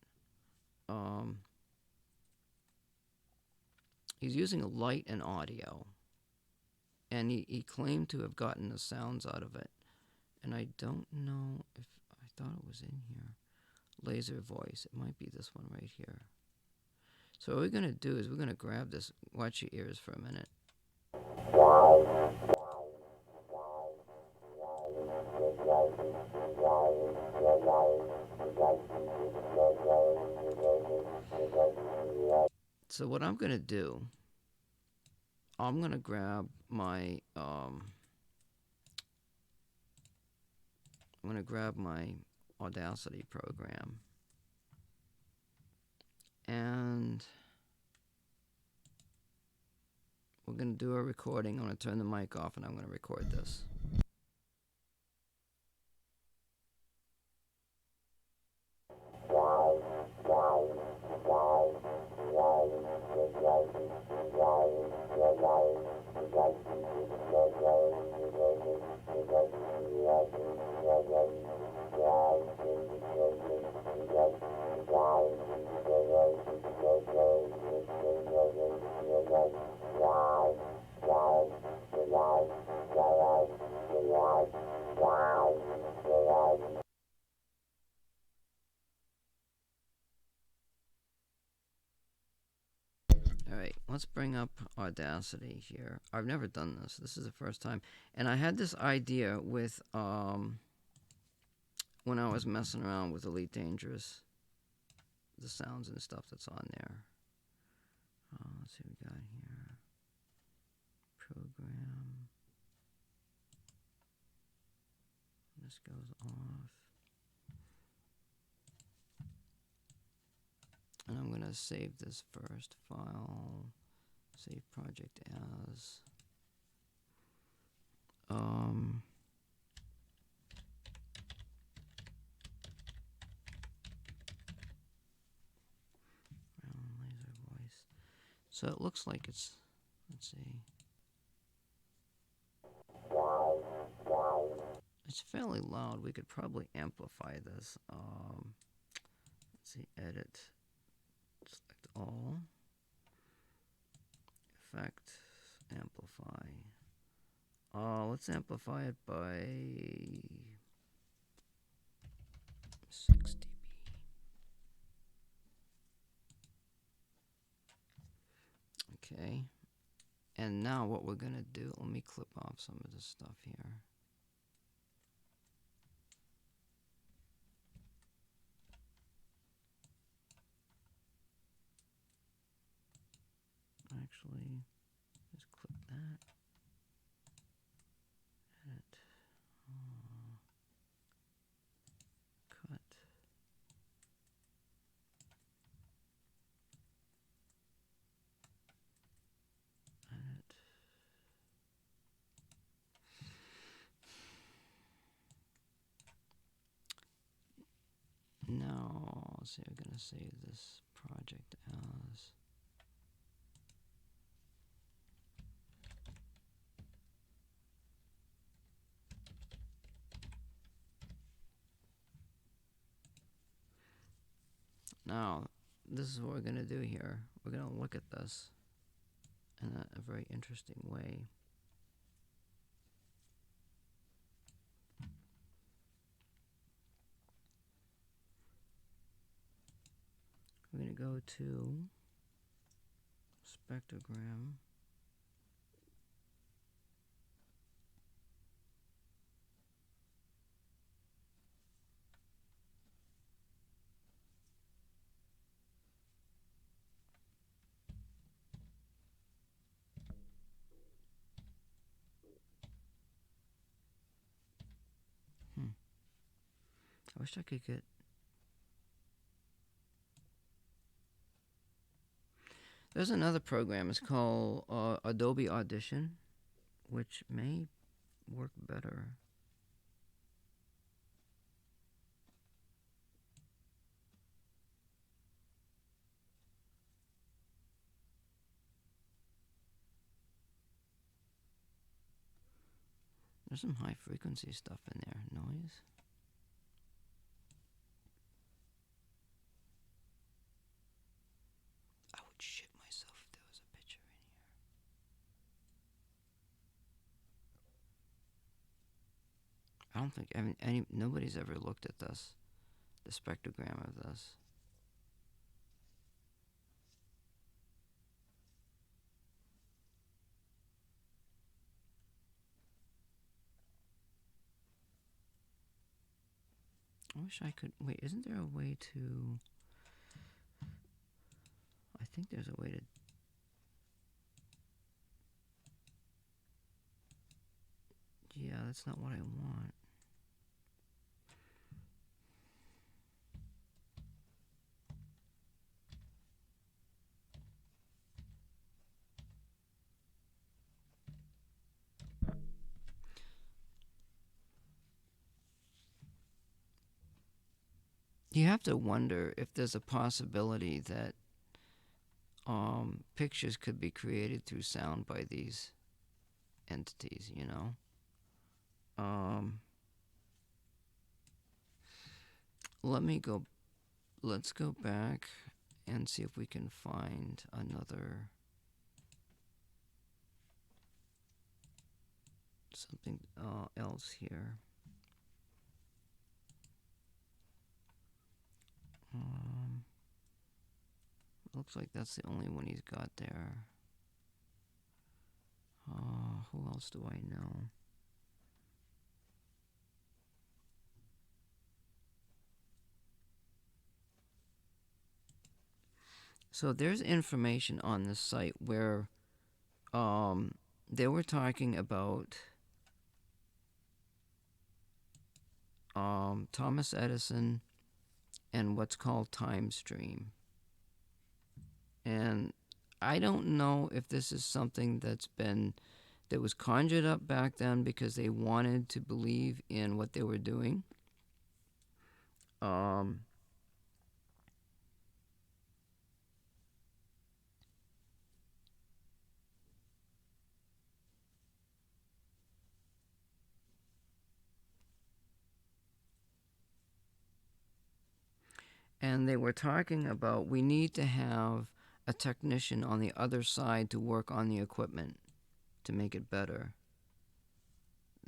He's using light and audio, and he claimed to have gotten the sounds out of it. And I don't know if I thought it was in here. Laser voice. It might be this one right here. So what we're going to do is we're going to grab this. Watch your ears for a minute. So what I'm going to do, I'm going to grab my Audacity program, and we're going to do a recording. I'm going to turn the mic off, and I'm going to record this. Alright, let's bring up Audacity here. I've never done this. This is the first time. And I had this idea with, when I was messing around with Elite Dangerous, the sounds and stuff that's on there. Let's see what we got here. Program. This goes off. And I'm going to save this first file. Save project as. Laser voice. So it looks like it's, let's see. It's fairly loud. We could probably amplify this. Let's see, edit. Select all. Effect. Amplify. Let's amplify it by 6 dB. Okay. And now what we're going to do, let me clip off some of this stuff here. Actually, just clip that. Edit. Cut. Edit. Now, let's see, I'm going to save this project as. Now, this is what we're going to do here. We're going to look at this in a very interesting way. We're going to go to spectrogram. I wish I could get. There's another program. It's called Adobe Audition, which may work better. There's some high frequency stuff in there. Noise. I would shit myself if there was a picture in here. I don't think nobody's ever looked at this, the spectrogram of this. I wish I could. Wait, isn't there a way to. I think there's a way to. Yeah, that's not what I want. You have to wonder if there's a possibility that pictures could be created through sound by these entities, you know? Let's go back and see if we can find another, something else here. Looks like that's the only one he's got there. Who else do I know? So there's information on this site where they were talking about Thomas Edison and what's called time stream. And I don't know if this is something that was conjured up back then because they wanted to believe in what they were doing. And they were talking about we need to have a technician on the other side to work on the equipment to make it better.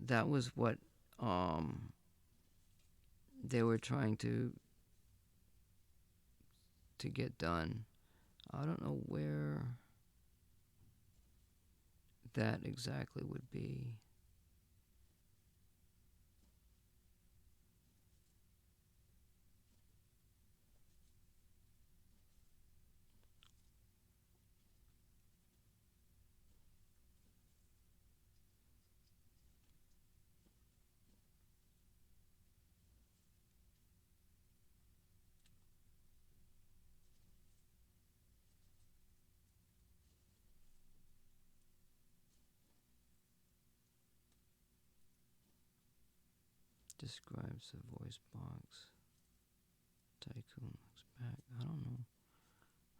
That was what they were trying to get done. I don't know where that exactly would be. Describes the voice box. Tycoon looks back. I don't know.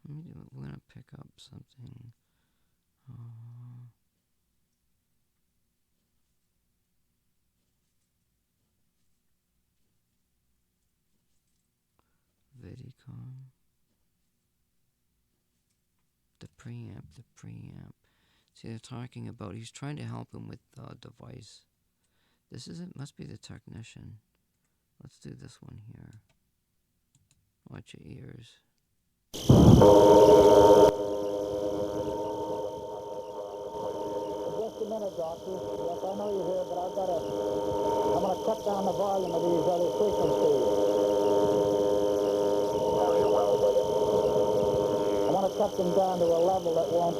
Let me do it. We're gonna pick up something. Vidicom. The preamp. See, they're talking about. He's trying to help him with the device. This isn't. Must be the technician. Let's do this one here. Watch your ears. Just a minute, Doctor. Yes, I know you're here, but I'm going to cut down the volume of these other frequencies. I want to cut them down to a level that won't...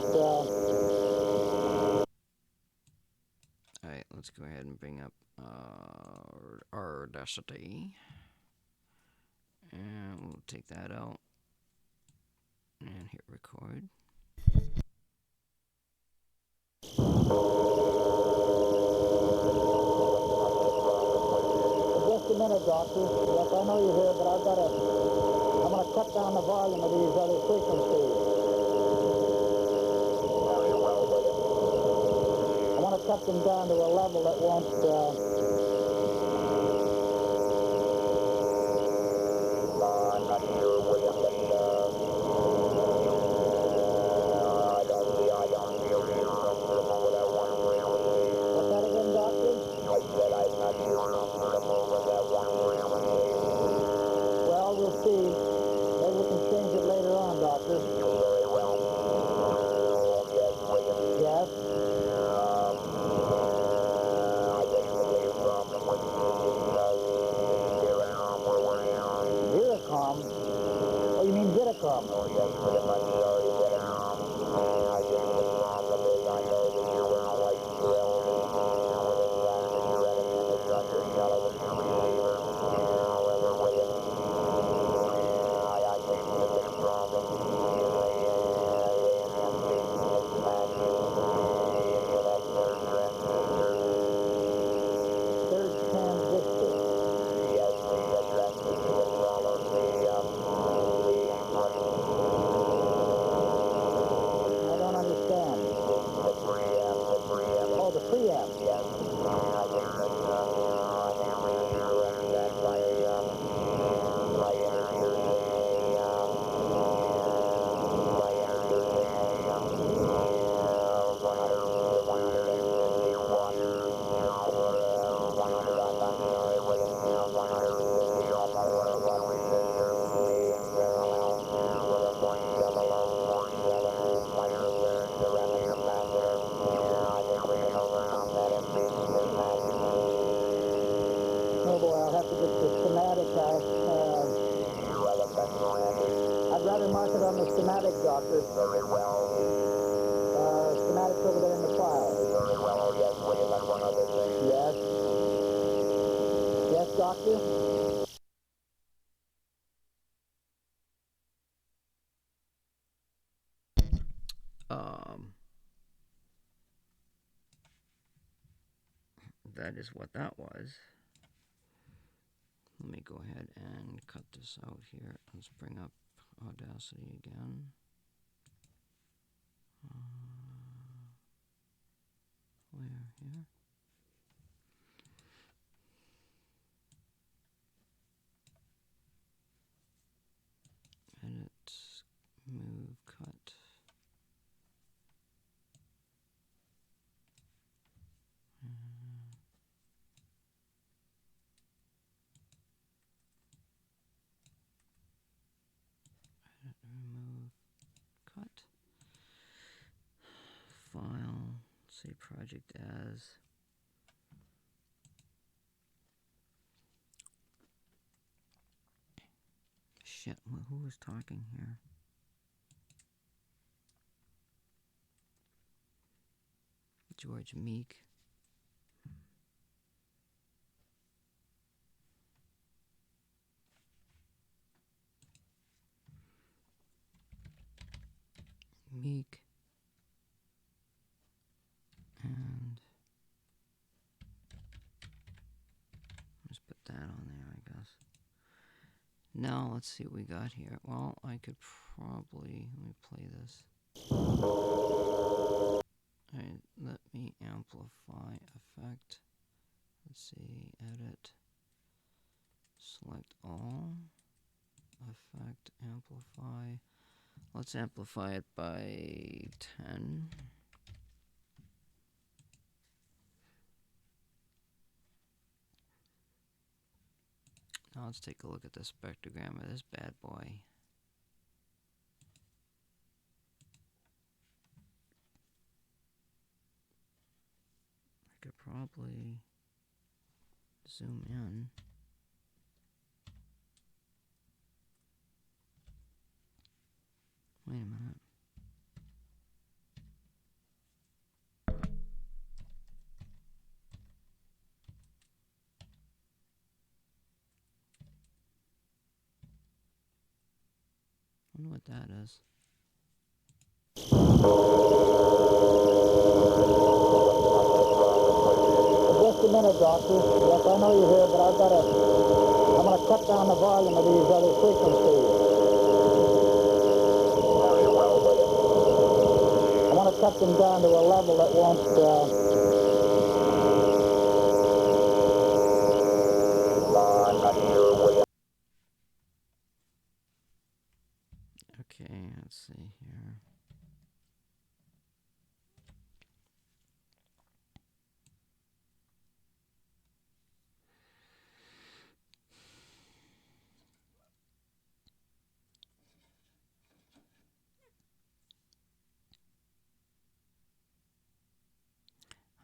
Alright, let's go ahead and bring up our Audacity. And we'll take that out. And hit record. Just a minute, Doctor. Yes, I know you're here, but I'm going to cut down the volume of these other frequencies. I want to cut them down to a level that won't, I'm not sure, William, but, I don't feel real comfortable with that one frequency. What's that again, Doctor? I said I'm not sure comfortable with that one frequency. Well, we'll see. Maybe we can change it later on, Doctor. Very well. Yes, William. Yes? I think the biggest problem with Viracom where we're in. Viracom? Oh, you mean Vidacom? Oh, yes, William, I'm sorry, Vidacom. I think the problem is I know that you're in a white drill with the fact that you're at an infrastructure television receiver. However, William, I think the big problem is the ANC mismatch into that third transistor. Third transistor? Yes, the transistor that follows the input. I don't understand. The preamp. Oh, the preamp. Yes. I think that's, I think we should correct that by Oh boy, I'll have to get the schematic out. I'd rather mark it on the schematic, Doctor. Very well. Schematic's over there in the file. Very well. Oh, yes, William, and one other thing. Yes. Yes, Doctor? That is what that was. Let me go ahead and cut this out here. Let's bring up Audacity again. Where here? Edit, move, cut. Edit, remove, cut. File, say project as. Shit, who was talking here? George Meek. Meek. And let's put that on there, I guess. Now, let's see what we got here. Well, I could probably, let me play this. Alright, let me amplify effect. Let's see, edit, select all, effect, amplify. Let's amplify it by 10. Now let's take a look at the spectrogram of this bad boy. I could probably zoom in. Wait a minute. I wonder what that is. minute, Doctor. Yes, I know you're here, but I'm going to cut down the volume of these other frequencies. I want to cut them down to a level that won't... Okay, let's see here.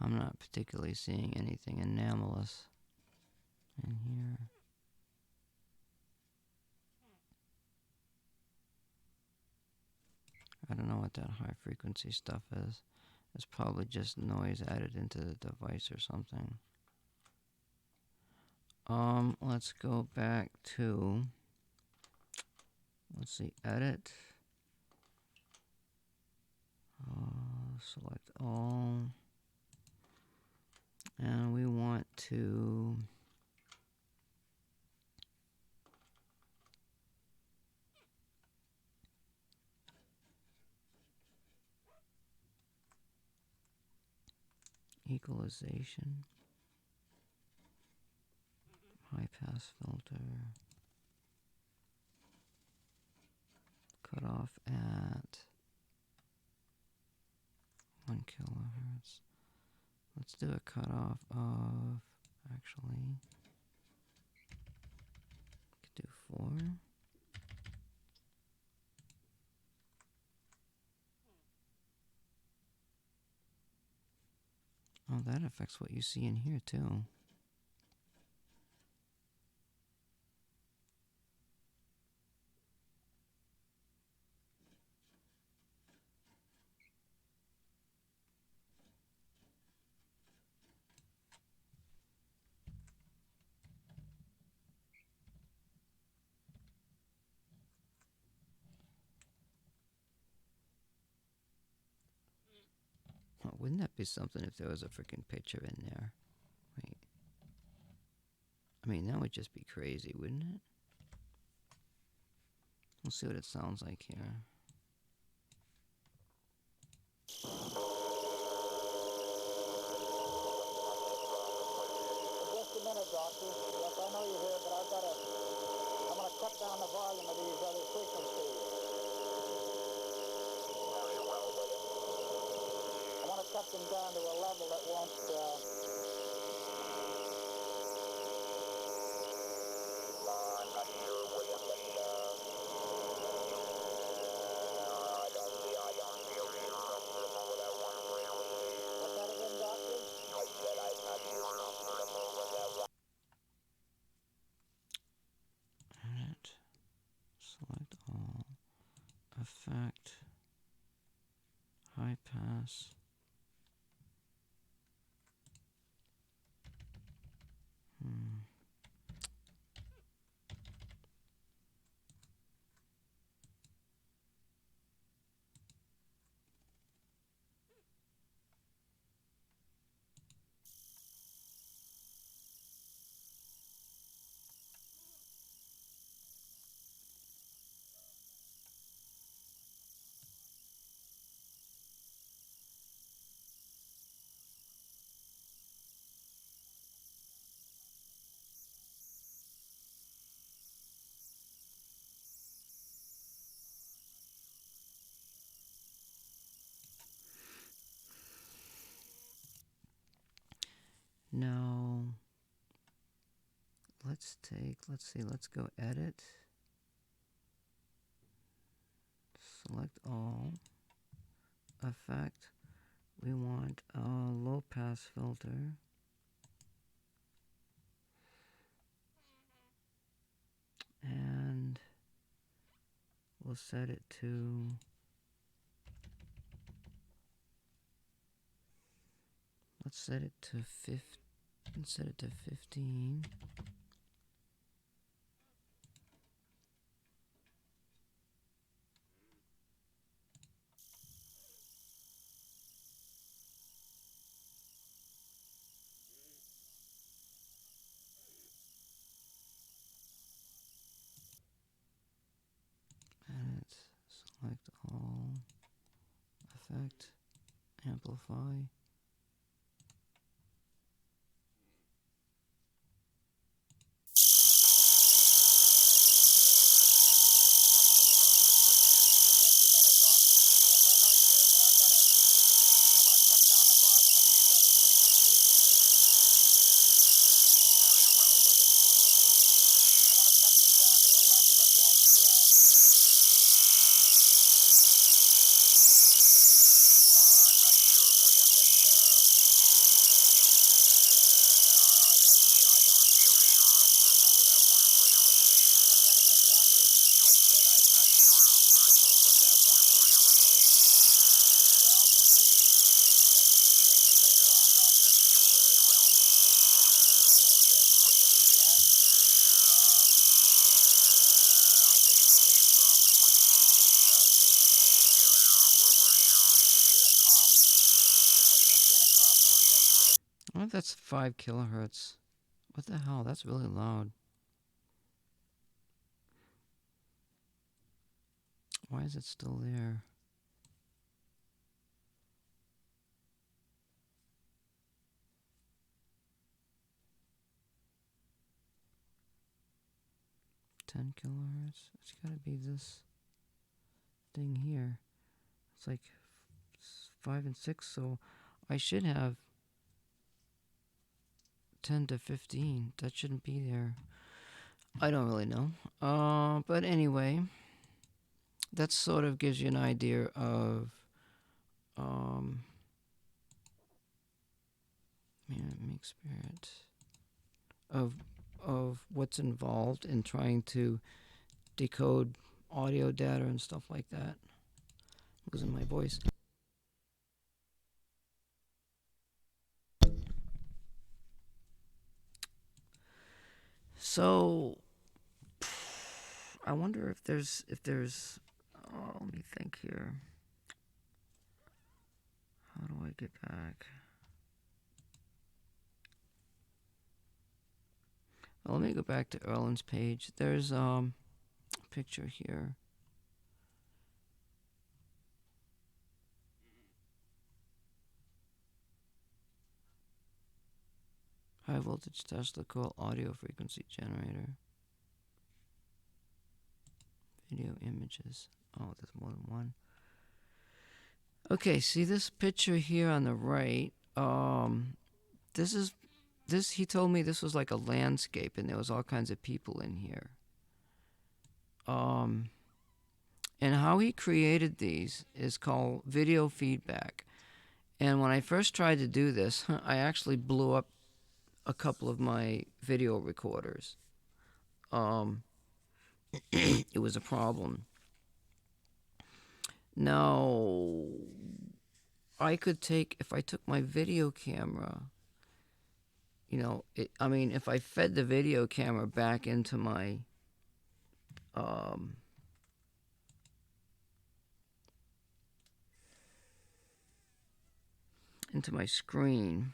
I'm not particularly seeing anything anomalous in here. I don't know what that high frequency stuff is. It's probably just noise added into the device or something. Let's go back to, let's see, edit. Select all. And we want to equalization, high pass filter, cut off at 1 kilohertz. Let's do a cutoff of, actually, could do 4. Oh, that affects what you see in here too. Oh, wouldn't that be something if there was a freaking picture in there? Wait. I mean, that would just be crazy, wouldn't it? We'll see what it sounds like here. Just a minute, Doctor. Yes, I know you're here, but I'm going to cut down the volume of these other frequencies. I want to cut them down to a level that won't... What's that again, Doctor? Edit. Select all. Effect. High pass. Now, let's see, let's go edit. Select all. Effect. We want a low pass filter. And we'll set it to set it to 15. effect. Amplify. Oh, that's 5 kilohertz. What the hell? That's really loud. Why is it still there? $10 kilohertz. It's gotta be this thing here. It's like 5 and 6, so I should have 10 to 15. That shouldn't be there. I don't really know. But anyway, that sort of gives you an idea of make spirit of what's involved in trying to decode audio data and stuff like that. Losing my voice. So I wonder if there's let me think here. How do I get back? Well, let me go back to Erlen's page. There's a picture here. High voltage Tesla coil audio frequency generator. Video images. Oh, there's more than one. Okay, see this picture here on the right. This he told me this was like a landscape and there was all kinds of people in here. And how he created these is called video feedback. And when I first tried to do this, I actually blew up a couple of my video recorders. It was a problem. Now, I could take, if I took my video camera, if I fed the video camera back into my, screen,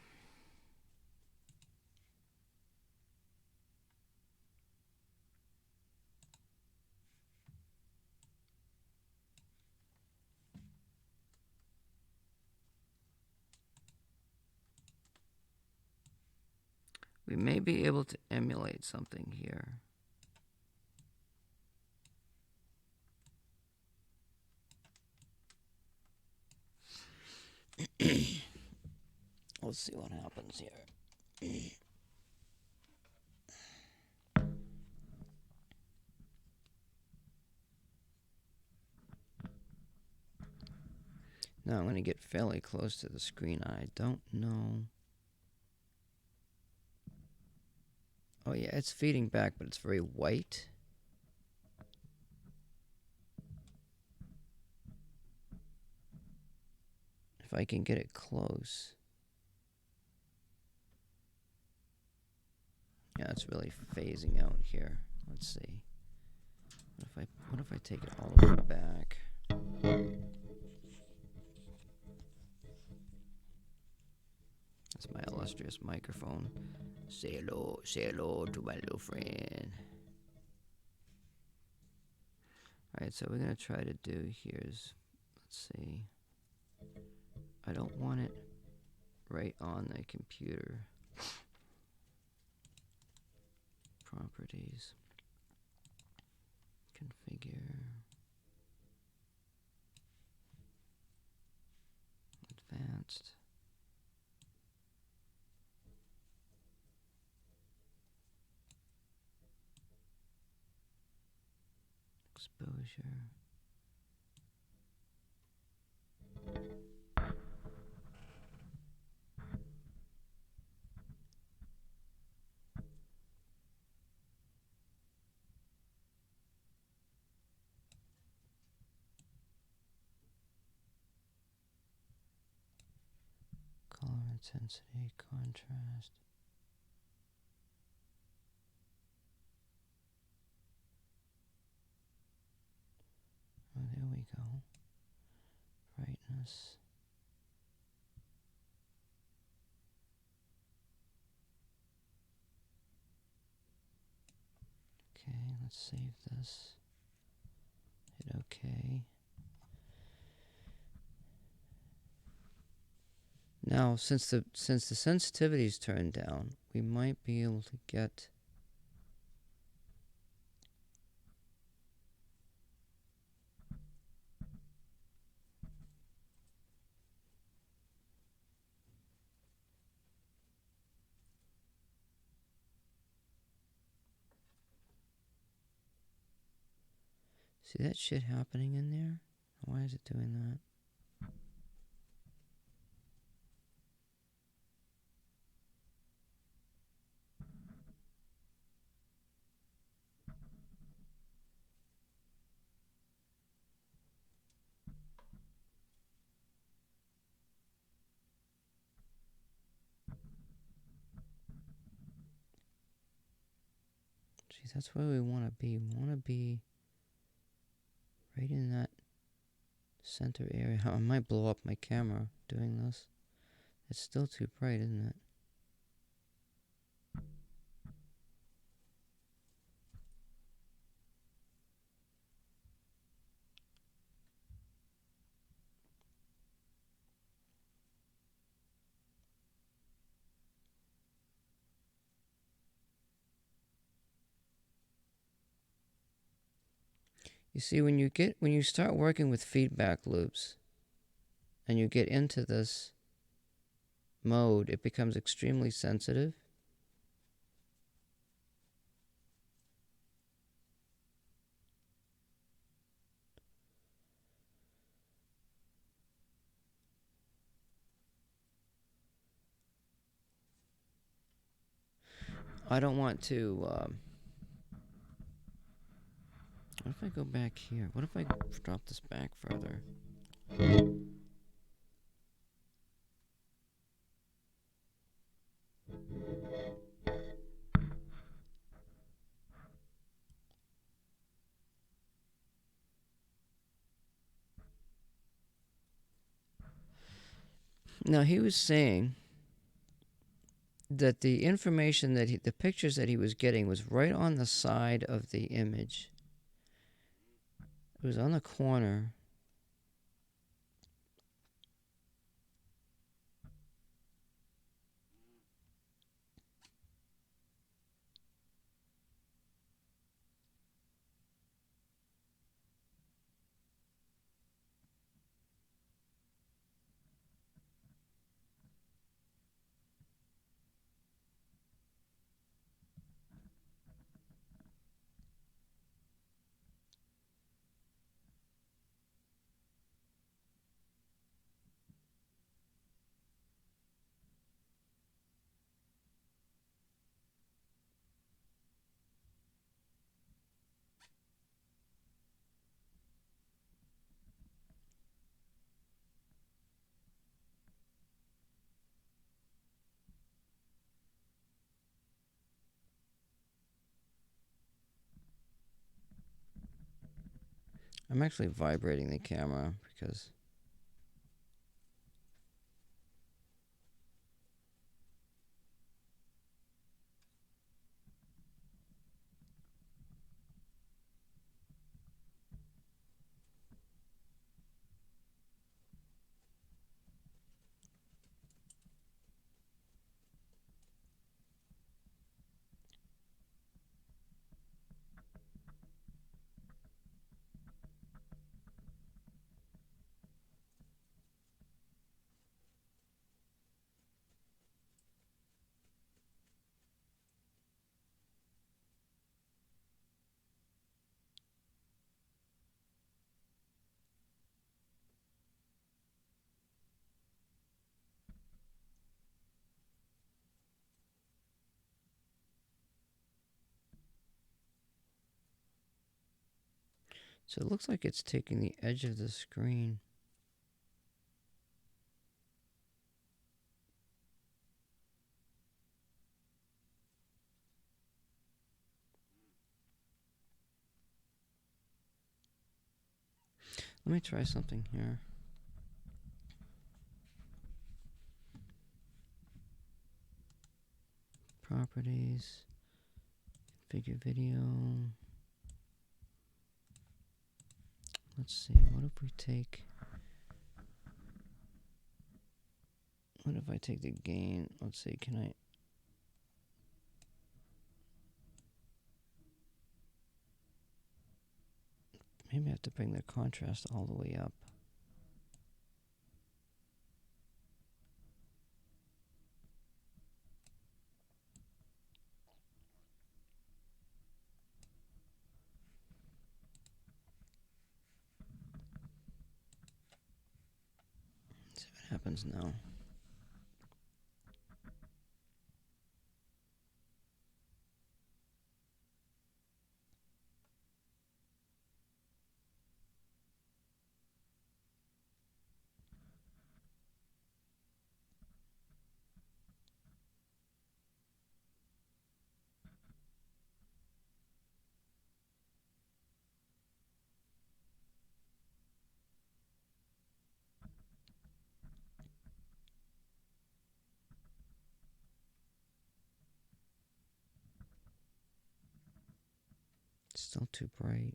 we may be able to emulate something here. Let's see what happens here. Now I'm going to get fairly close to the screen. I don't know. Oh yeah, it's feeding back, but it's very white. If I can get it close. Yeah, it's really phasing out here. Let's see. What if I take it all the way back? That's my illustrious microphone. Say hello to my little friend. Alright, so we're gonna try to do here is, let's see. I don't want it right on the computer. Properties. Configure. Advanced. Exposure. Color intensity, contrast. Oh, there we go. Brightness. Okay, let's save this. Hit OK. Now, since the sensitivity's turned down, we might be able to get see that shit happening in there? Why is it doing that? Geez, that's where we want to be. We want to be right in that center area. I might blow up my camera doing this. It's still too bright, isn't it? You see, when you start working with feedback loops and you get into this mode, it becomes extremely sensitive. I don't want to, what if I go back here? What if I drop this back further? Now, he was saying that the information that the pictures that he was getting was right on the side of the image. It was on the corner. I'm actually vibrating the camera because So it looks like it's taking the edge of the screen. Let me try something here. Properties, configure video. Let's see, what if we take... What if I take the gain? Let's see, can I... Maybe I have to bring the contrast all the way up. Let's see what happens now. It's still too bright.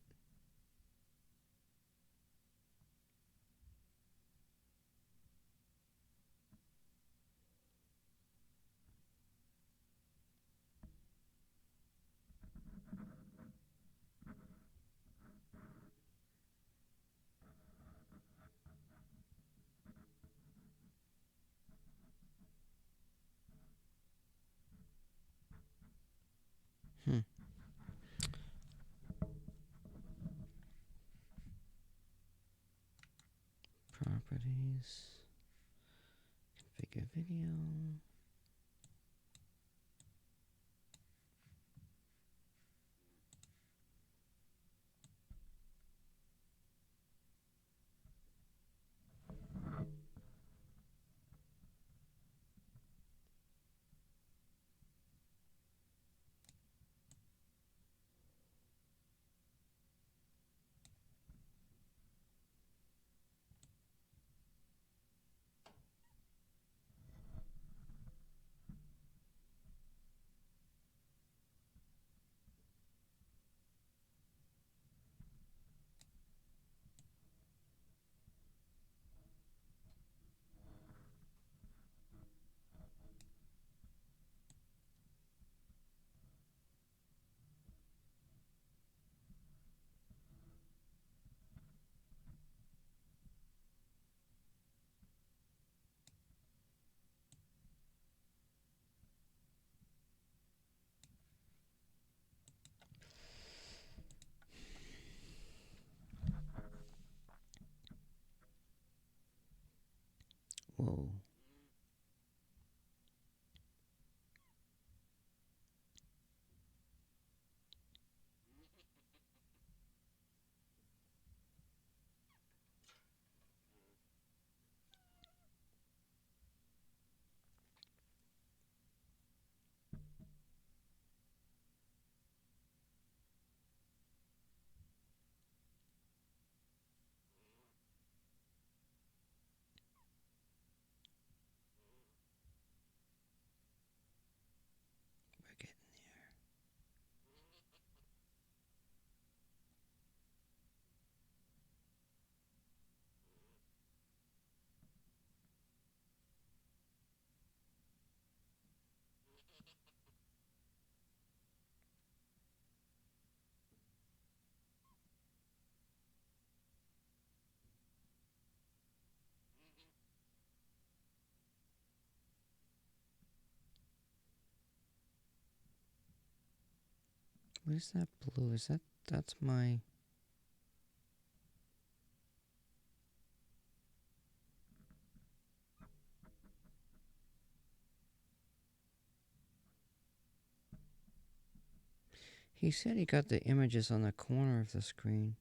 Properties, configure video. Whoa. We're getting there. What is that blue? Is that's my... He said he got the images on the corner of the screen.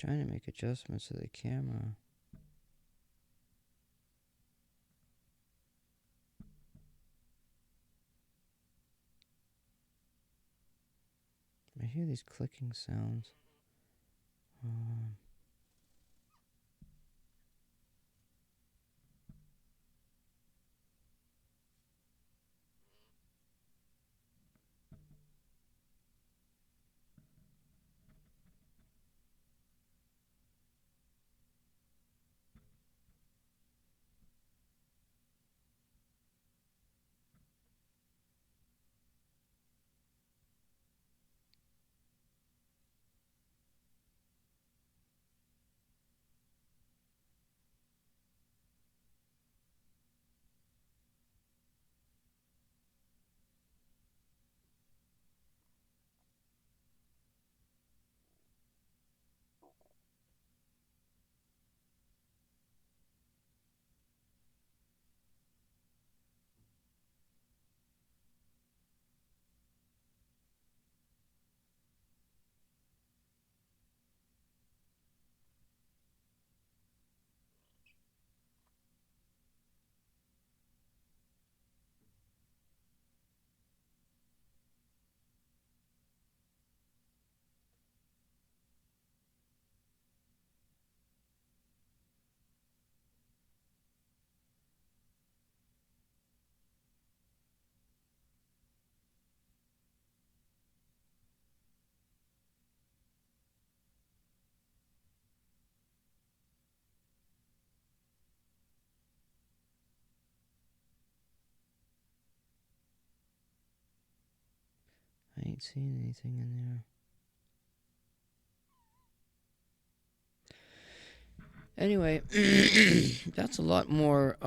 trying to make adjustments to the camera. I hear these clicking sounds. I ain't seeing anything in there. Anyway, that's a lot more.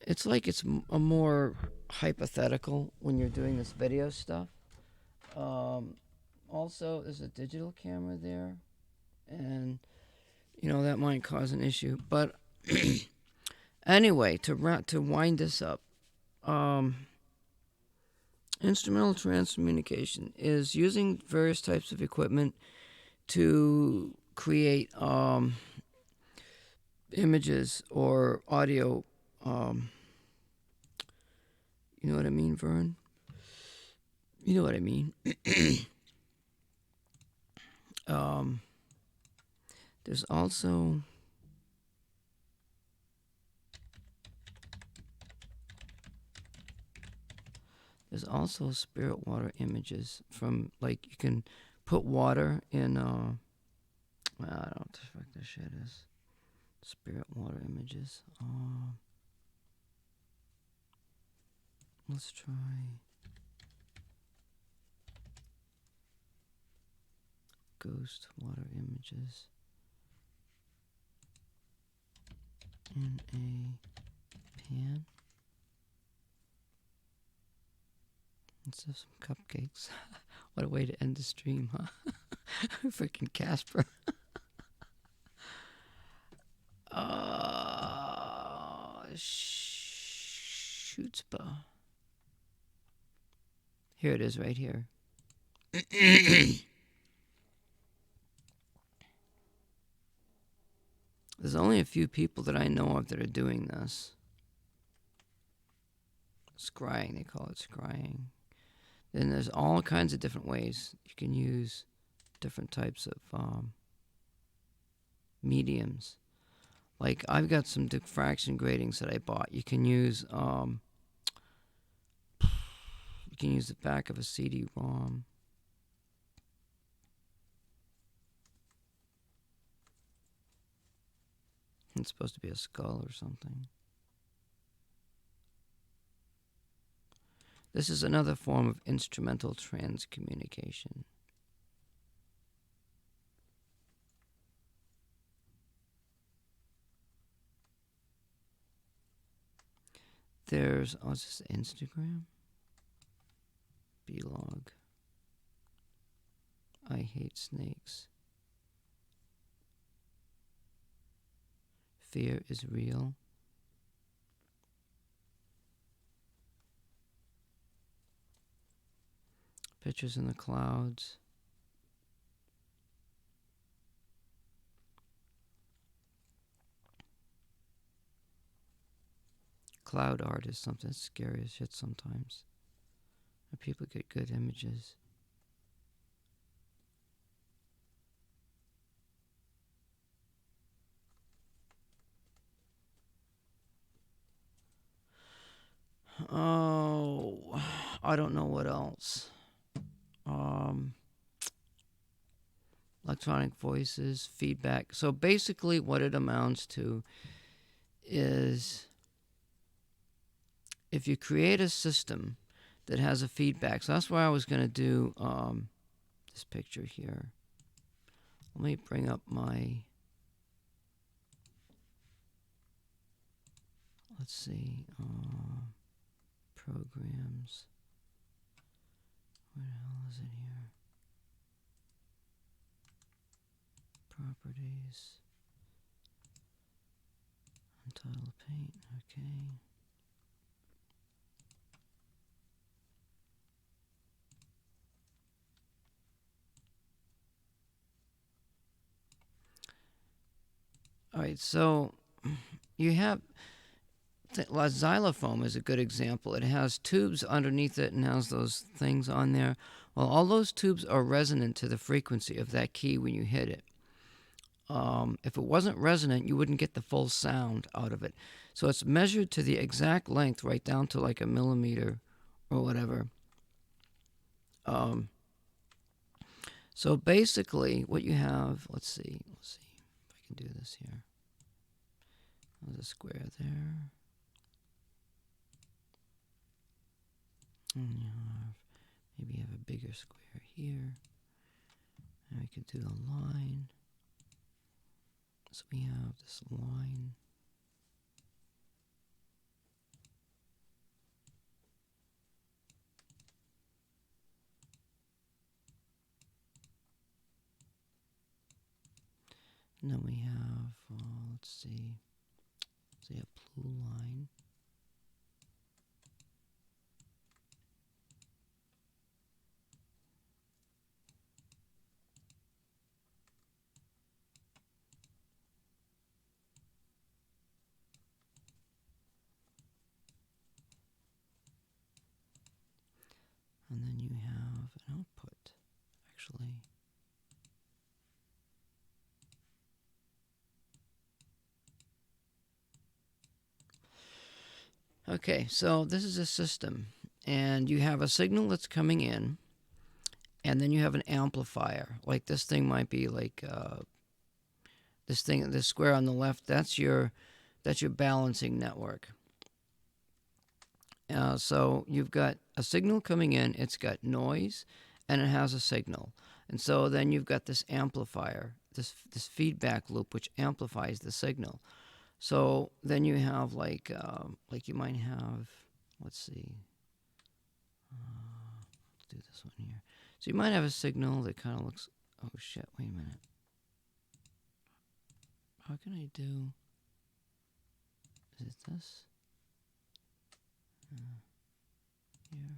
It's like it's a more hypothetical when you're doing this video stuff. Also, there's a digital camera there, and that might cause an issue. But anyway, to wind this up, instrumental transcommunication is using various types of equipment to create images or audio. You know what I mean, Vern? You know what I mean. There's also spirit water images from, like, you can put water in I don't know what the fuck this shit is. Spirit water images. Let's try ghost water images in a pan. Let's have some cupcakes. What a way to end the stream, huh? Freaking Casper. Chutzpah. Here it is, right here. There's only a few people that I know of that are doing this. Scrying, they call it scrying. Then there's all kinds of different ways you can use different types of mediums. Like, I've got some diffraction gratings that I bought. You can use the back of a CD-ROM. It's supposed to be a skull or something. This is another form of instrumental transcommunication. There's, is this Instagram? B-log. I hate snakes. Fear is real. Pictures in the clouds. Cloud art is something scary as shit sometimes. But people get good images. Oh, I don't know what else. Electronic voices, feedback. So basically what it amounts to is if you create a system that has a feedback. So that's why I was going to do this picture here. Let me bring up my, let's see, programs. Where the hell is it here? Properties. Untitled paint, okay. All right, so you have xylophone is a good example. It has tubes underneath it and has those things on there. Well, all those tubes are resonant to the frequency of that key when you hit it. If it wasn't resonant, you wouldn't get the full sound out of it. So it's measured to the exact length, right down to like a millimeter or whatever. So basically, what you have, let's see if I can do this here. There's a square there. And maybe you have a bigger square here. And we could do a line. So we have this line. And then we have, let's see a blue line. And then you have an output, actually. Okay, so this is a system, and you have a signal that's coming in, and then you have an amplifier. Like this thing might be like this square on the left. That's your balancing network. So you've got a signal coming in. It's got noise, and it has a signal. And so then you've got this amplifier, this feedback loop, which amplifies the signal. So then you have like you might have, let's see, let's do this one here. So you might have a signal that kind of looks, oh shit, wait a minute. How can I do, is it this? Here.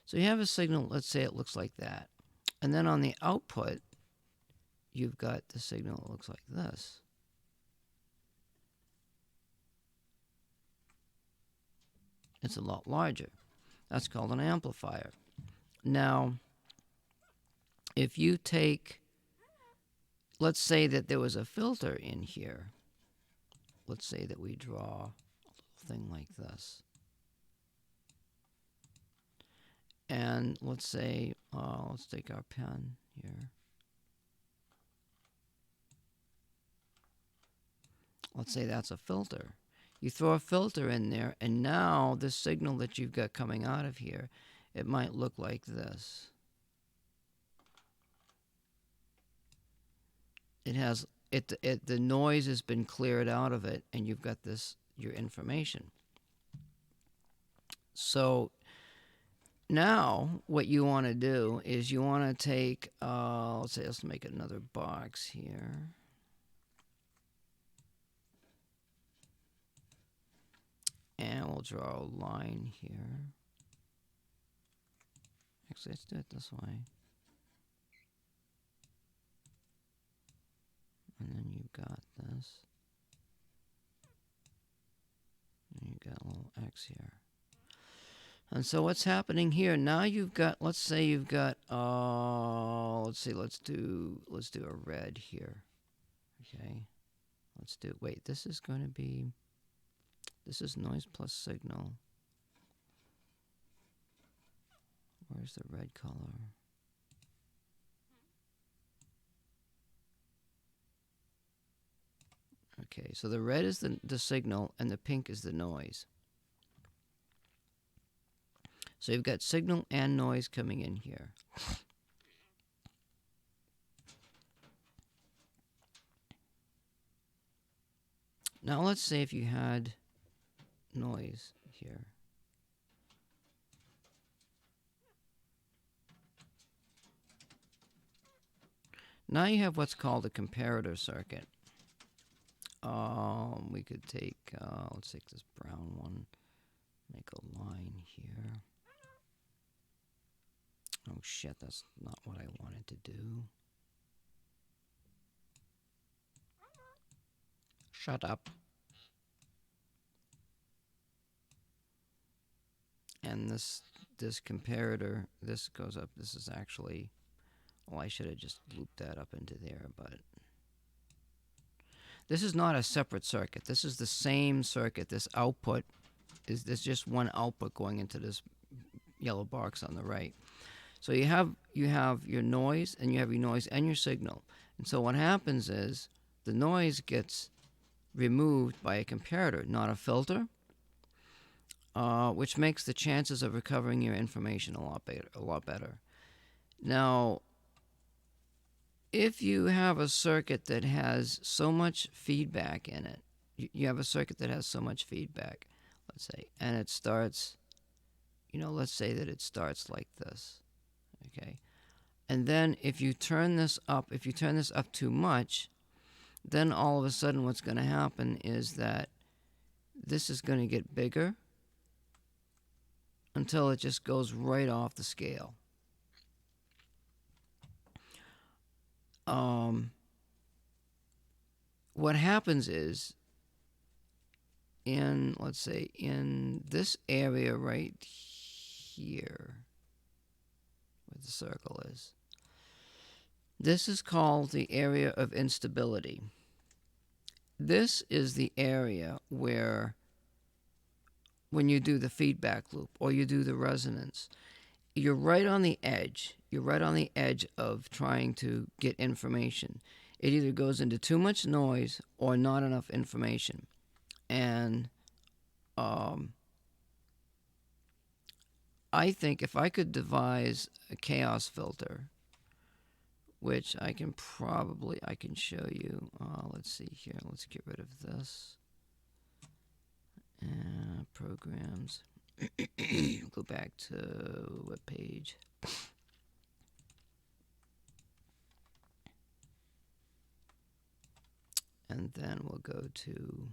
So you have a signal, let's say it looks like that. And then on the output, you've got the signal that looks like this. It's a lot larger. That's called an amplifier. Now, if you take, let's say that there was a filter in here. Let's say that we draw a little thing like this. And let's say, let's take our pen here. Let's say that's a filter. You throw a filter in there, and now the signal that you've got coming out of here, it might look like this. It has the noise has been cleared out of it, and you've got your information. So now what you want to do is you want to take, let's make another box here. And we'll draw a line here. Actually, let's do it this way. And then you've got this. And you've got a little X here. And so what's happening here? Now you've got, let's say you've got, let's do a red here. Okay. Wait, this is going to be, this is noise plus signal. Where's the red color? Okay, so the red is the signal and the pink is the noise. So you've got signal and noise coming in here. Now let's say if you had noise here. Now you have what's called a comparator circuit. We could take, let's take this brown one, make a line here. Oh shit, that's not what I wanted to do. Shut up. And this comparator, this goes up, this is actually, well, I should have just looped that up into there, but this is not a separate circuit. This is the same circuit. This output is, there's just one output going into this yellow box on the right. So you have your noise, and you have your noise and your signal. And so what happens is the noise gets removed by a comparator, not a filter, which makes the chances of recovering your information a lot better. Now, if you have a circuit that has so much feedback in it, you have a circuit that has so much feedback, let's say, and it starts, let's say that it starts like this, okay? And then if you turn this up too much, then all of a sudden what's going to happen is that this is going to get bigger until it just goes right off the scale. What happens is, let's say, in this area right here, where the circle is, this is called the area of instability. This is the area where, when you do the feedback loop or you do the resonance, you're right on the edge. You're right on the edge of trying to get information. It either goes into too much noise or not enough information. And I think if I could devise a chaos filter, which I can show you. Let's see here. Let's get rid of this. Programs. Go back to web page. And then we'll go to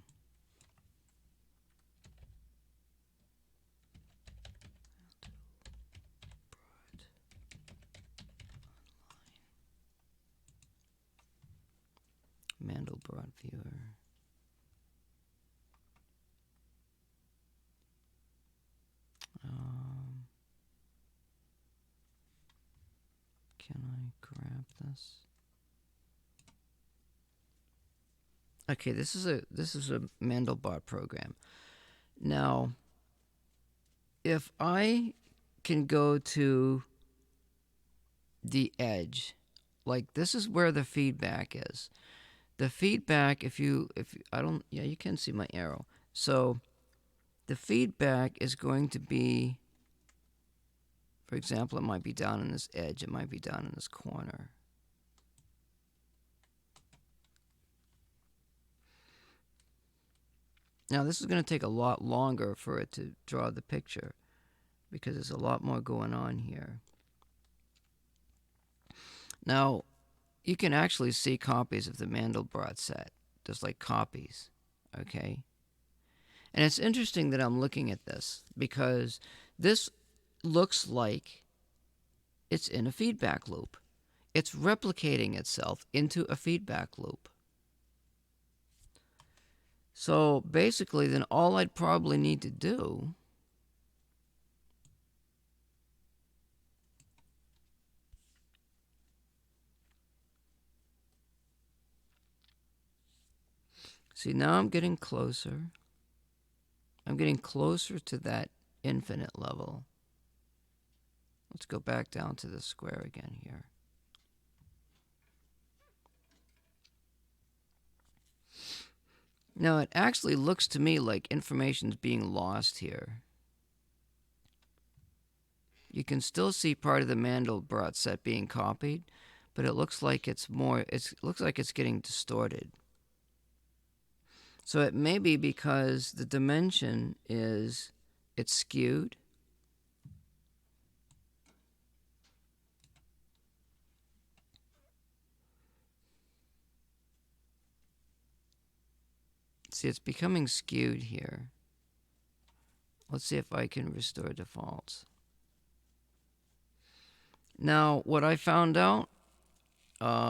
Mandelbrot viewer. Can I grab this? Okay, this is a Mandelbrot program. Now, if I can go to the edge, like this is where the feedback is. The feedback, you can see my arrow. So the feedback is going to be, for example, it might be down in this edge, it might be down in this corner. Now this is going to take a lot longer for it to draw the picture because there's a lot more going on here. Now, you can actually see copies of the Mandelbrot set, just like copies, okay? And it's interesting that I'm looking at this because this looks like it's in a feedback loop. It's replicating itself into a feedback loop. So basically, then all I'd probably need to do see, now I'm getting closer. I'm getting closer to that infinite level. Let's go back down to the square again here. Now, it actually looks to me like information's being lost here. You can still see part of the Mandelbrot set being copied, but it looks like it's getting distorted. So it may be because the dimension it's skewed. See, it's becoming skewed here. Let's see if I can restore defaults. Now, what I found out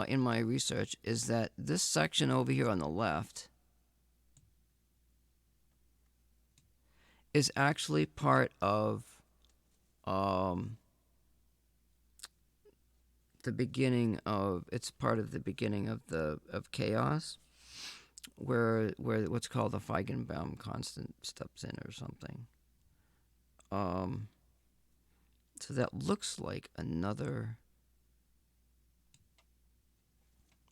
in my research is that this section over here on the left is actually part of the beginning of chaos, where what's called the Feigenbaum constant steps in or something. So that looks like another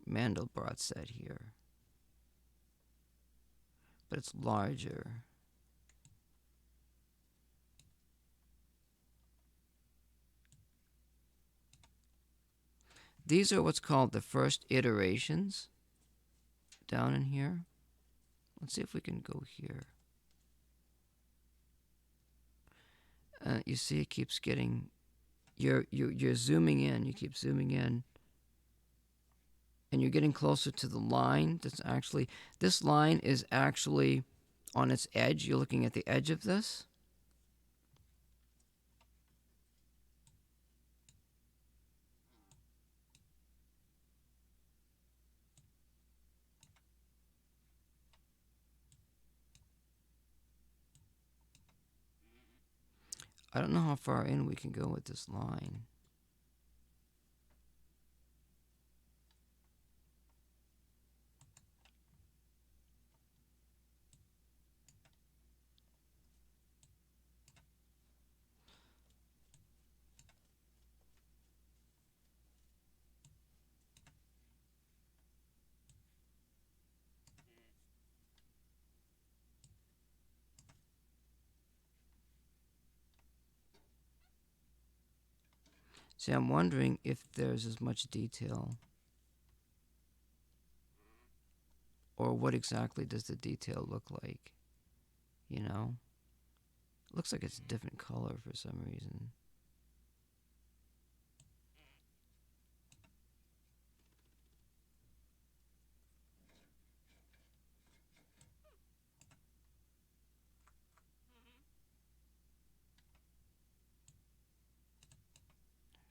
Mandelbrot set here, but it's larger. These are what's called the first iterations down in here. Let's see if we can go here. You see it keeps getting, you're zooming in, you keep zooming in, and you're getting closer to the line that's actually, this line is actually on its edge. You're looking at the edge of this. I don't know how far in we can go with this line. See, I'm wondering if there's as much detail, or what exactly does the detail look like, you know? It looks like it's a different color for some reason.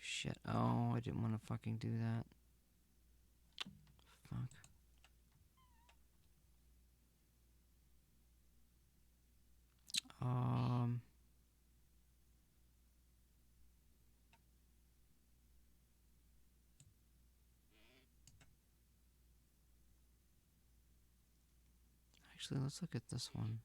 Shit. Oh, I didn't want to fucking do that. Fuck. Actually, let's look at this one.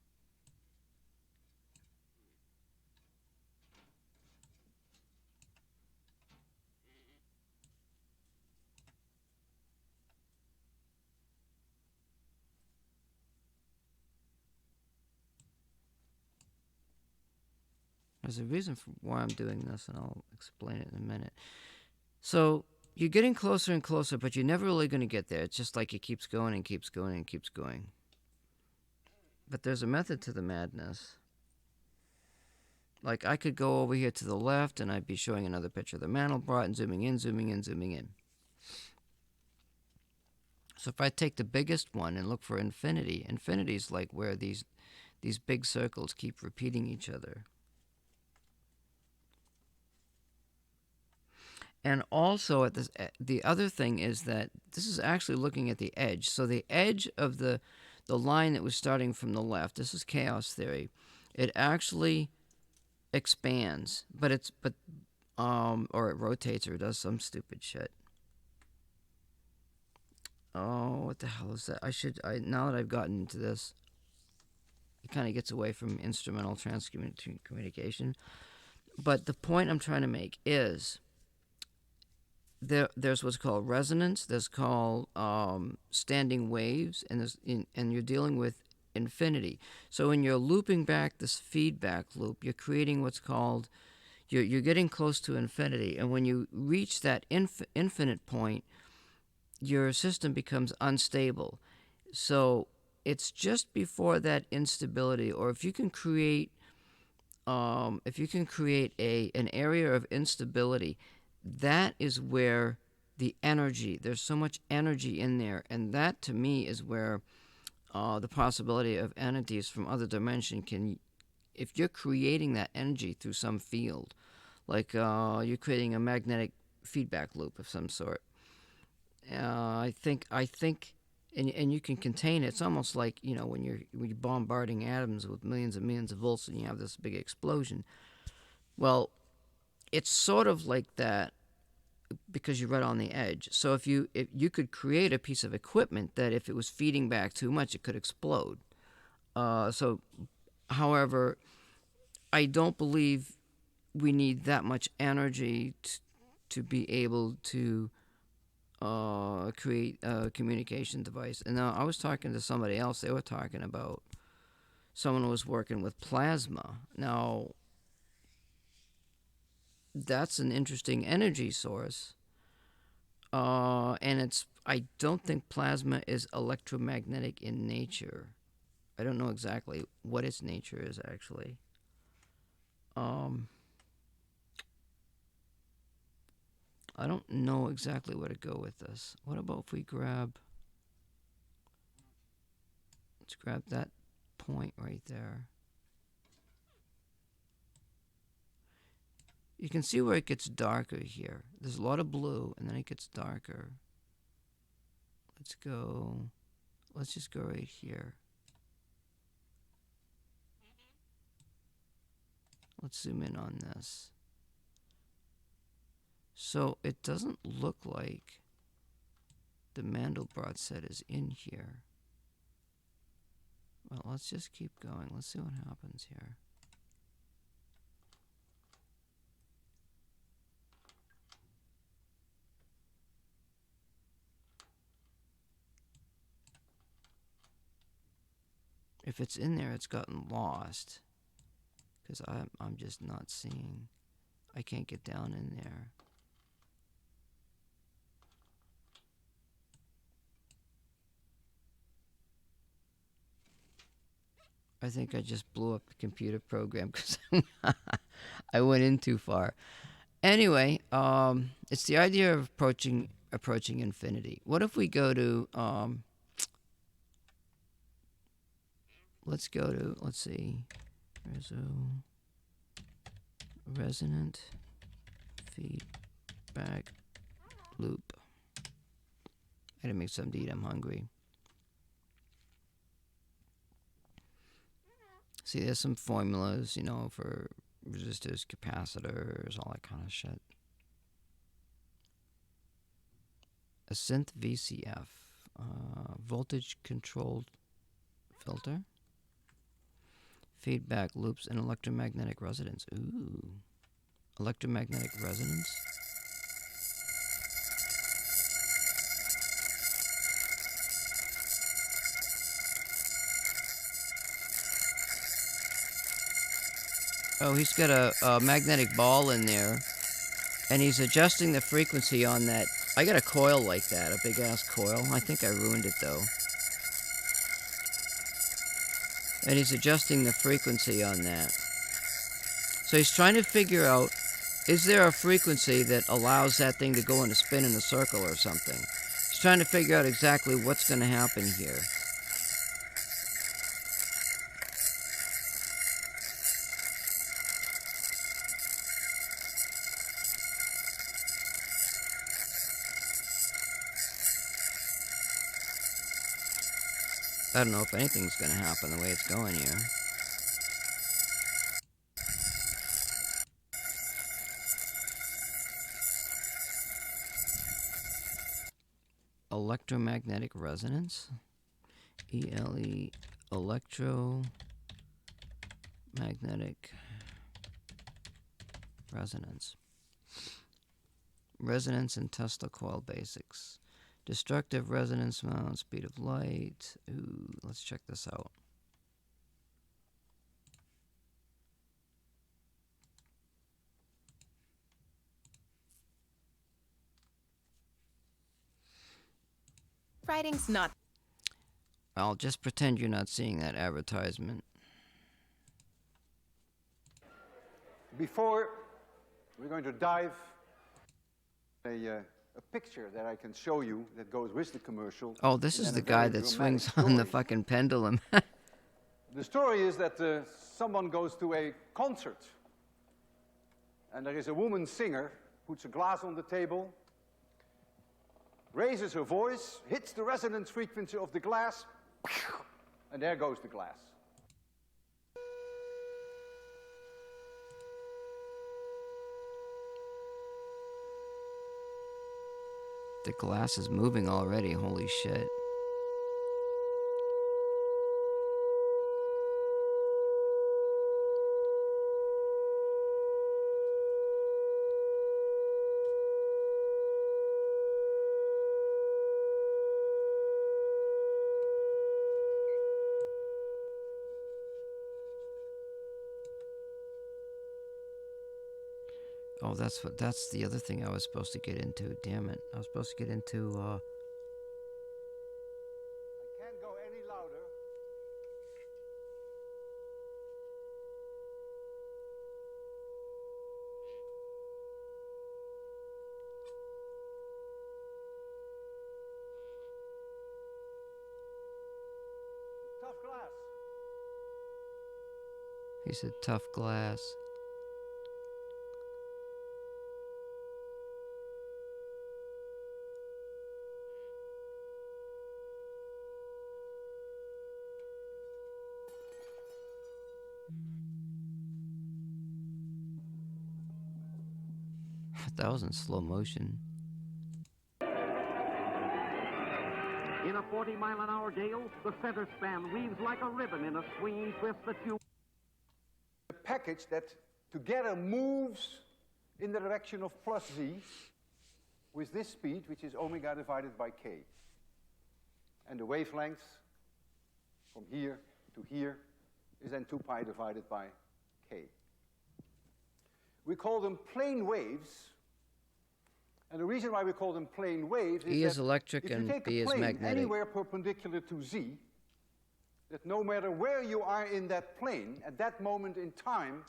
There's a reason for why I'm doing this, and I'll explain it in a minute. So, you're getting closer and closer, but you're never really going to get there. It's just like it keeps going and keeps going and keeps going. But there's a method to the madness. Like, I could go over here to the left, and I'd be showing another picture of the Mandelbrot, and zooming in, zooming in, zooming in. So if I take the biggest one and look for infinity, infinity's like where these these big circles keep repeating each other. And also, the other thing is that this is actually looking at the edge. So the edge of the line that was starting from the left, this is chaos theory, it actually expands, or it rotates or does some stupid shit. Oh, what the hell is that? Now that I've gotten into this, it kind of gets away from instrumental transcommunication. But the point I'm trying to make is there's what's called resonance, there's called standing waves, and you're dealing with infinity. So when you're looping back this feedback loop, you're creating what's called, you're getting close to infinity. And when you reach that infinite point, your system becomes unstable. So it's just before that instability, or if you can create an area of instability, that is where the energy, there's so much energy in there, and that to me is where the possibility of entities from other dimension can, if you're creating that energy through some field, like you're creating a magnetic feedback loop of some sort. I think, and you can contain it. It's almost like, when you're bombarding atoms with millions and millions of volts, and you have this big explosion. Well, it's sort of like that because you're right on the edge. So if you could create a piece of equipment that if it was feeding back too much, it could explode. However, I don't believe we need that much energy to be able to create a communication device. And now I was talking to somebody else. They were talking about someone who was working with plasma. Now, that's an interesting energy source. And I don't think plasma is electromagnetic in nature. I don't know exactly what its nature is, actually. I don't know exactly where to go with this. What about if we let's grab that point right there. You can see where it gets darker here. There's a lot of blue, and then it gets darker. Let's just go right here. Let's zoom in on this. So it doesn't look like the Mandelbrot set is in here. Well, let's just keep going. Let's see what happens here. If it's in there, it's gotten lost. Because I'm just not seeing. I can't get down in there. I think I just blew up the computer program because I went in too far. Anyway, it's the idea of approaching infinity. What if we go to let's see, resonant feedback loop. I gotta make something to eat. I'm hungry. See, there's some formulas, for resistors, capacitors, all that kind of shit. A synth VCF, voltage controlled filter, feedback loops, and electromagnetic resonance. Ooh, electromagnetic resonance. Oh, he's got a magnetic ball in there, and he's adjusting the frequency on that. I got a coil like that, a big-ass coil. I think I ruined it, though. And he's adjusting the frequency on that. So he's trying to figure out, is there a frequency that allows that thing to go in a spin in a circle or something? He's trying to figure out exactly what's going to happen here. I don't know if anything's going to happen the way it's going here. Electromagnetic resonance? ELE, electromagnetic resonance. Resonance and Tesla coil basics. Destructive resonance amount, speed of light. Ooh, let's check this out. Writing's not. I'll just pretend you're not seeing that advertisement. Before we're going to dive a picture that I can show you that goes with the commercial. Oh, this is the guy that swings on the fucking pendulum. The story is that someone goes to a concert and there is a woman singer, puts a glass on the table, raises her voice, hits the resonance frequency of the glass, and there goes the glass. The glass is moving already, holy shit. Oh, that's the other thing I was supposed to get into. Damn it. I was supposed to get into I can't go any louder. Tough glass. he said tough glass. That was in slow motion. In a 40-mile-an-hour gale, the center span weaves like a ribbon in a swinging twist that you... A package that together moves in the direction of plus z with this speed, which is omega divided by k. And the wavelength from here to here is then 2 pi divided by k. We call them plane waves. And the reason why we call them plane waves is E is that electric if you and take B a is plane magnetic. anywhere perpendicular to z, that no matter where you are in that plane, at that moment in time,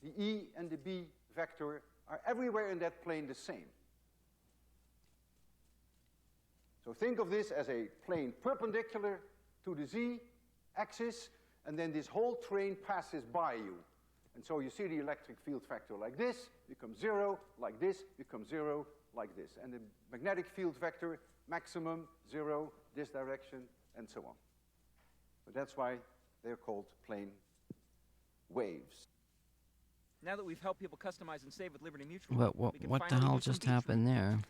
the E and the B vector are everywhere in that plane the same. So think of this as a plane perpendicular to the z axis, and then this whole train passes by you. And so you see the electric field vector like this, becomes 0, like this, becomes 0, like this. And the magnetic field vector, maximum, 0, this direction, and so on. So that's why they're called plane waves. Now that we've helped people customize and save with Liberty Mutual, What the hell just happened there?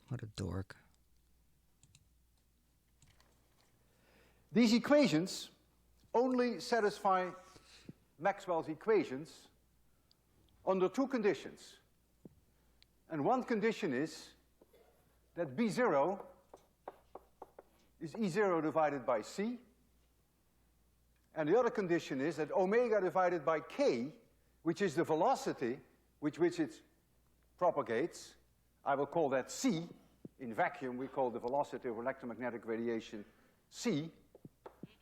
What a dork. These equations only satisfy Maxwell's equations under 2 conditions. And one condition is that B0 is E0 divided by C. And the other condition is that omega divided by K, which is the velocity with which it propagates, I will call that C. In vacuum, we call the velocity of electromagnetic radiation C.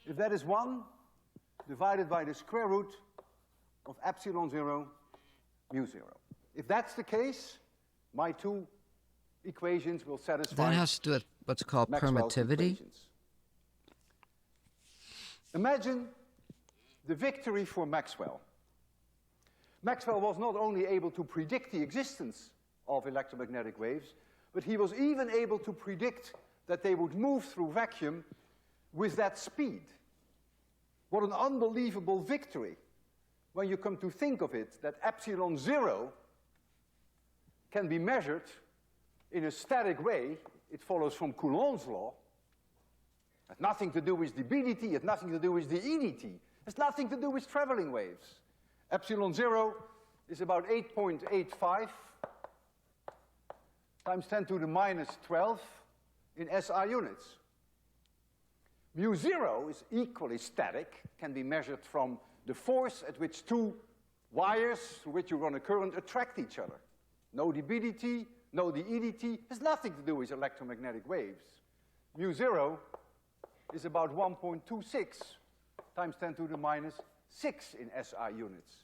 If that is 1 divided by the square root of epsilon 0 mu 0. If that's the case, my 2 equations will satisfy. That has to do with what's called Maxwell's permittivity. equations. Imagine the victory for Maxwell. Maxwell was not only able to predict the existence of electromagnetic waves, but he was even able to predict that they would move through vacuum with that speed. What an unbelievable victory when you come to think of it, that epsilon 0 can be measured in a static way. It follows from Coulomb's law. It has nothing to do with the BDT, it has nothing to do with the EDT. It has nothing to do with traveling waves. Epsilon 0 is about 8.85 times 10 to the minus 12 in SI units. Mu 0 is equally static, can be measured from the force at which two wires through which you run a current attract each other. No the BDT, no the EDT, has nothing to do with electromagnetic waves. Mu 0 is about 1.26 times 10 to the minus 6 in SI units.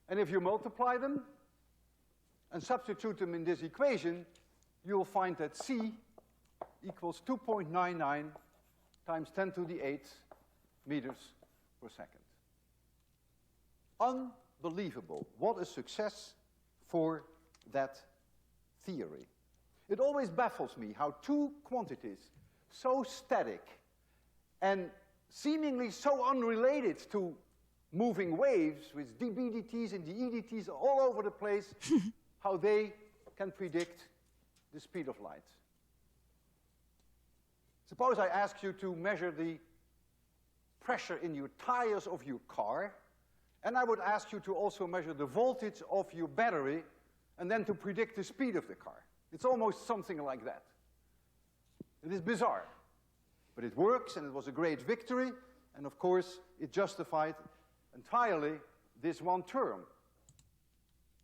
And if you multiply them and substitute them in this equation, you'll find that C equals 2.99 times 10 to the 8th meters per second. Unbelievable. What a success for that theory. It always baffles me how two quantities so static and seemingly so unrelated to moving waves with dBdTs and the EDTs all over the place, how they can predict the speed of light. Suppose I ask you to measure the pressure in your tires of your car, and I would ask you to also measure the voltage of your battery, and then to predict the speed of the car. It's almost something like that. It is bizarre, but it works, and it was a great victory, and of course, it justified entirely this one term.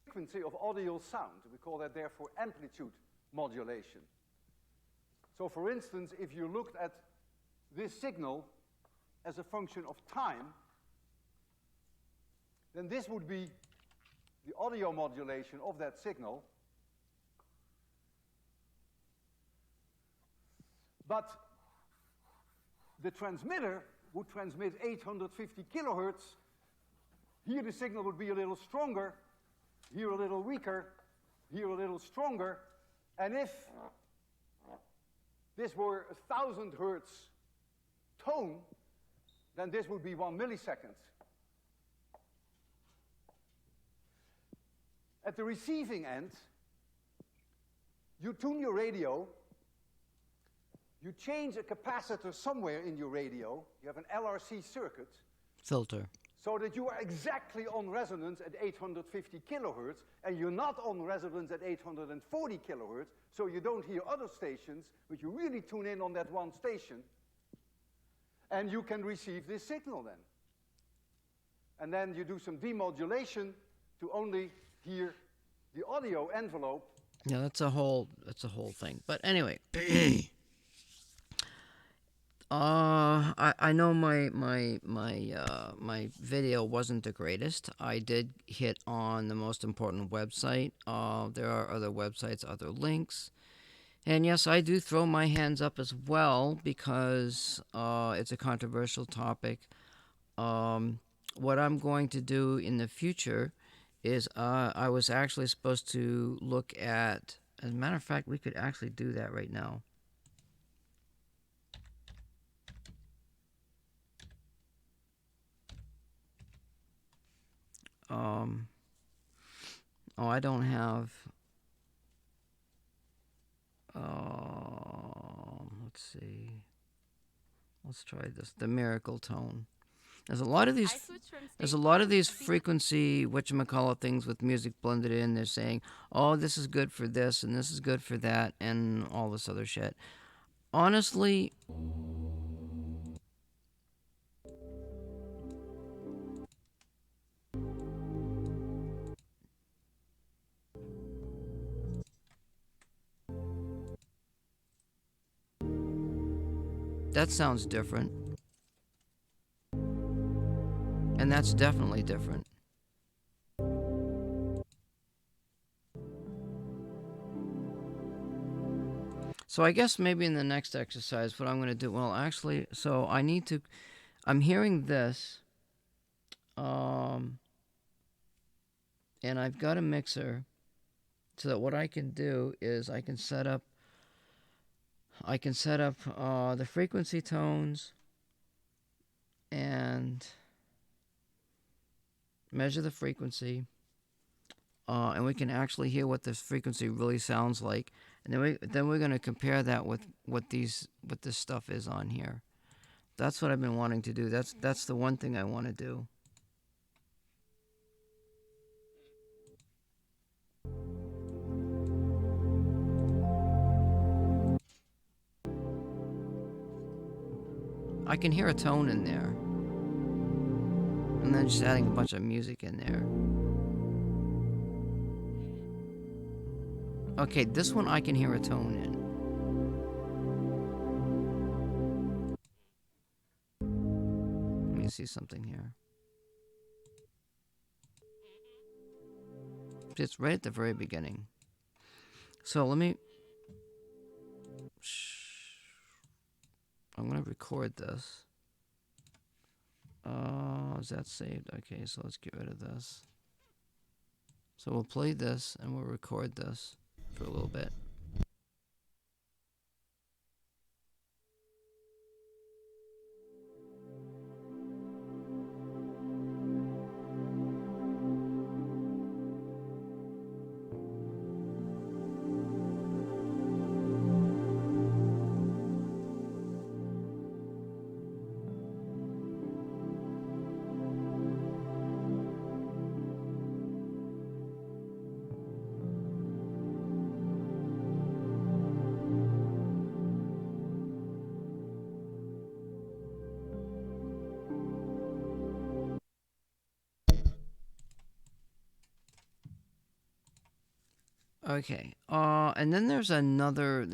Frequency of audio sound, we call that therefore amplitude modulation. So for instance, if you looked at this signal as a function of time, then this would be the audio modulation of that signal. But the transmitter would transmit 850 kilohertz. Here the signal would be a little stronger, here a little weaker, here a little stronger. And if this were 1,000 hertz tone, then this would be 1 millisecond. At the receiving end, you tune your radio, you change a capacitor somewhere in your radio, you have an LRC circuit. Filter. So that you are exactly on resonance at 850 kilohertz, and you're not on resonance at 840 kilohertz, so you don't hear other stations, but you really tune in on that one station, and you can receive this signal then. And then you do some demodulation to only hear the audio envelope. Yeah, that's a whole thing. But anyway, I know my video wasn't the greatest. I did hit on the most important website. There are other websites, other links. And yes, I do throw my hands up as well because it's a controversial topic. What I'm going to do in the future is I was actually supposed to look at, as a matter of fact, we could actually do that right now. Oh, I don't have, let's see, let's try this, the miracle tone. There's a lot of these frequency, whatchamacallit things with music blended in. They're saying, oh, this is good for this, and this is good for that, and all this other shit. Honestly, that sounds different. And that's definitely different. So I guess maybe in the next exercise, what I'm going to do, well, actually, so I need to, I'm hearing this, And I've got a mixer so that what I can do is I can set up the frequency tones and measure the frequency, and we can actually hear what this frequency really sounds like, and then we're going to compare that with what this stuff is on here. That's what I've been wanting to do. That's the one thing I want to do. I can hear a tone in there, and then just adding a bunch of music in there. Okay, this one I can hear a tone in. Let me see something here. It's right at the very beginning. So I'm going to record this. Is that saved? Okay, so let's get rid of this. So we'll play this and we'll record this for a little bit. Okay. And then there's another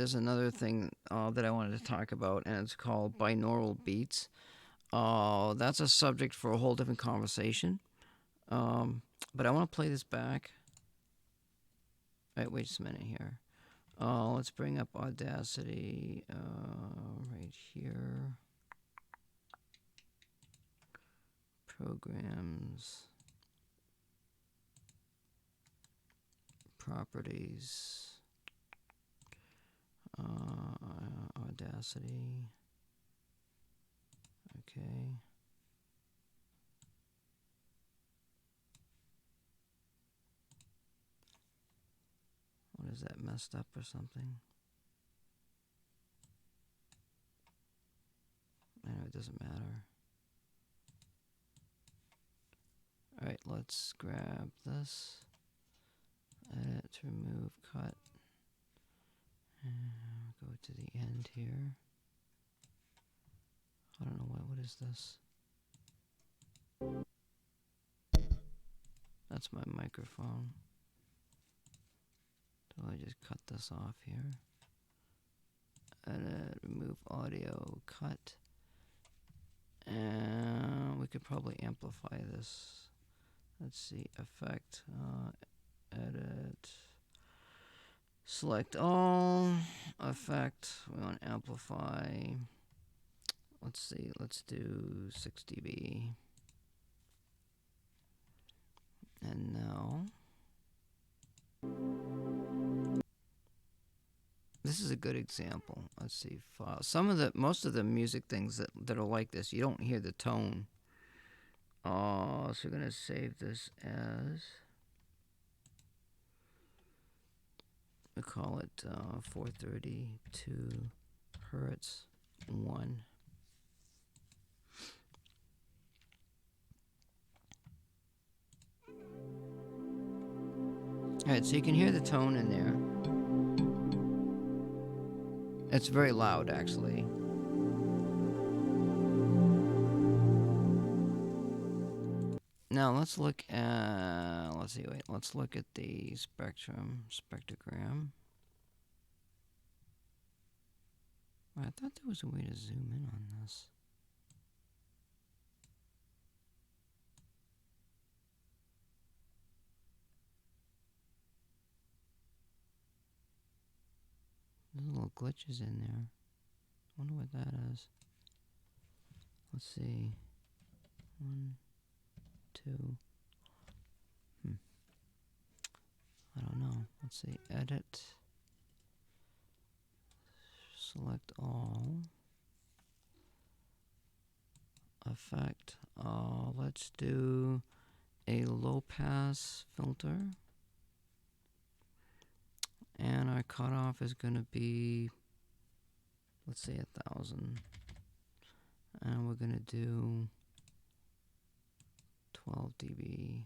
thing that I wanted to talk about, and it's called binaural beats. That's a subject for a whole different conversation. But I want to play this back. Right, wait just a minute here. Let's bring up Audacity right here. Programs. Properties. Audacity. Okay. What is that, messed up or something? Anyway, it doesn't matter. Alright, let's grab this. Edit, remove, cut. And go to the end here. I don't know what is this? That's my microphone. So I just cut this off here. Edit, remove audio, cut. And we could probably amplify this. Let's see, effect, edit, select all, effect, we want to amplify. Let's see, let's do 6 dB. And now, this is a good example. Let's see, file. Most of the music things that are like this, you don't hear the tone. So we're going to save this as, we call it 432 Hertz 1. Alright, so you can hear the tone in there. It's very loud, actually. Now let's look at, let's look at the spectrogram. I thought there was a way to zoom in on this. There's little glitches in there. I wonder what that is. Let's see. 1, 2. let's see, edit, select all, effect, let's do a low pass filter, and our cutoff is going to be, let's say 1,000, and we're going to do 12 dB.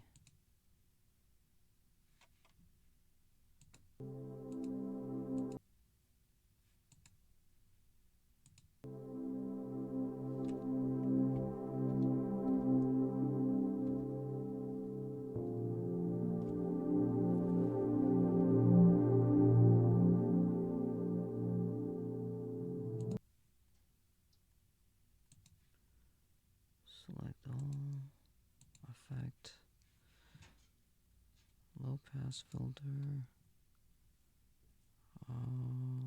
Select all, effect, low pass filter.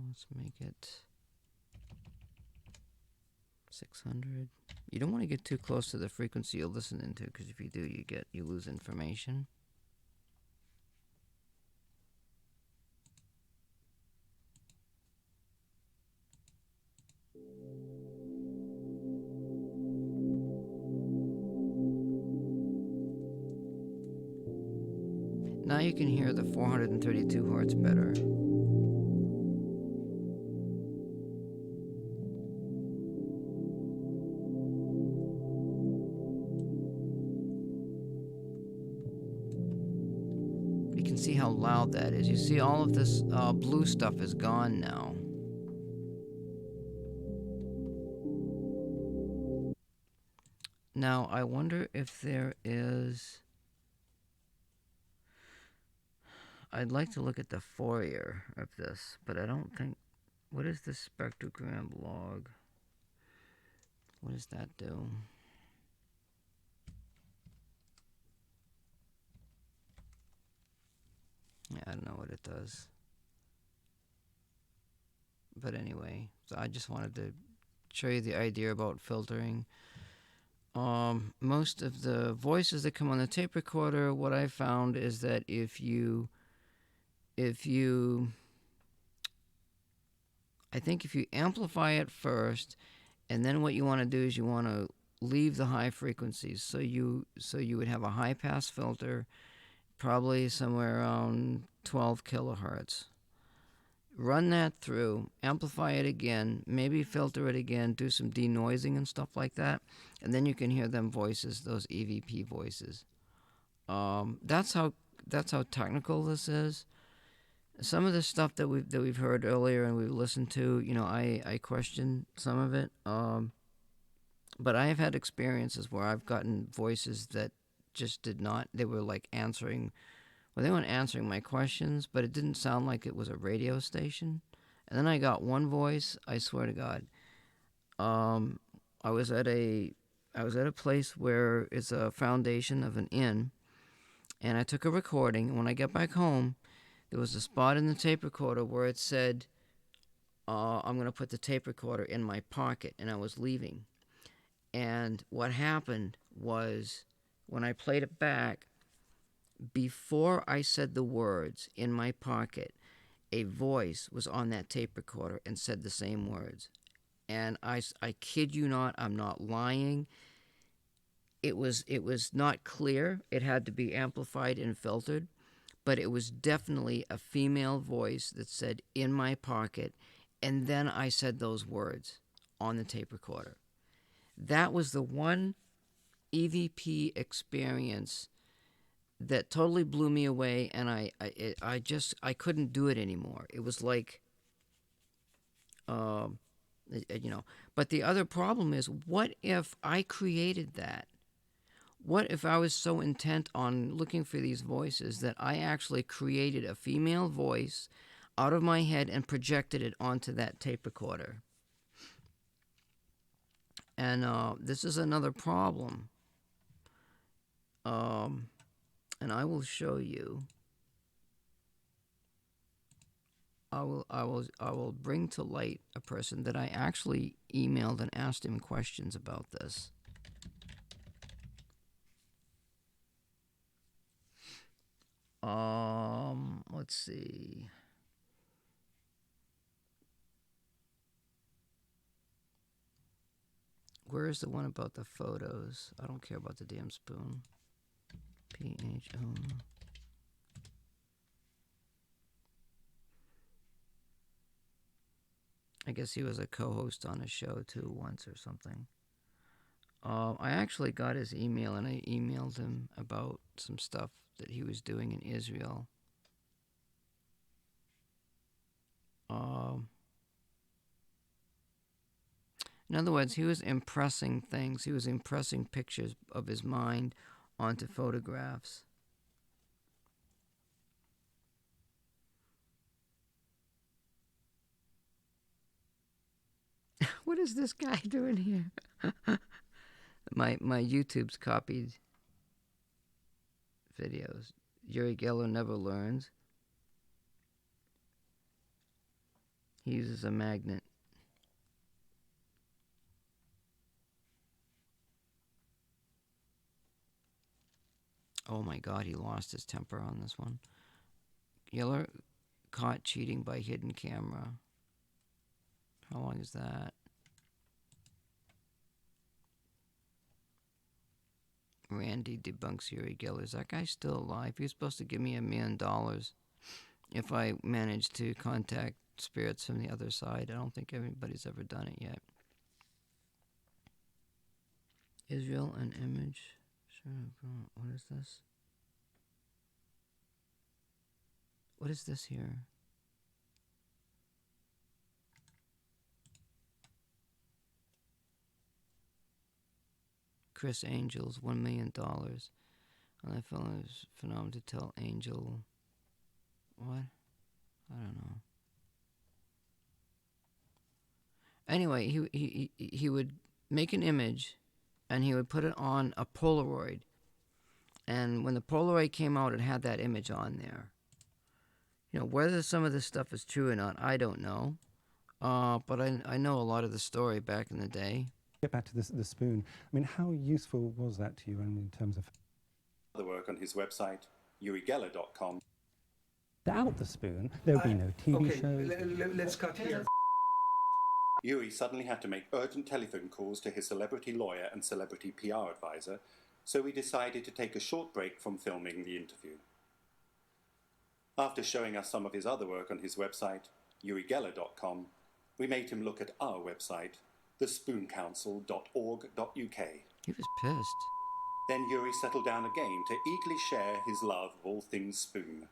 Let's make it 600. You don't want to get too close to the frequency you're listening to, because if you do, you lose information. Now you can hear the 432 hertz better. You can see how loud that is. You see all of this blue stuff is gone now. Now I wonder if there is... I'd like to look at the Fourier of this, but I don't think... What is the spectrogram log? What does that do? Yeah, I don't know what it does. But anyway, so I just wanted to show you the idea about filtering. Most of the voices that come on the tape recorder, what I found is that if you amplify it first, and then what you want to do is you want to leave the high frequencies. So you would have a high pass filter, probably somewhere around 12 kilohertz. Run that through, amplify it again, maybe filter it again, do some denoising and stuff like that, and then you can hear them voices, those EVP voices. That's how technical this is. Some of the stuff that we've heard earlier and we've listened to, I question some of it. But I have had experiences where I've gotten voices that just did not. They were like answering. Well, they weren't answering my questions, but it didn't sound like it was a radio station. And then I got one voice, I swear to God. I was at a place where it's a foundation of an inn, and I took a recording. And when I got back home, there was a spot in the tape recorder where it said, I'm going to put the tape recorder in my pocket, and I was leaving. And what happened was, when I played it back, before I said the words in my pocket, a voice was on that tape recorder and said the same words. And I kid you not, I'm not lying. It was not clear. It had to be amplified and filtered. But it was definitely a female voice that said, in my pocket. And then I said those words on the tape recorder. That was the one EVP experience that totally blew me away, and I couldn't do it anymore. It was like, But the other problem is, what if I created that? What if I was so intent on looking for these voices that I actually created a female voice out of my head and projected it onto that tape recorder? And this is another problem. And I will show you. I will bring to light a person that I actually emailed and asked him questions about this. Let's see. Where is the one about the photos? I don't care about the damn spoon. PHO. I guess he was a co-host on a show too once or something. I actually got his email and I emailed him about some stuff that he was doing in Israel. In other words, he was impressing things. He was impressing pictures of his mind onto photographs. What is this guy doing here? My YouTube's copied videos. Uri Geller never learns. He uses a magnet. Oh my God, he lost his temper on this one. Geller caught cheating by hidden camera. How long is that? Randy debunks Uri Geller. Is that guy still alive? He was supposed to give me $1 million if I managed to contact spirits from the other side. I don't think anybody's ever done it yet. Israel, an image. What is this? What is this here? Chris Angel's $1 million. And I felt it was phenomenal to tell Angel. What? I don't know. Anyway, he would make an image and he would put it on a Polaroid. And when the Polaroid came out, it had that image on there. You know, whether some of this stuff is true or not, I don't know. But I know a lot of the story back in the day. Get back to the spoon. I mean, how useful was that to you in terms of other work on his website, urigeller.com? Without the spoon, there would be no TV shows. Let's cut here. Uri suddenly had to make urgent telephone calls to his celebrity lawyer and celebrity PR advisor, so we decided to take a short break from filming the interview. After showing us some of his other work on his website, urigeller.com, we made him look at our website, thespoon.council.org.uk. He was pissed. Then Uri settled down again to eagerly share his love of all things spoon.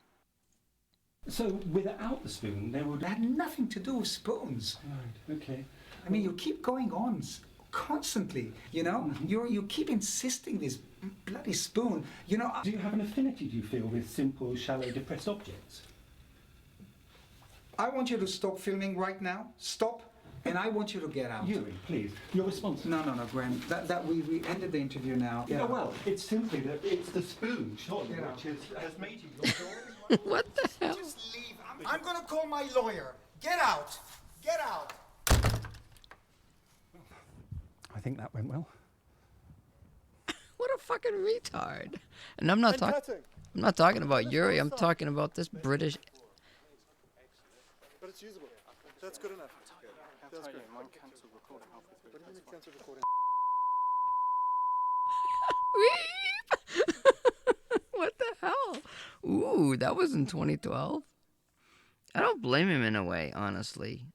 So without the spoon, there would... It had nothing to do with spoons. Right, okay. I mean, you keep going on constantly, you know? You keep insisting this bloody spoon, you know... Do you have an affinity, do you feel, with simple, shallow, depressed objects? I want you to stop filming right now. Stop. And I want you to get out. Uri, please. Your response. No, Graham. We ended the interview now. Yeah, well, it's simply that it's the spoon, surely, which has made you your story. What the hell? Just leave. I'm going to call my lawyer. Get out. Get out. I think that went well. What a fucking retard. And I'm not talking about Uri. I'm talking about this British. But it's usable. That's good enough. That's good. Mine cancelled recording halfway through. What do you mean cancelled recording? What the hell? Ooh, that was in 2012. I don't blame him in a way, honestly.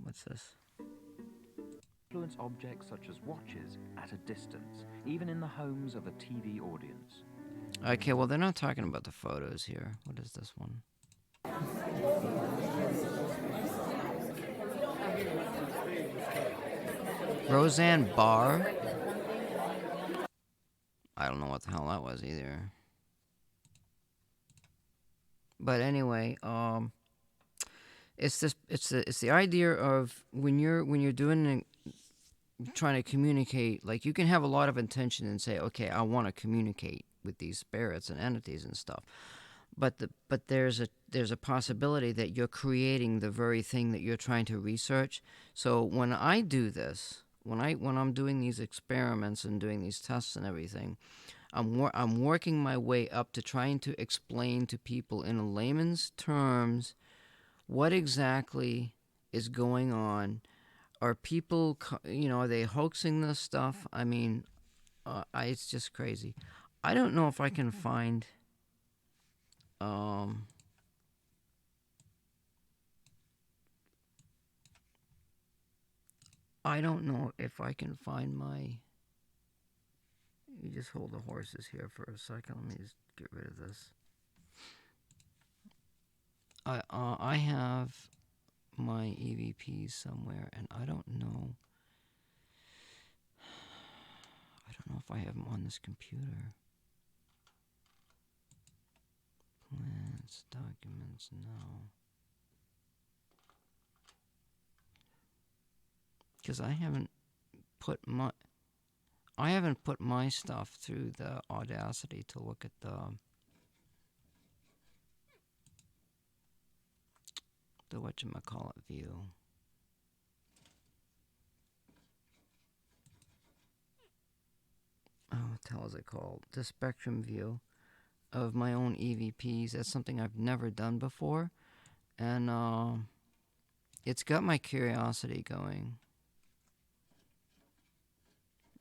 What's this? Influence objects such as watches at a distance, even in the homes of a TV audience. Okay, well, they're not talking about the photos here. What is this one? Roseanne Barr? I don't know what the hell that was either. But anyway, it's the idea of when you're trying to communicate, like you can have a lot of intention and say, okay, I want to communicate with these spirits and entities and stuff, but there's a possibility that you're creating the very thing that you're trying to research. So when I do this, when I'm doing these experiments and doing these tests and everything, I'm working my way up to trying to explain to people in a layman's terms what exactly is going on. Are people, are they hoaxing this stuff? I mean, it's just crazy. I don't know if I can find. I don't know if I can find my. You just hold the horses here for a second. Let me just get rid of this. I have my EVPs somewhere, and I don't know. I don't know if I have them on this computer. Plans, documents, no. Because I haven't put my stuff through the Audacity to look at the whatchamacallit view. Oh, what the hell is it called? The spectrum view of my own EVPs. That's something I've never done before. And it's got my curiosity going.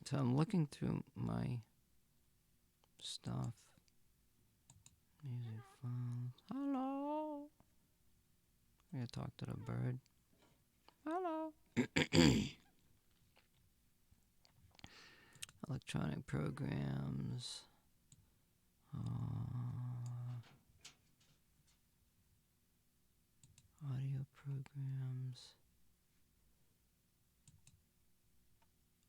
So I'm looking through my stuff. Music files. Hello. I'm going to talk to the bird. Hello. Electronic programs. Audio programs.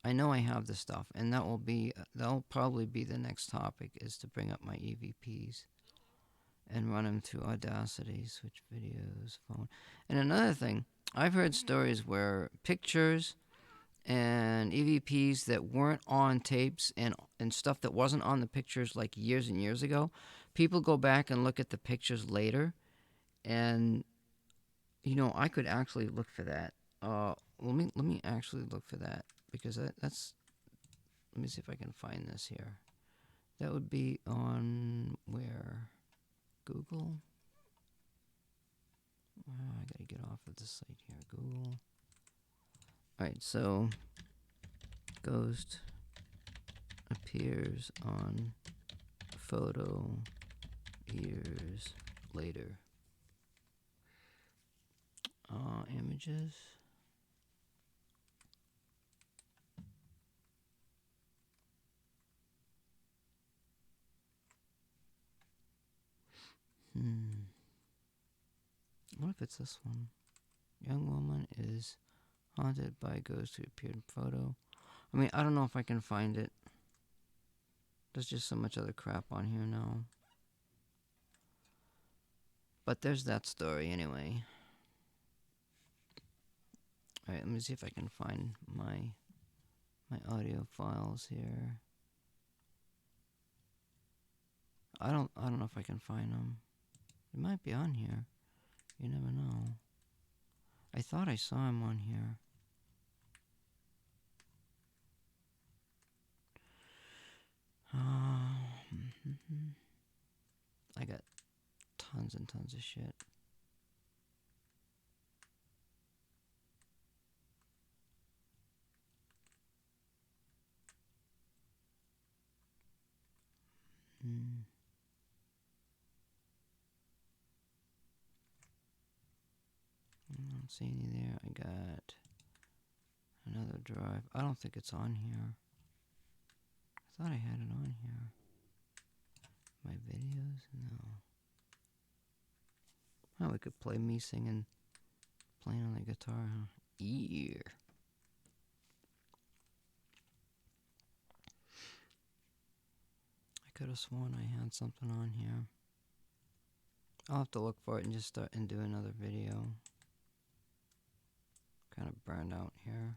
I know I have the stuff, and that'll probably be the next topic, is to bring up my EVPs and run them through Audacity, switch videos, phone. And another thing, I've heard stories where pictures and EVPs that weren't on tapes and stuff that wasn't on the pictures like years and years ago, people go back and look at the pictures later, and I could actually look for that. Let me actually look for that, because that's. Let me see if I can find this here. That would be on where? Google. I gotta get off of this site here. Google. Alright, so Ghost appears on photo years later. Images. What if it's this one? Young woman is haunted by a ghost who appeared in photo. I mean, I don't know if I can find it. There's just so much other crap on here now. But there's that story anyway. Alright, let me see if I can find my audio files here. I don't know if I can find them. It might be on here. You never know. I thought I saw him on here. I got tons and tons of shit. I don't see any there. I got another drive. I don't think it's on here. I thought I had it on here. My videos? No. Oh, we could play me singing, playing on the guitar, huh? Yeah. I could have sworn I had something on here. I'll have to look for it and just start and do another video. Kind of burned out here.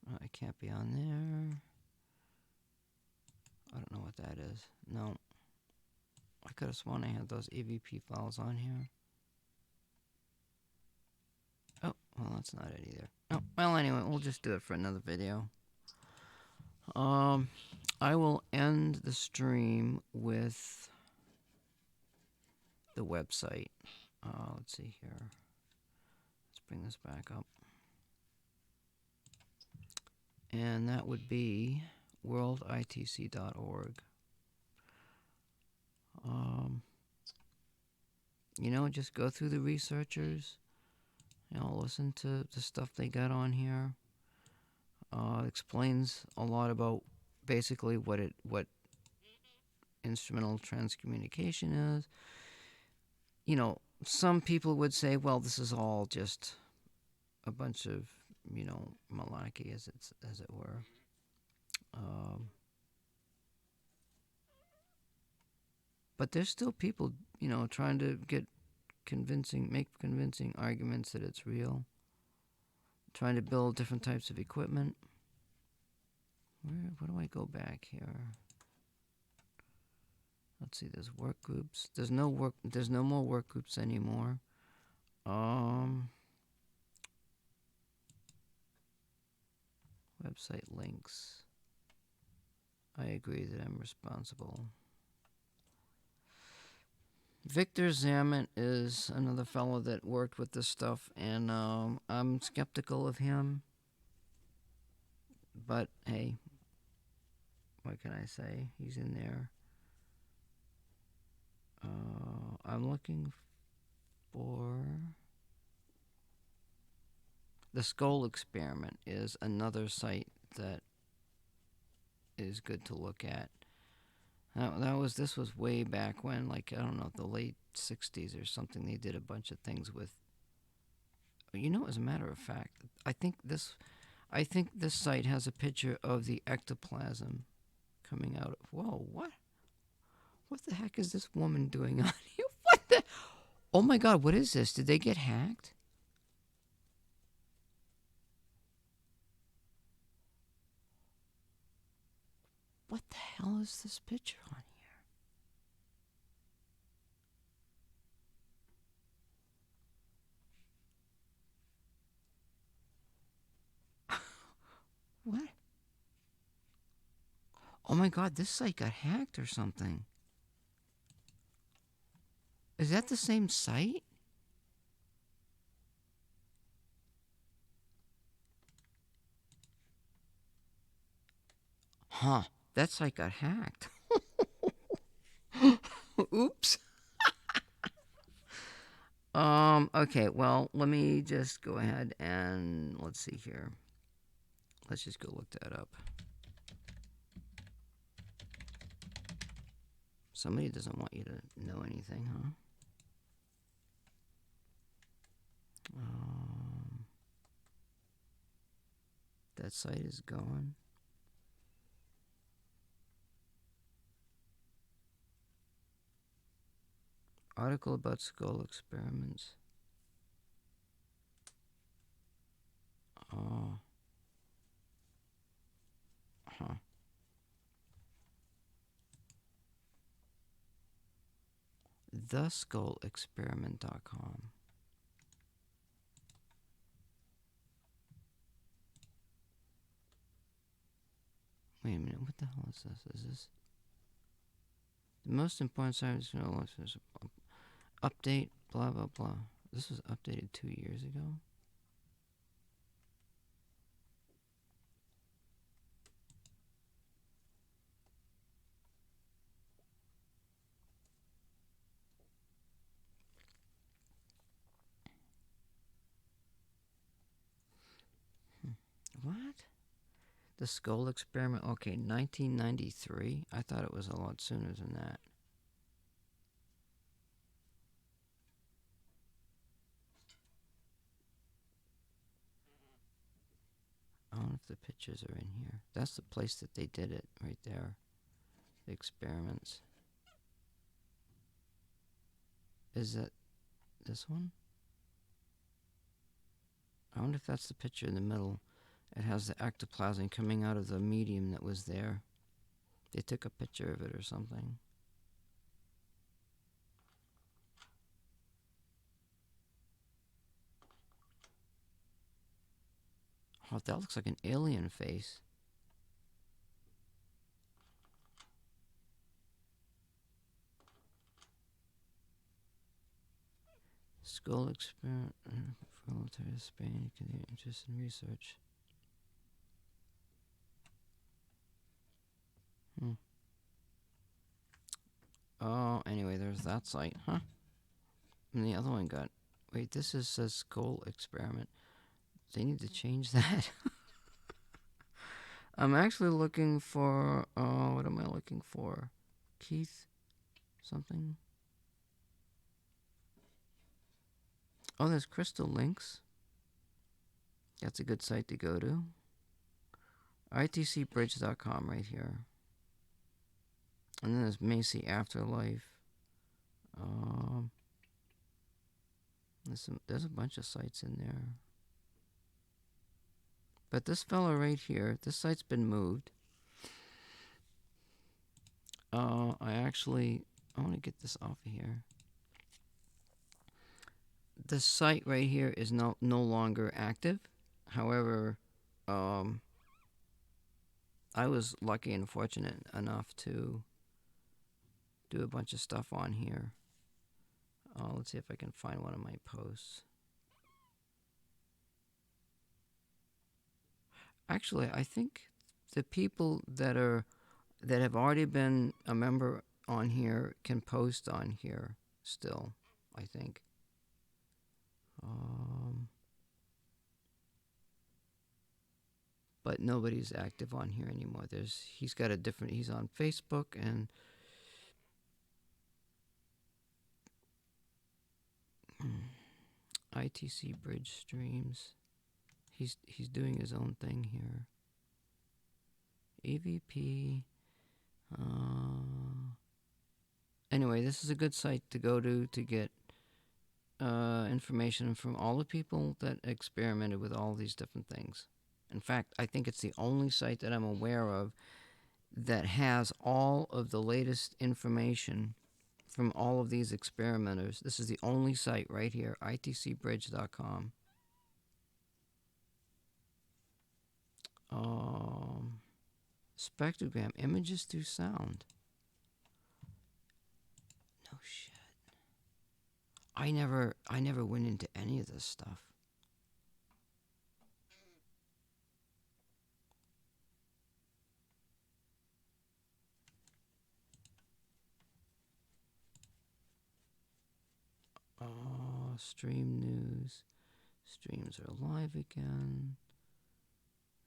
Oh, it can't be on there. I don't know what that is. No. I could have sworn I had those EVP files on here. Oh, well, that's not it either. Oh, well, anyway, we'll just do it for another video. I will end the stream with the website. Let's see here. Let's bring this back up. And that would be worlditc.org. You know, just go through the researchers. You know, listen to the stuff they got on here. Explains a lot about basically what instrumental transcommunication is. You know, some people would say, well, this is all just a bunch of, you know, malarkey, as it were. But there's still people, you know, trying to make convincing arguments that it's real. Trying to build different types of equipment. Where do I go back here? Let's see, there's work groups. There's no more work groups anymore. Website links. I agree that I'm responsible. Victor Zammit is another fellow that worked with this stuff, and I'm skeptical of him. But hey, what can I say? He's in there. I'm looking for... The Skull Experiment is another site that is good to look at. This was way back when, like, I don't know, the late 60s or something. They did a bunch of things with... You know, as a matter of fact, I think this site has a picture of the ectoplasm coming out of... Whoa, what? What the heck is this woman doing on here? What the... Oh my God, what is this? Did they get hacked? What the hell is this picture on here? What? Oh my God, this site got hacked or something. Is that the same site? Huh, that site got hacked. Oops. Okay, well, let me just go ahead and let's see here. Let's just go look that up. Somebody doesn't want you to know anything, huh? That site is gone. Article about skull experiments. Oh. Huh. theskullexperiment.com. Wait a minute, what the hell is this? Is this the most important science update, blah blah blah. This was updated 2 years ago. What? The skull experiment? Okay, 1993. I thought it was a lot sooner than that. I don't know if the pictures are in here. That's the place that they did it, right there. The experiments. Is that this one? I wonder if that's the picture in the middle. It has the ectoplasm coming out of the medium that was there. They took a picture of it or something. Oh, that looks like an alien face. Skull experiment for military Spain. Can be interested in research. Oh, anyway, there's that site, huh? And the other one got. Wait, says skull experiment. They need to change that. I'm actually looking for. What am I looking for? Keith, something. Oh, there's Crystal Links. That's a good site to go to. ITCbridge.com right here. And then there's Macy Afterlife. There's a bunch of sites in there. But this fella right here, this site's been moved. I want to get this off of here. This site right here is no longer active. However, I was lucky and fortunate enough to do a bunch of stuff on here. Let's see if I can find one of my posts. Actually, I think the people that have already been a member on here can post on here still, I think. But nobody's active on here anymore. He's on Facebook and ITC Bridge streams. He's doing his own thing here. EVP. Anyway, this is a good site to go to get information from all the people that experimented with all these different things. In fact, I think it's the only site that I'm aware of that has all of the latest information from all of these experimenters. This is the only site right here, itcbridge.com. Spectrogram, images through sound. No shit. I never went into any of this stuff. Stream news. Streams are live again.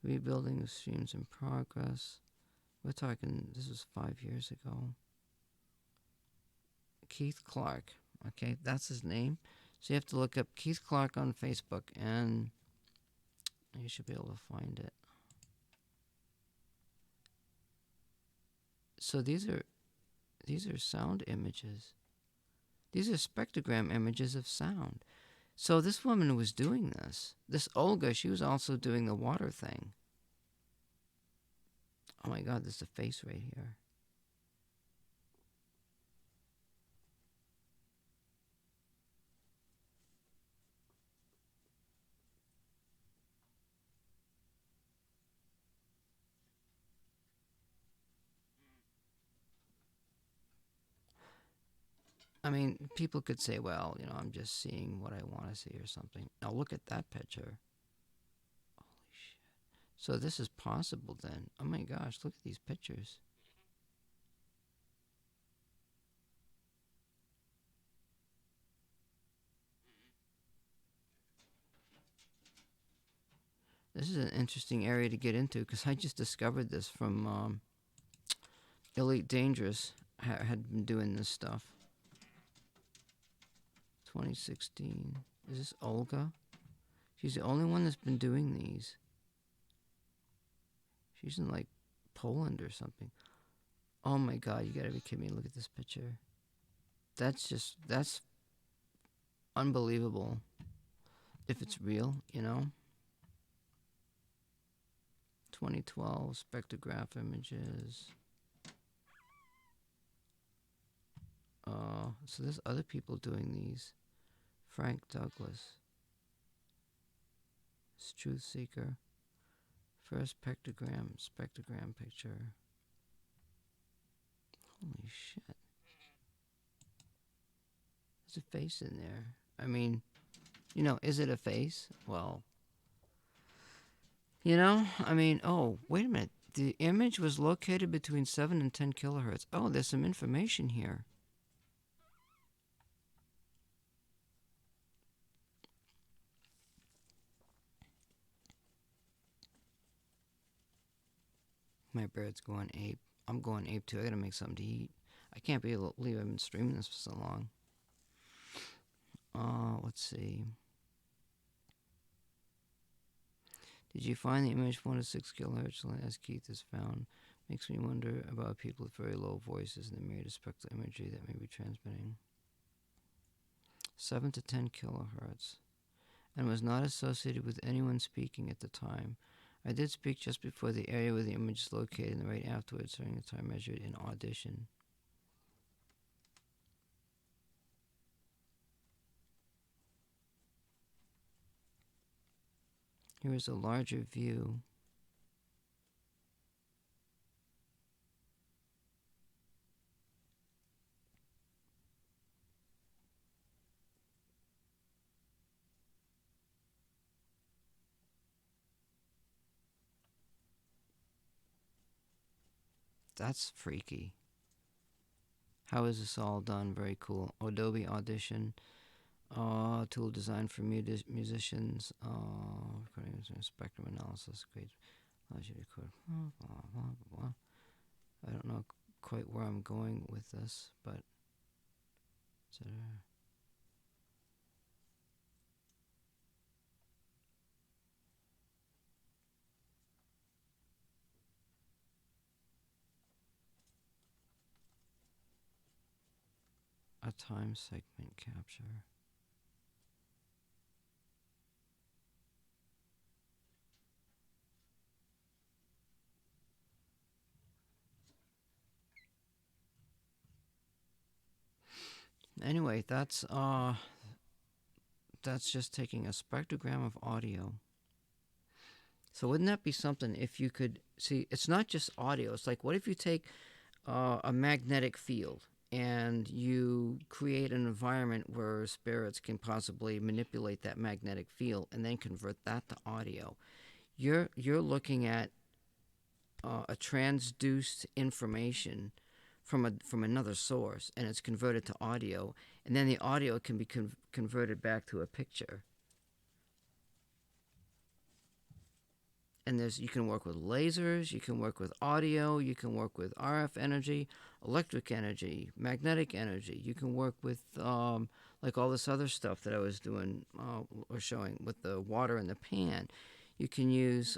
Rebuilding the streams in progress. We're talking, this was 5 years ago. Keith Clark. Okay, that's his name. So you have to look up Keith Clark on Facebook and you should be able to find it. So these are sound images. These are spectrogram images of sound. So this woman was doing this. This Olga, she was also doing the water thing. Oh my God, there's a face right here. I mean, people could say, well, I'm just seeing what I want to see or something. Now look at that picture. Holy shit. So this is possible then. Oh my gosh, look at these pictures. This is an interesting area to get into because I just discovered this from Elite Dangerous. Had been doing this stuff. 2016. Is this Olga? She's the only one that's been doing these. She's in like Poland or something. Oh my God, you gotta be kidding me. Look at this picture. That's unbelievable. If it's real, 2012 spectrograph images. So there's other people doing these. Frank Douglas. It's Truth Seeker. First spectrogram picture. Holy shit. There's a face in there. I mean, is it a face? Well, I mean, oh, wait a minute. The image was located between 7 and 10 kilohertz. Oh, there's some information here. My bird's going ape. I'm going ape too. I gotta make something to eat. I can't believe I've been streaming this for so long. Let's see. Did you find the image 4 to 6 kilohertz as Keith has found? Makes me wonder about people with very low voices and the myriad of spectral imagery that may be transmitting. 7 to 10 kilohertz. And was not associated with anyone speaking at the time. I did speak just before the area where the image is located and right afterwards during the time measured in audition. Here is a larger view. That's freaky. How is this all done? Very cool. Adobe Audition. Tool designed for musicians. Recording spectrum analysis. Great. Allows you to record. Blah, blah, blah, blah. I don't know quite where I'm going with this, but. A time segment capture. Anyway, that's just taking a spectrogram of audio. So wouldn't that be something if you could see? It's not just audio. It's like, what if you take a magnetic field and you create an environment where spirits can possibly manipulate that magnetic field and then convert that to audio? You're looking at a transduced information from another source, and it's converted to audio, and then the audio can be converted back to a picture. And you can work with lasers, you can work with audio, you can work with RF energy, electric energy, magnetic energy. You can work with like all this other stuff that I was doing or showing with the water in the pan. You can use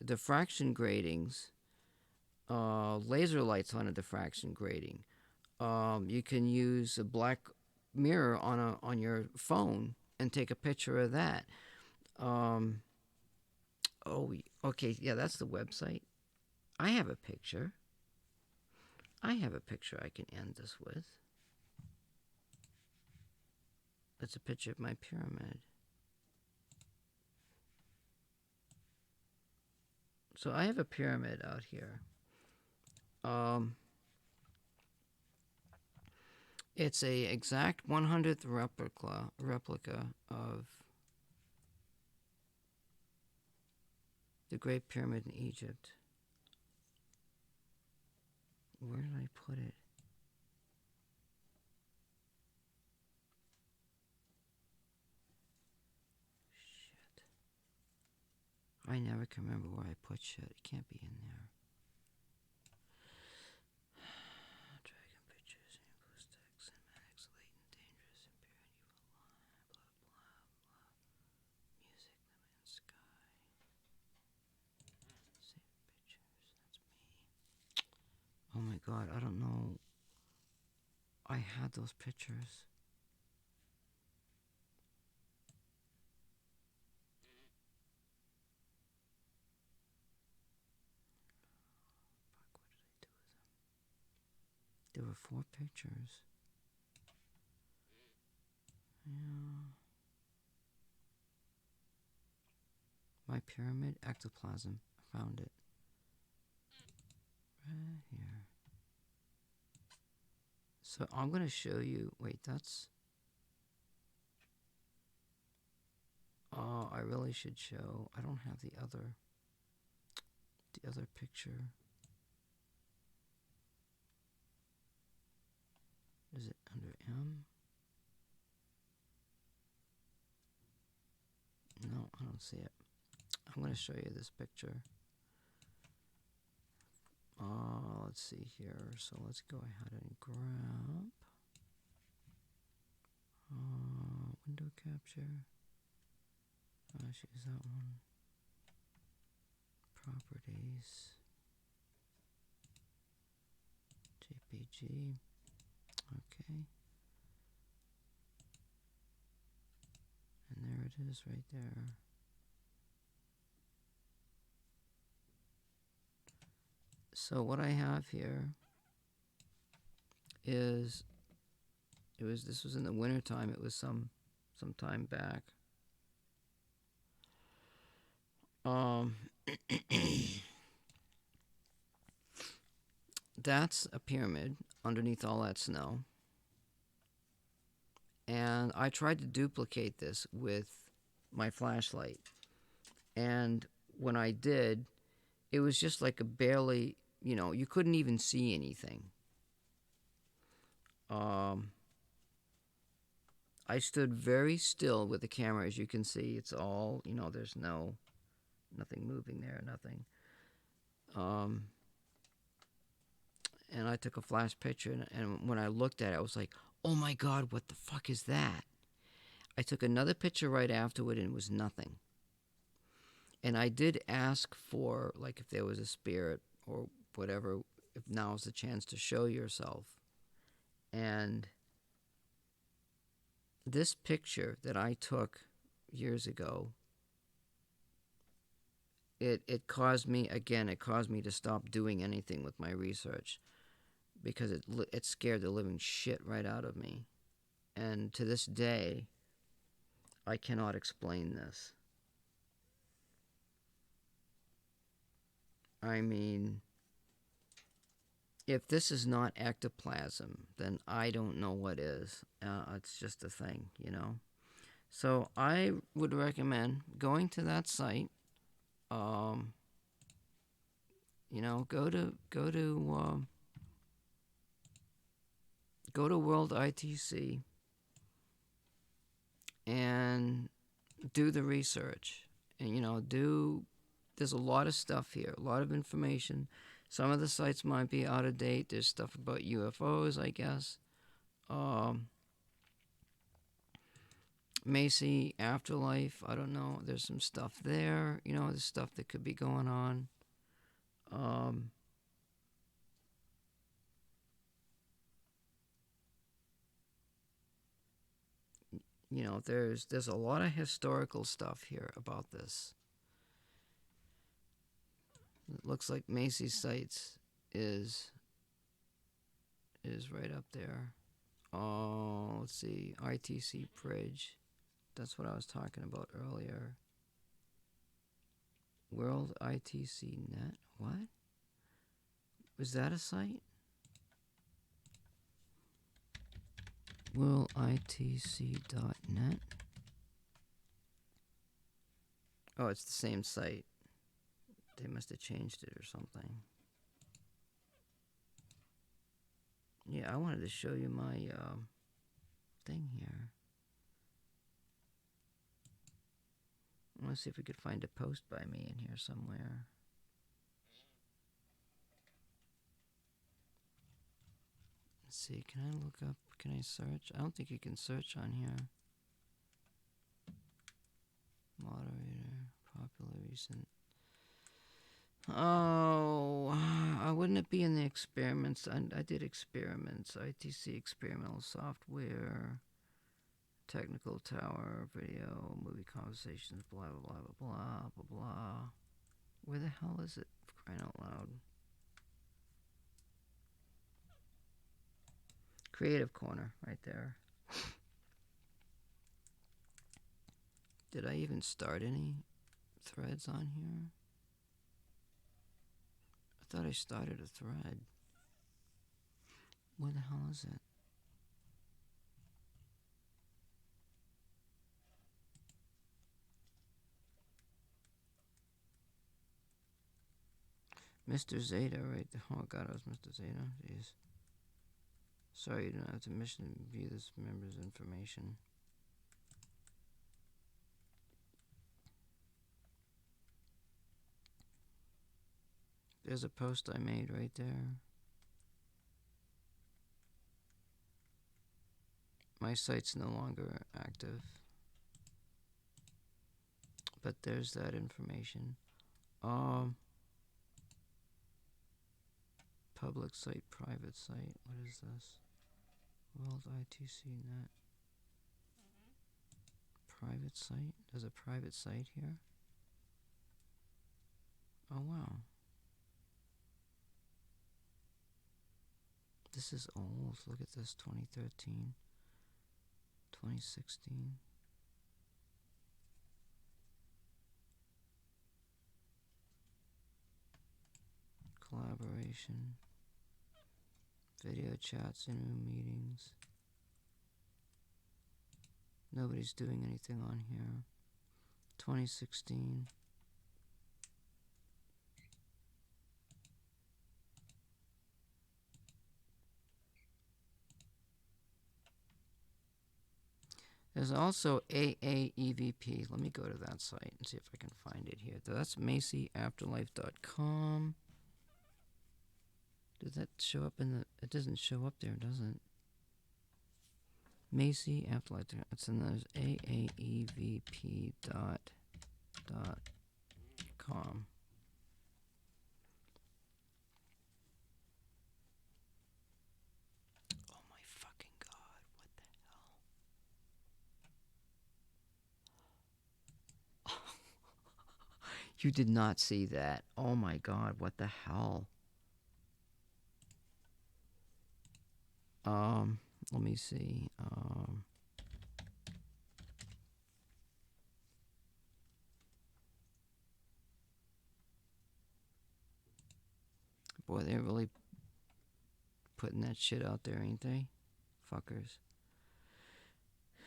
diffraction gratings, laser lights on a diffraction grating. You can use a black mirror on your phone and take a picture of that. Oh, okay, yeah, that's the website. I have a picture. I can end this with. It's a picture of my pyramid. So I have a pyramid out here. It's a exact 100th replica of the Great Pyramid in Egypt. Where did I put it? Shit. I never can remember where I put shit. It can't be in there. Dragon pictures, acoustics, cinematics, latent, dangerous, impure, evil, blah, blah, blah. Music, the man's sky. Save pictures, that's me. Oh my god, I don't know. I had those pictures. There were 4 pictures. Yeah. my pyramid? Ectoplasm. I found it. Right here. So I'm going to show you. Wait, that's... I really should show. I don't have the other picture. Is it under M? No, I don't see it. I'm going to show you this picture. Let's see here. So let's go ahead and grab window capture. Let's use that one. Properties. JPG. Okay. And there it is right there. So what I have here is this was in the winter time. It was some time back. That's a pyramid underneath all that snow. And I tried to duplicate this with my flashlight. And when I did, it was just like a barely, you couldn't even see anything. I stood very still with the camera. As you can see, it's all, there's nothing moving there, nothing. And I took a flash picture, and when I looked at it, I was like, oh my God, what the fuck is that? I took another picture right afterward, and it was nothing. And I did ask for, like, if there was a spirit or whatever, if now's the chance to show yourself. And this picture that I took years ago, it caused me to stop doing anything with my research, because it scared the living shit right out of me. And to this day, I cannot explain this. I mean, if this is not ectoplasm, then I don't know what is. It's just a thing, So I would recommend going to that site. Go to World ITC and do the research. And there's a lot of stuff here, a lot of information. Some of the sites might be out of date. There's stuff about UFOs, I guess. Macy Afterlife, I don't know. There's some stuff there. There's stuff that could be going on. There's a lot of historical stuff here about this. It looks like Macy's Sites is right up there. Let's see, ITC Bridge. That's what I was talking about earlier. World ITC Net. What? Was that a site? WorldITC.net. Oh, it's the same site. They must have changed it or something. Yeah, I wanted to show you my thing here. I want to see if we could find a post by me in here somewhere. Let's see, can I look up, can I search? I don't think you can search on here. Moderator, popular, recent. Oh, wouldn't it be in the experiments? I did experiments, ITC experimental software, technical tower, video, movie conversations, blah, blah, blah, blah, blah, blah, blah. Where the hell is it? For crying out loud. Creative Corner, right there. Did I even start anything threads on here? I thought I started a thread. Where the hell is it? Mr. Zeta, right there. Oh god, it was Mr. Zeta. Jeez. Sorry, you don't have to view this member's information. There's a post I made right there. My site's no longer active. But there's that information. Public site, private site. What is this? World ITC net. Private site? There's a private site here? Oh wow. This is old. Look at this. 2013. 2016. Collaboration. Video chats, Zoom meetings. Nobody's doing anything on here. 2016. There's also AAEVP. Let me go to that site and see if I can find it here. That's MacyAfterlife.com. Does that show up in the... It doesn't show up there, does it? Macy Afterlife. It's in those AAEVP.com. Oh my fucking god, what the hell? You did not see that. Oh my god, what the hell? Let me see. Boy, they're really putting that shit out there, ain't they? Fuckers.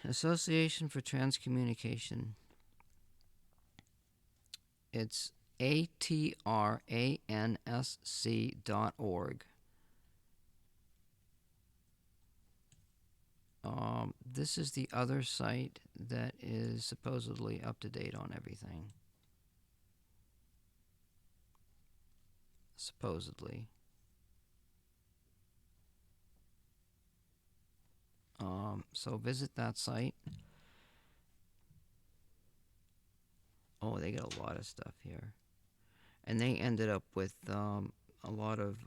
Association for TransCommunication. It's atransc.org. This is the other site that is supposedly up to date on everything. Supposedly. So visit that site. Oh, they got a lot of stuff here. And they ended up with a lot of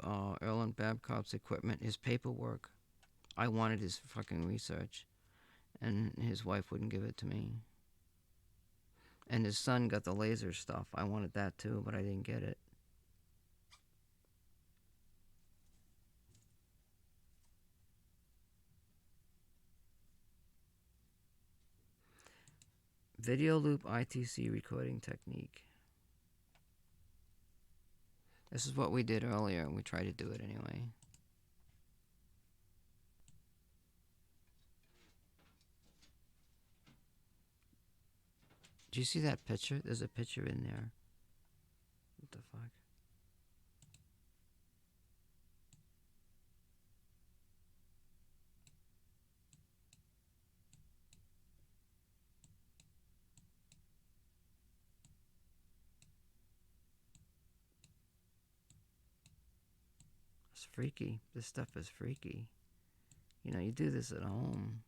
Erland Babcock's equipment, his paperwork. I wanted his fucking research, and his wife wouldn't give it to me. And his son got the laser stuff. I wanted that too, but I didn't get it. Video loop ITC recording technique. This is what we did earlier, and we tried to do it anyway. Do you see that picture? There's a picture in there. What the fuck? It's freaky. This stuff is freaky. You know, you do this at home.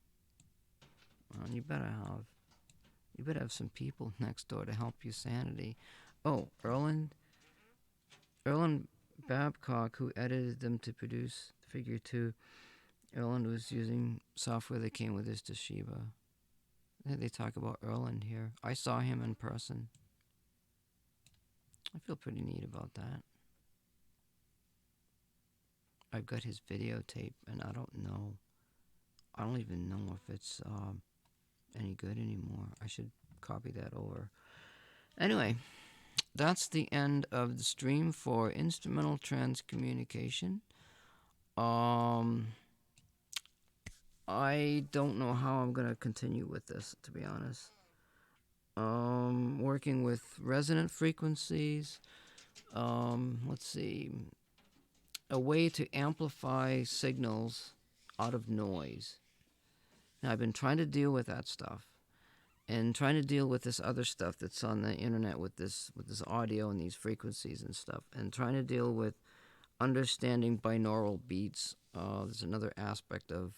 Well, you better have some people next door to help you sanity. Oh, Erland Babcock, who edited them to produce Figure 2, Erland was using software that came with his Toshiba. They talk about Erland here. I saw him in person. I feel pretty neat about that. I've got his videotape, and I don't even know if it's any good anymore. I should copy that over. Anyway, that's the end of the stream for instrumental TransCommunication. I don't know how I'm going to continue with this, to be honest. Working with resonant frequencies. Let's see. A way to amplify signals out of noise. Now, I've been trying to deal with that stuff, and trying to deal with this other stuff that's on the internet with this audio and these frequencies and stuff, and trying to deal with understanding binaural beats. There's another aspect of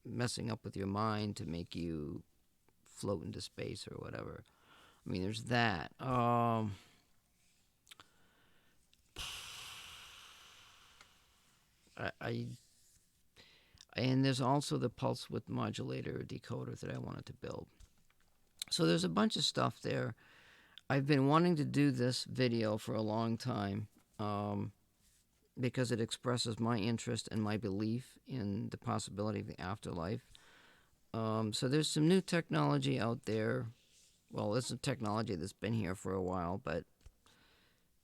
messing up with your mind to make you float into space or whatever. I mean, there's that. And there's also the pulse width modulator decoder that I wanted to build. So there's a bunch of stuff there. I've been wanting to do this video for a long time because it expresses my interest and my belief in the possibility of the afterlife. So there's some new technology out there. Well, it's a technology that's been here for a while, but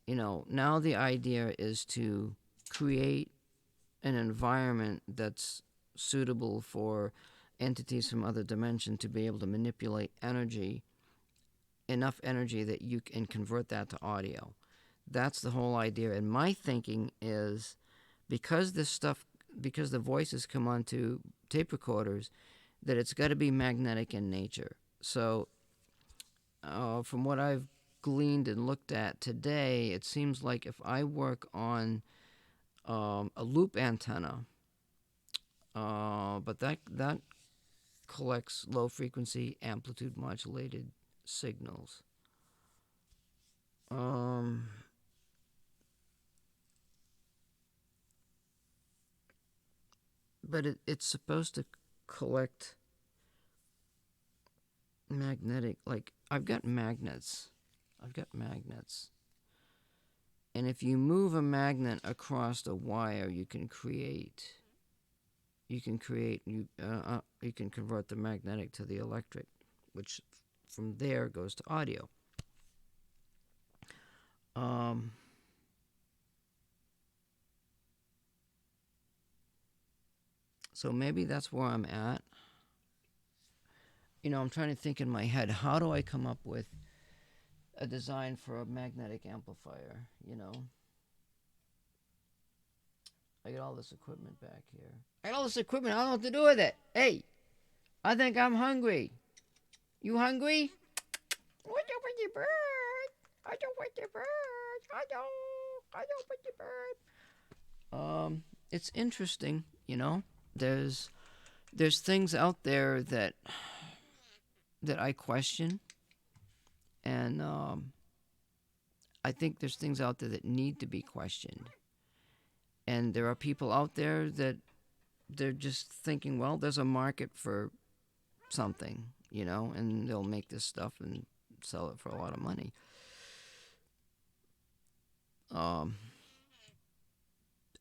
now the idea is to create an environment that's suitable for entities from other dimensions to be able to manipulate energy, enough energy that you can convert that to audio. That's the whole idea. And my thinking is, because the voices come onto tape recorders, that it's got to be magnetic in nature. So from what I've gleaned and looked at today, it seems like if I work on a loop antenna, but that collects low frequency amplitude modulated signals. But it's supposed to collect magnetic, like I've got magnets. And if you move a magnet across a wire, you can convert the magnetic to the electric, which from there goes to audio. So maybe that's where I'm at. I'm trying to think in my head, how do I come up with a design for a magnetic amplifier, I got all this equipment back here. I got all this equipment, I don't know what to do with it. Hey, I think I'm hungry. You hungry? What do with the bird? I don't with the bird. I don't with the bird. It's interesting, There's things out there that I question, and I think there's things out there that need to be questioned. And there are people out there that they're just thinking, well, there's a market for something, and they'll make this stuff and sell it for a lot of money.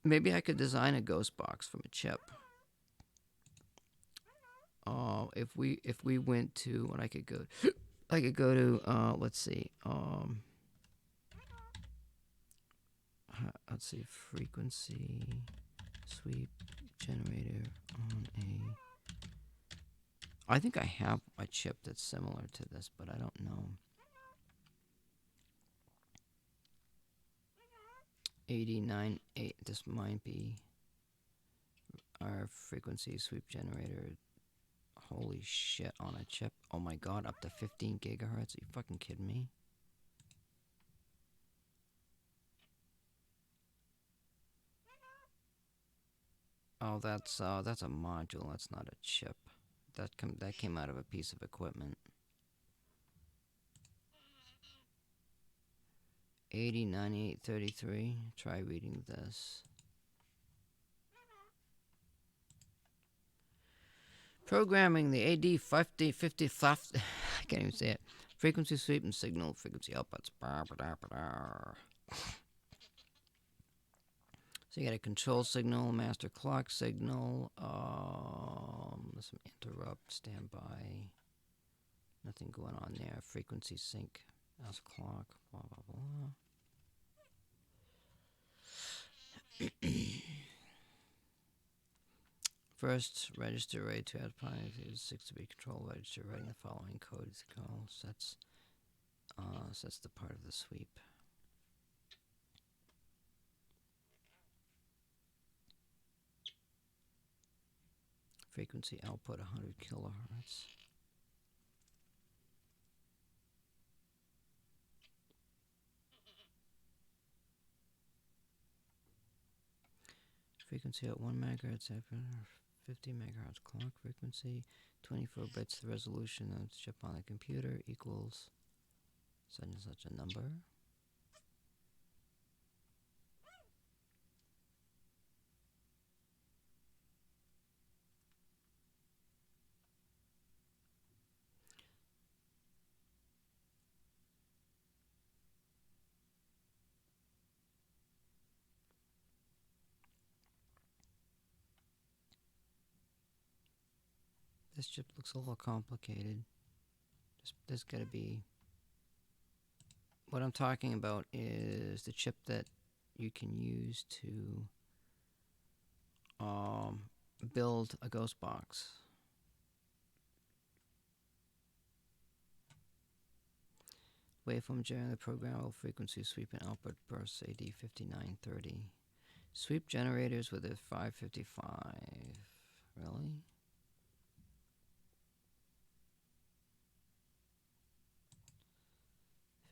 Maybe I could design a ghost box from a chip. If we went to what I could go to, let's see, frequency sweep generator on I think I have a chip that's similar to this, but I don't know. 89.8, this might be our frequency sweep generator. Holy shit, on a chip. Oh my god, up to 15 gigahertz. Are you fucking kidding me? Oh, that's a module. That's not a chip. That came out of a piece of equipment. 809833. Try reading this. Programming the AD5050. I can't even say it. Frequency sweep and signal frequency outputs. So you got a control signal, master clock signal, some interrupt, standby. Nothing going on there. Frequency sync as clock. Blah blah blah. First, register rate to add pi is 6 to be controlled. Register writing the following code is called sets the part of the sweep. Frequency output 100 kilohertz. Frequency at 1 megahertz, 50 megahertz clock frequency, 24 bits. The resolution of the chip on the computer equals such and such a number. This chip looks a little complicated. There's got to be... What I'm talking about is the chip that you can use to build a ghost box. Waveform generator, programmable frequency sweep and output bursts AD5930. Sweep generators with a 555. Really?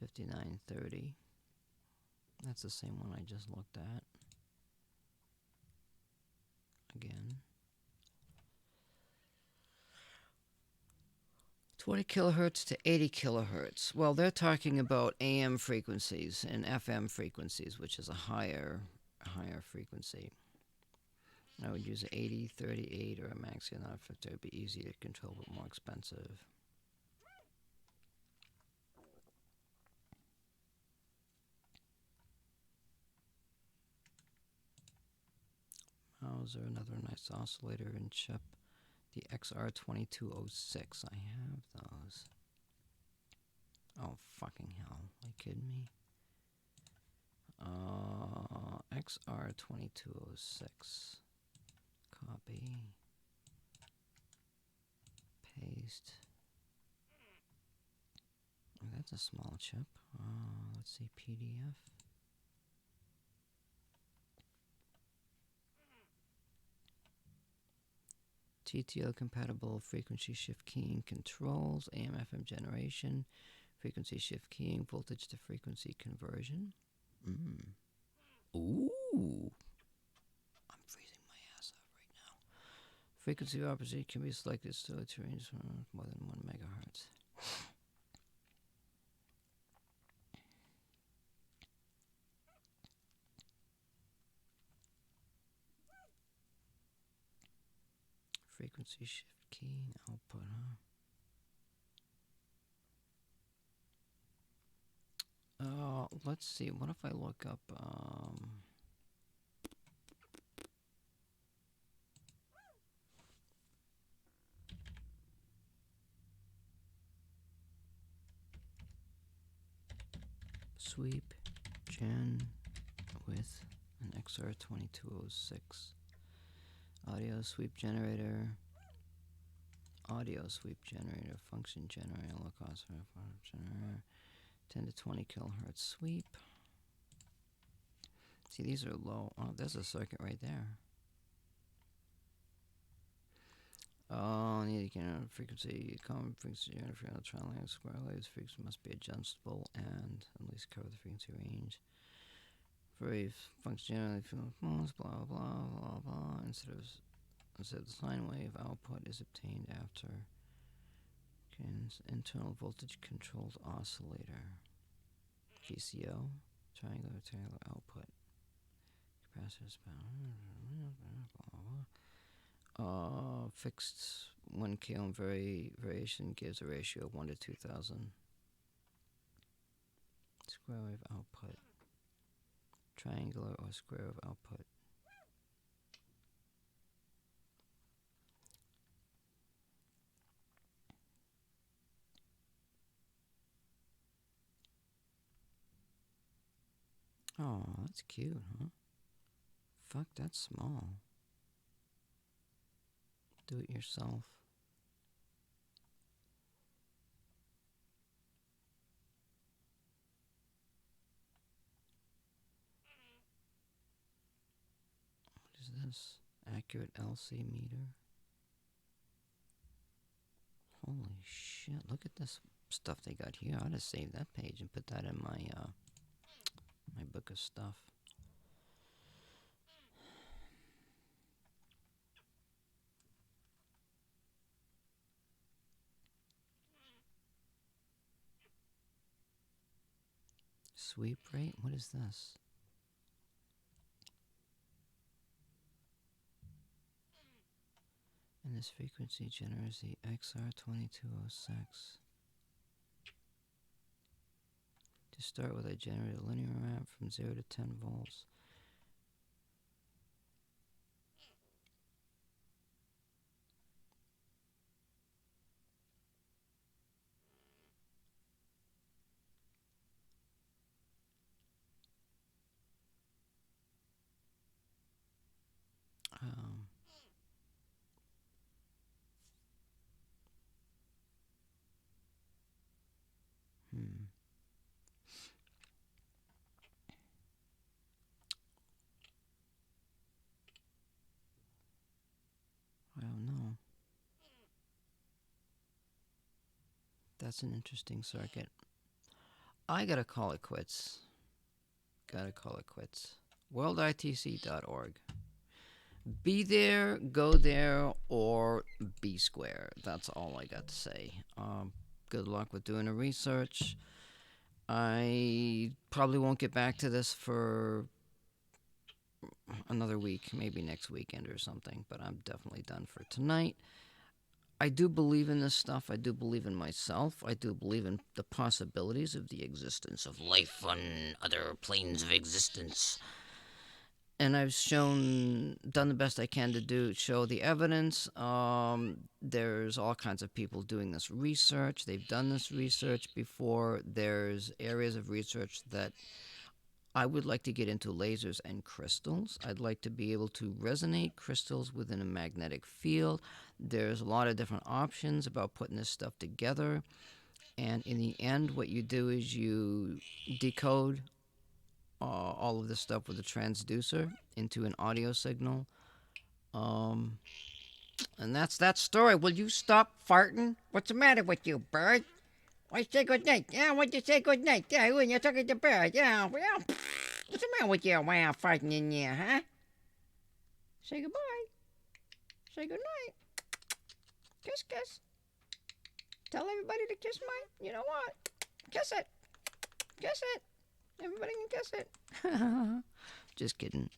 $59.30. That's the same one I just looked at. Again. 20 kilohertz to 80 kilohertz. Well, they're talking about AM frequencies and FM frequencies, which is a higher frequency. I would use an 80, 38, or a Maxi, not a 50. It would be easy to control, but more expensive. How's there another nice oscillator and chip? The XR2206. I have those. Oh, fucking hell. Are you kidding me? XR2206. Copy. Paste. Oh, that's a small chip. Let's see, PDF. TTL compatible frequency shift keying controls, AM FM generation, frequency shift keying, voltage to frequency conversion. Ooh. I'm freezing my ass off right now. Frequency opposite can be selected so to range from more than 1 megahertz. Frequency shift keying output, let's see. What if I look up, sweep gen with an XR2206. Audio sweep generator, function generator, low cost generator, 10 to 20 kilohertz sweep. See, these are low. Oh, there's a circuit right there. Oh, need to get frequency, common frequency generator for electron layers, square layers. Frequency must be adjustable and at least cover the frequency range. Very function generator, blah blah blah blah. Instead of the sine wave output is obtained after internal voltage controlled oscillator. VCO, triangular rectangular output. Capacitors, fixed 1 k ohm variation gives a ratio of 1 to 2000. Square wave output. Triangular or square wave output. Oh, that's cute, huh? Fuck, that's small. Do it yourself. What is this? Accurate LC meter. Holy shit, look at this stuff they got here. I ought to save that page and put that in my my book of stuff. Sweep rate? What is this? And this frequency generates the XR2206. To start with, I generate a linear ramp from 0 to 10 volts. Um, hmm. I don't know. That's an interesting circuit. I gotta call it quits. Gotta call it quits. WorldITC.org. Be there, go there, or be square. That's all I got to say. Good luck with doing the research. I probably won't get back to this for another week, maybe next weekend or something, but I'm definitely done for tonight. I do believe in this stuff. I do believe in myself. I do believe in the possibilities of the existence of life on other planes of existence. And I've done the best I can to show the evidence. There's all kinds of people doing this research. They've done this research before. There's areas of research that I would like to get into, lasers and crystals. I'd like to be able to resonate crystals within a magnetic field. There's a lot of different options about putting this stuff together. And in the end, what you do is you decode all of this stuff with a transducer into an audio signal. And that's that story. Will you stop farting? What's the matter with you, bird? Why say good night? Yeah, why'd you say good night? Yeah, when you're talking to bird. Yeah, well, what's the matter with you? Why I'm farting in there, huh? Say goodbye. Say good night. Kiss, kiss. Tell everybody to kiss my, you know what? Kiss it. Kiss it. Everybody can kiss it. Just kidding.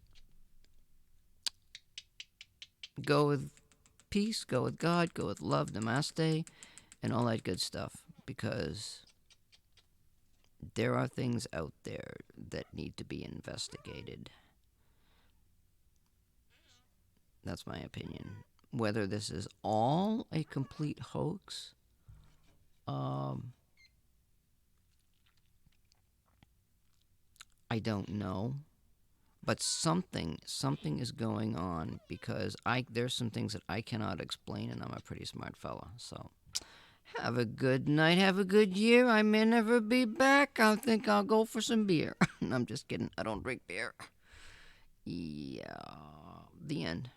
Go with peace, go with God, go with love, namaste, and all that good stuff. Because there are things out there that need to be investigated. That's my opinion. Whether this is all a complete hoax, I don't know. But something is going on, because there's some things that I cannot explain, and I'm a pretty smart fella. So, have a good night, have a good year. I may never be back. I think I'll go for some beer. I'm just kidding. I don't drink beer. Yeah, the end.